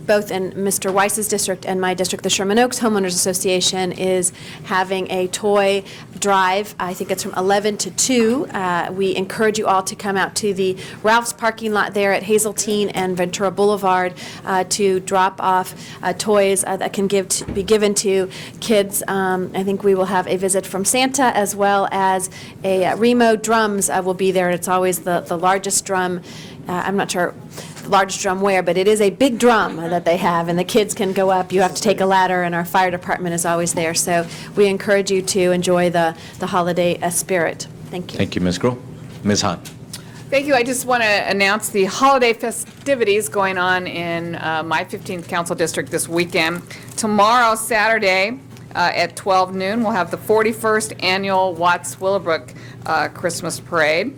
both in Mr. Weiss's district and my district, the Sherman Oaks Homeowners Association is having a toy drive. I think it's from 11 to 2. We encourage you all to come out to the Ralph's parking lot there at Hazeltine and Ventura Boulevard to drop off toys that can be given to kids. I think we will have a visit from Santa, as well as a Remo drums will be there. It's always the largest drum. I'm not sure large drum where, but it is a big drum that they have, and the kids can go up. You have to take a ladder, and our fire department is always there. So we encourage you to enjoy the holiday spirit. Thank you. Thank you, Ms. Gruhl. Ms. Hahn. Thank you. I just want to announce the holiday festivities going on in my 15th Council District this weekend. Tomorrow, Saturday, at 12 noon, we'll have the 41st Annual Watts Willowbrook Christmas Parade.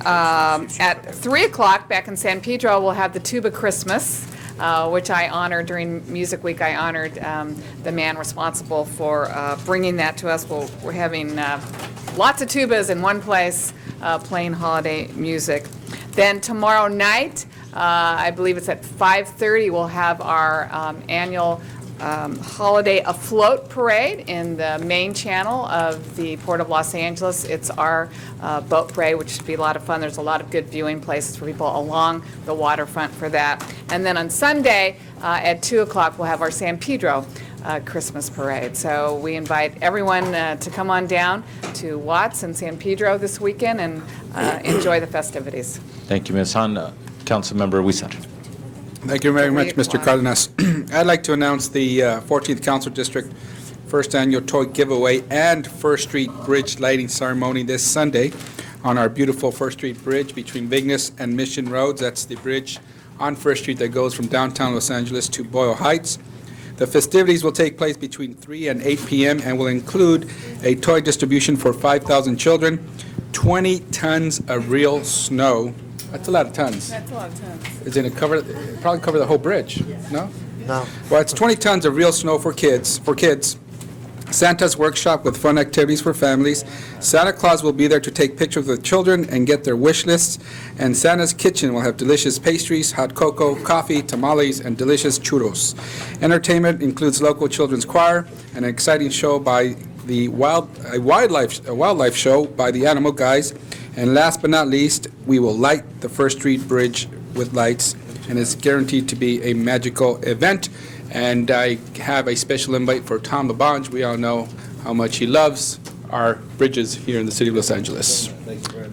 At 3 o'clock, back in San Pedro, we'll have the Tuba Christmas, which I honored during Music Week. I honored the man responsible for bringing that to us. We're having lots of tubas in one place playing holiday music. Then tomorrow night, I believe it's at 5:30, we'll have our annual Holiday Afloat Parade in the main channel of the Port of Los Angeles. It's our boat parade, which should be a lot of fun. There's a lot of good viewing places for people along the waterfront for that. And then on Sunday at 2 o'clock, we'll have our San Pedro Christmas Parade. So we invite everyone to come on down to Watts and San Pedro this weekend and enjoy the festivities. Thank you, Ms. Hahn. Councilmember Wisar. Thank you very much, Mr. Cardenas. I'd like to announce the 14th Council District First Annual Toy Giveaway and First Street Bridge Lighting Ceremony this Sunday on our beautiful First Street Bridge between Vignes and Mission Roads. That's the bridge on First Street that goes from downtown Los Angeles to Boyle Heights. The festivities will take place between 3 and 8 p.m. and will include a toy distribution for 5,000 children, 20 tons of real snow. That's a lot of tons. That's a lot of tons. Is it probably cover the whole bridge? No? No. Well, it's 20 tons of real snow for kids. Santa's workshop with fun activities for families. Santa Claus will be there to take pictures with children and get their wish lists. And Santa's kitchen will have delicious pastries, hot cocoa, coffee, tamales, and delicious churros. Entertainment includes local children's choir, an exciting show by a wildlife show by the Animal Guys. And last but not least, we will light the First Street Bridge with lights, and it's guaranteed to be a magical event. And I have a special invite for Tom Labange. We all know how much he loves our bridges here in the city of Los Angeles.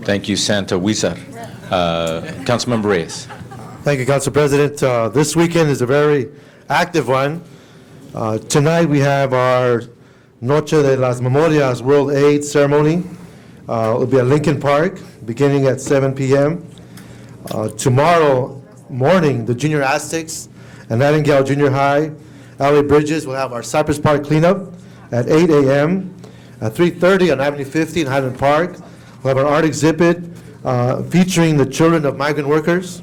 Thank you, Santa Wisar. Councilmember Reyes. Thank you, Council President. This weekend is a very active one. Tonight, we have our Noche de las Memorias World AIDS ceremony. It'll be at Lincoln Park, beginning at 7 p.m. Tomorrow morning, the Junior Aztecs and Nightingale Junior High, LA Bridges will have our Cypress Park cleanup at 8 a.m. At 3:30 on Avenue 50 in Highland Park, we'll have our art exhibit featuring the children of migrant workers.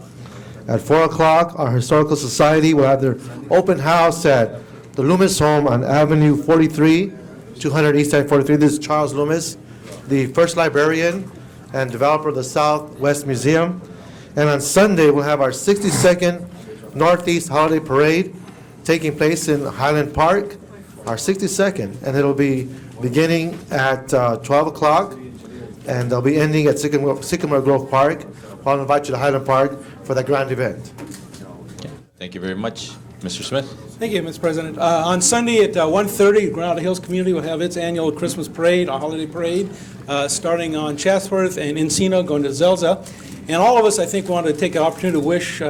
At 4 o'clock, our Historical Society will have their open house at the Loomis home on Avenue 43, 200 East Side 43. This is Charles Loomis, the first librarian and developer of the Southwest Museum. And on Sunday, we'll have our 62nd Northeast Holiday Parade taking place in Highland Park, our 62nd, and it'll be beginning at 12 o'clock, and they'll be ending at Sycamore Grove Park. I'll invite you to Highland Park for that grand event. Thank you very much. Mr. Smith? Thank you, Mr. President. On Sunday at 1:30, Granada Hills Community will have its annual Christmas parade, a holiday parade, starting on Chatsworth and Encino, going to Zelza. And all of us, I think, want to take an opportunity to wish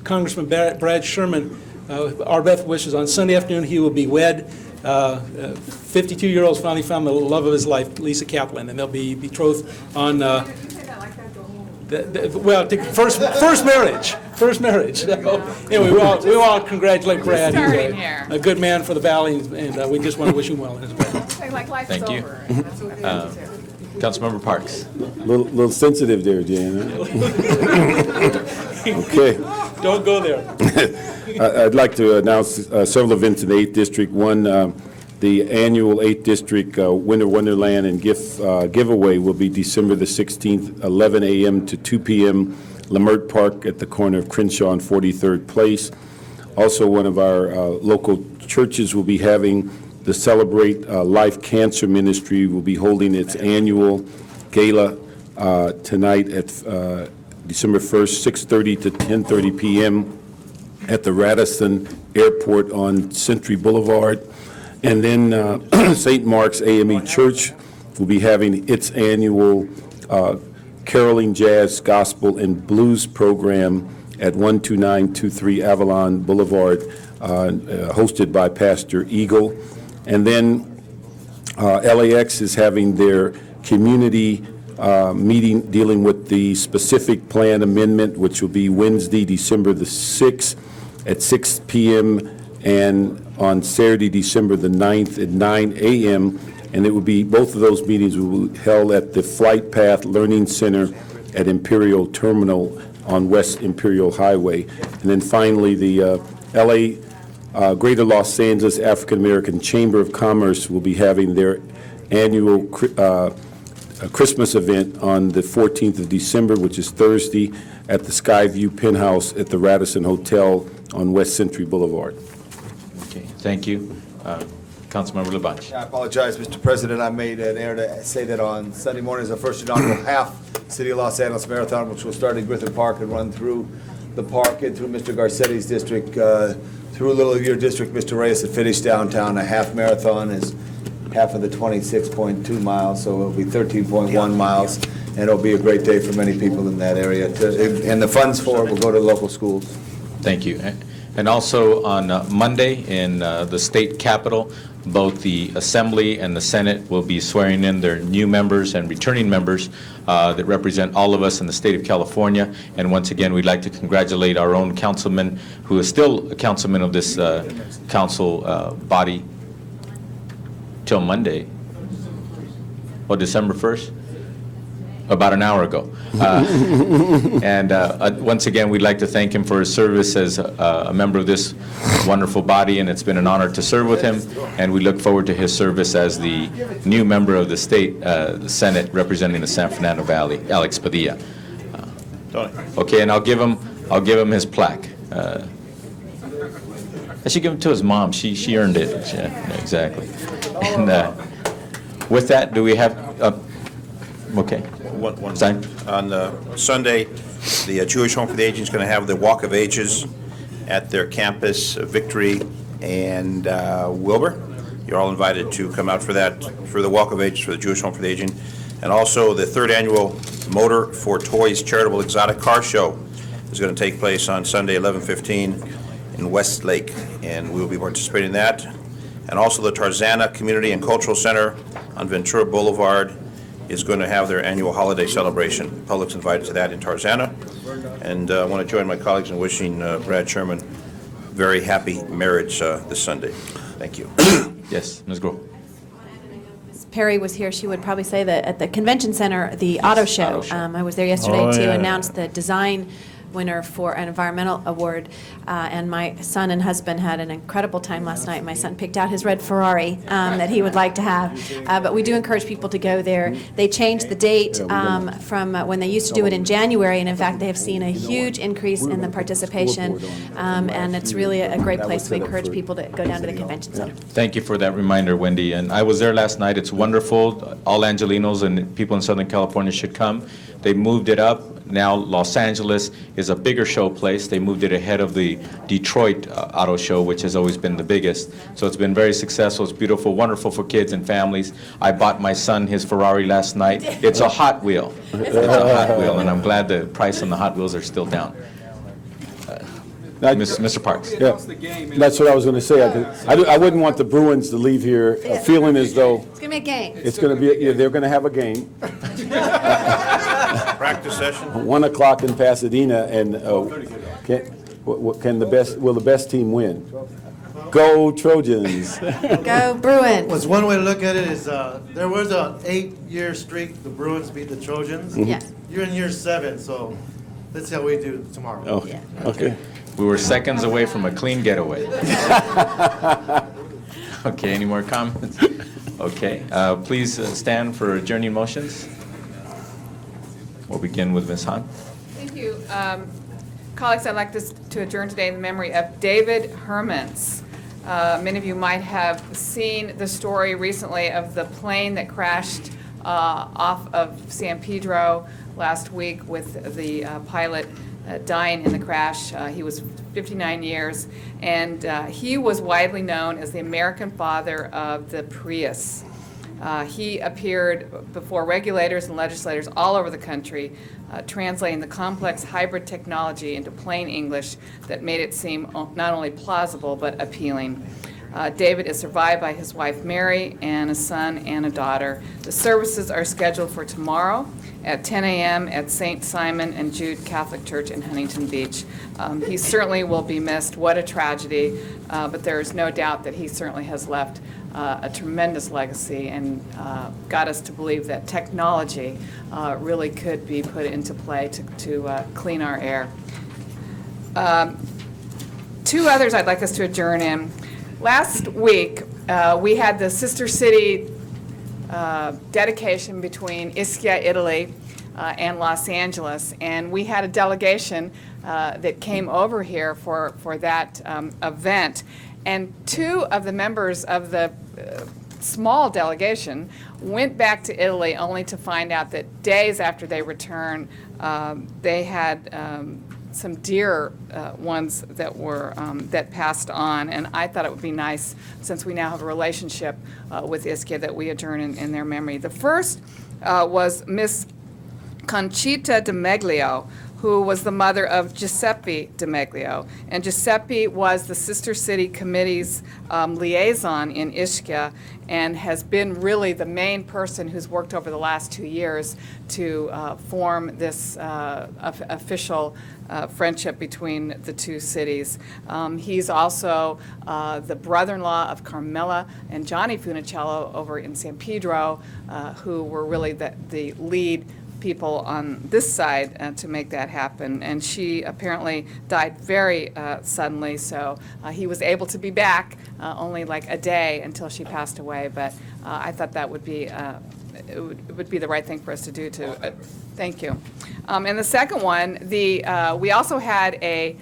Congressman Brad Sherman our best wishes. On Sunday afternoon, he will be wed. 52-year-old finally found the love of his life, Lisa Kaplan, and they'll be betrothed on first marriage. Anyway, we all congratulate Brad. He's a good man for the Valley, and we just want to wish him well. Thank you. Councilmember Parks. Little sensitive there, Jan. Okay. Don't go there. I'd like to announce several events in the 8th District. One, the annual 8th District Winter Wonderland and giveaway will be December the 16th, 11 a.m. to 2 p.m., Lamert Park at the corner of Crenshaw and 43rd Place. Also, one of our local churches will be having the Celebrate Life Cancer Ministry will be holding its annual gala tonight at December 1st, 6:30 to 10:30 p.m. at the Radisson Airport on Century Boulevard. And then St. Mark's AME Church will be having its annual caroling, jazz, gospel, and blues program at 12923 Avalon Boulevard, hosted by Pastor Eagle. And then LAX is having their community meeting dealing with the specific plan amendment, which will be Wednesday, December the 6th at 6 p.m. and on Saturday, December the 9th at 9 a.m. And it will be, both of those meetings will be held at the Flight Path Learning Center at Imperial Terminal on West Imperial Highway. And then finally, the Greater Los Angeles African American Chamber of Commerce will be having their annual Christmas event on the 14th of December, which is Thursday, at the Skyview Penthouse at the Radisson Hotel on West Century Boulevard. Okay, thank you. Councilmember Labange. I apologize, Mr. President. I made an error to say that on Sunday morning is our first inaugural half City of Los Angeles Marathon, which will start in Griffith Park and run through the park and through Mr. Garcetti's district, through a little of your district, Mr. Reyes, to finish downtown. A half marathon is half of the 26.2 miles, so it'll be 13.1 miles, and it'll be a great day for many people in that area. And the funds for it will go to local schools. Thank you. And also on Monday in the state capitol, both the Assembly and the Senate will be swearing in their new members and returning members that represent all of us in the state of California. And once again, we'd like to congratulate our own councilman, who is still a councilman of this council body till Monday, or December 1st? About an hour ago. And once again, we'd like to thank him for his service as a member of this wonderful body, and it's been an honor to serve with him, and we look forward to his service as the new member of the state Senate representing the San Fernando Valley, Alex Padilla. Okay, and I'll give him his plaque. I should give him to his mom. She earned it. Yeah, exactly. And with that, do we have, okay. One thing. On Sunday, the Jewish Home for the Aging is going to have the Walk of Ages at their campus, Victory and Wilbur. You're all invited to come out for that, for the Walk of Ages for the Jewish Home for the Aging. And also, the 3rd annual Motor for Toys Charitable Exotic Car Show is going to take place on Sunday, 11:15 in Westlake, and we will be participating in that. And also the Tarzana Community and Cultural Center on Ventura Boulevard is going to have their annual holiday celebration. The public's invited to that in Tarzana. And I want to join my colleagues in wishing Brad Sherman very happy marriage this Sunday. Thank you. Yes, Ms. Grove. Perry was here, she would probably say that at the convention center, the auto show. I was there yesterday to announce the design winner for an environmental award, and my son and husband had an incredible time last night. My son picked out his red Ferrari that he would like to have, but we do encourage people to go there. They changed the date from when they used to do it in January, and in fact, they have seen a huge increase in the participation, and it's really a great place. We encourage people to go down to the convention center. Thank you for that reminder, Wendy. And I was there last night. It's wonderful. All Angelinos and people in Southern California should come. They moved it up. Now Los Angeles is a bigger show place. They moved it ahead of the Detroit Auto Show, which has always been the biggest. So it's been very successful. It's beautiful, wonderful for kids and families. I bought my son his Ferrari last night. It's a Hot Wheel. It's a Hot Wheel, and I'm glad the price on the Hot Wheels are still down. Mr. Parks. Yeah, that's what I was going to say. I wouldn't want the Bruins to leave here feeling as though It's going to be a game. it's going to be, they're going to have a game. Practice session? 1 o'clock in Pasadena, and will the best team win? Go Trojans! Go Bruins! Well, one way to look at it is there was an 8-year streak. The Bruins beat the Trojans. Yes. You're in year 7, so let's see how we do tomorrow. Oh, okay. We were seconds away from a clean getaway. Okay, any more comments? Okay, please stand for adjourning motions. We'll begin with Ms. Han. Thank you. Colleagues, I'd like to adjourn today in the memory of David Hermans. Many of you might have seen the story recently of the plane that crashed off of San Pedro last week with the pilot dying in the crash. He was 59 years, and he was widely known as the American father of the Prius. He appeared before regulators and legislators all over the country, translating the complex hybrid technology into plain English that made it seem not only plausible but appealing. David is survived by his wife Mary and a son and a daughter. The services are scheduled for tomorrow at 10 a.m. at St. Simon and Jude Catholic Church in Huntington Beach. He certainly will be missed. What a tragedy, but there is no doubt that he certainly has left a tremendous legacy and got us to believe that technology really could be put into play to clean our air. Two others I'd like us to adjourn in. Last week, we had the Sister City dedication between Ischia, Italy, and Los Angeles, and we had a delegation that came over here for that event, and two of the members of the small delegation went back to Italy only to find out that days after they returned, they had some dear ones that were that passed on, and I thought it would be nice, since we now have a relationship with Ischia, that we adjourn in their memory. The first was Miss Conchita DeMeglio, who was the mother of Giuseppe DeMeglio. And Giuseppe was the Sister City Committee's liaison in Ischia and has been really the main person who's worked over the last 2 years to form this official friendship between the two cities. He's also the brother-in-law of Carmela and Johnny Funicello over in San Pedro, who were really the lead people on this side to make that happen. And she apparently died very suddenly, so he was able to be back only like a day until she passed away. But I thought that would be it would be the right thing for us to do. Thank you. And the second one, we also had a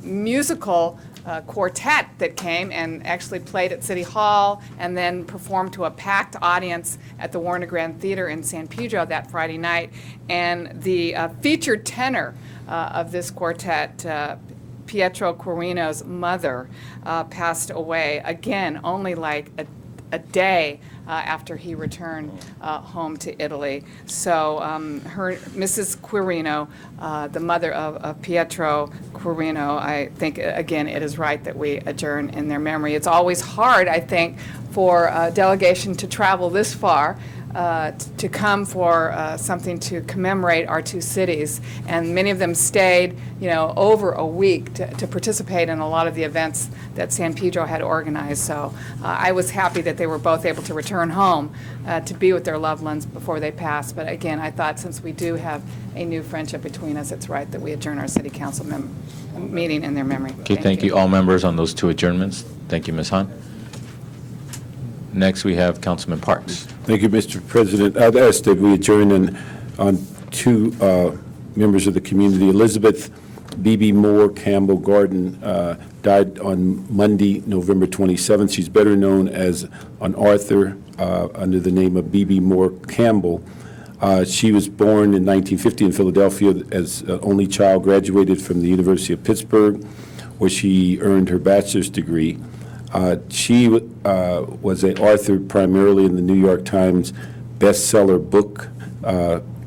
musical quartet that came and actually played at City Hall and then performed to a packed audience at the Warner Grand Theater in San Pedro that Friday night. And the featured tenor of this quartet, Pietro Quirino's mother, passed away, again, only like a day after he returned home to Italy. So Mrs. Quirino, the mother of Pietro Quirino, I think, again, it is right that we adjourn in their memory. It's always hard, I think, for a delegation to travel this far to come for something to commemorate our two cities, and many of them stayed, over a week to participate in a lot of the events that San Pedro had organized. So I was happy that they were both able to return home to be with their loved ones before they passed. But again, I thought since we do have a new friendship between us, it's right that we adjourn our city council meeting in their memory. Okay, thank you, all members on those two adjournments. Thank you, Ms. Hahn. Next, we have Councilman Parks. Thank you, Mr. President. I'd ask that we adjourn on two members of the community. Elizabeth B.B. Moore Campbell Garden died on Monday, November 27th. She's better known as an author under the name of B.B. Moore Campbell. She was born in 1950 in Philadelphia as an only child, graduated from the University of Pittsburgh, where she earned her bachelor's degree. She was an author primarily in the New York Times bestseller book,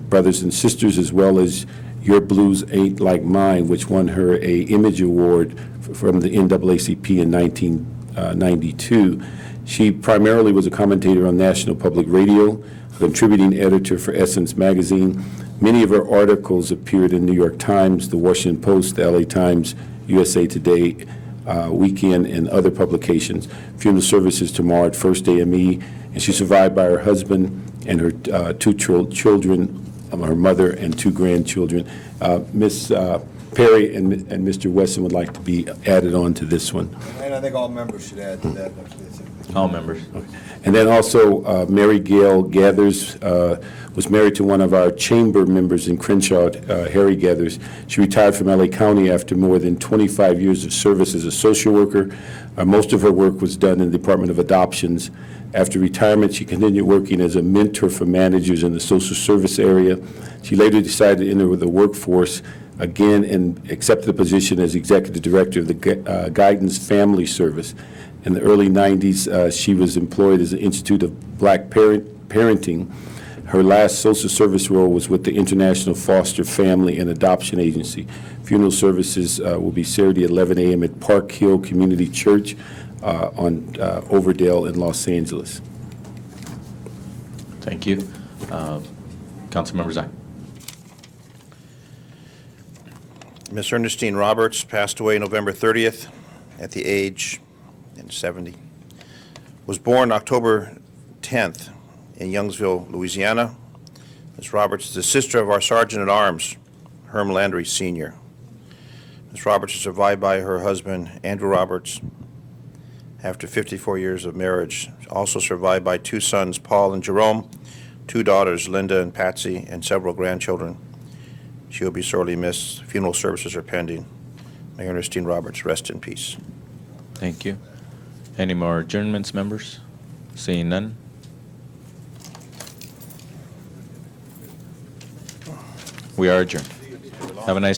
Brothers and Sisters, as well as Your Blues Ain't Like Mine, which won her an Image Award from the NAACP in 1992. She primarily was a commentator on National Public Radio, a contributing editor for Essence magazine. Many of her articles appeared in New York Times, the Washington Post, the LA Times, USA Today, Weekend, and other publications. Funeral services tomorrow at First AME, and she's survived by her husband and her two children, her mother and two grandchildren. Ms. Perry and Mr. Wesson would like to be added on to this one. And I think all members should add to that. All members. Okay. And then also, Mary Gail Gathers was married to one of our chamber members in Crenshaw, Harry Gathers. She retired from LA County after more than 25 years of service as a social worker. Most of her work was done in the Department of Adoptions. After retirement, she continued working as a mentor for managers in the social service area. She later decided to enter the workforce again and accepted a position as executive director of the Guidance Family Service. In the early 90s, she was employed as the Institute of Black Parenting. Her last social service role was with the International Foster Family and Adoption Agency. Funeral services will be Saturday at 11 a.m. at Park Hill Community Church on Overdale in Los Angeles. Thank you. Councilmember Zine. Ms. Ernestine Roberts passed away November 30th at the age of 70. Was born October 10th in Youngsville, Louisiana. Ms. Roberts is the sister of our Sergeant at Arms, Herm Landry Sr. Ms. Roberts is survived by her husband, Andrew Roberts, after 54 years of marriage. Also survived by two sons, Paul and Jerome, two daughters, Linda and Patsy, and several grandchildren. She will be sorely missed. Funeral services are pending. May Ernestine Roberts rest in peace. Thank you. Any more adjournments, members? Seeing none. We are adjourned. Have a nice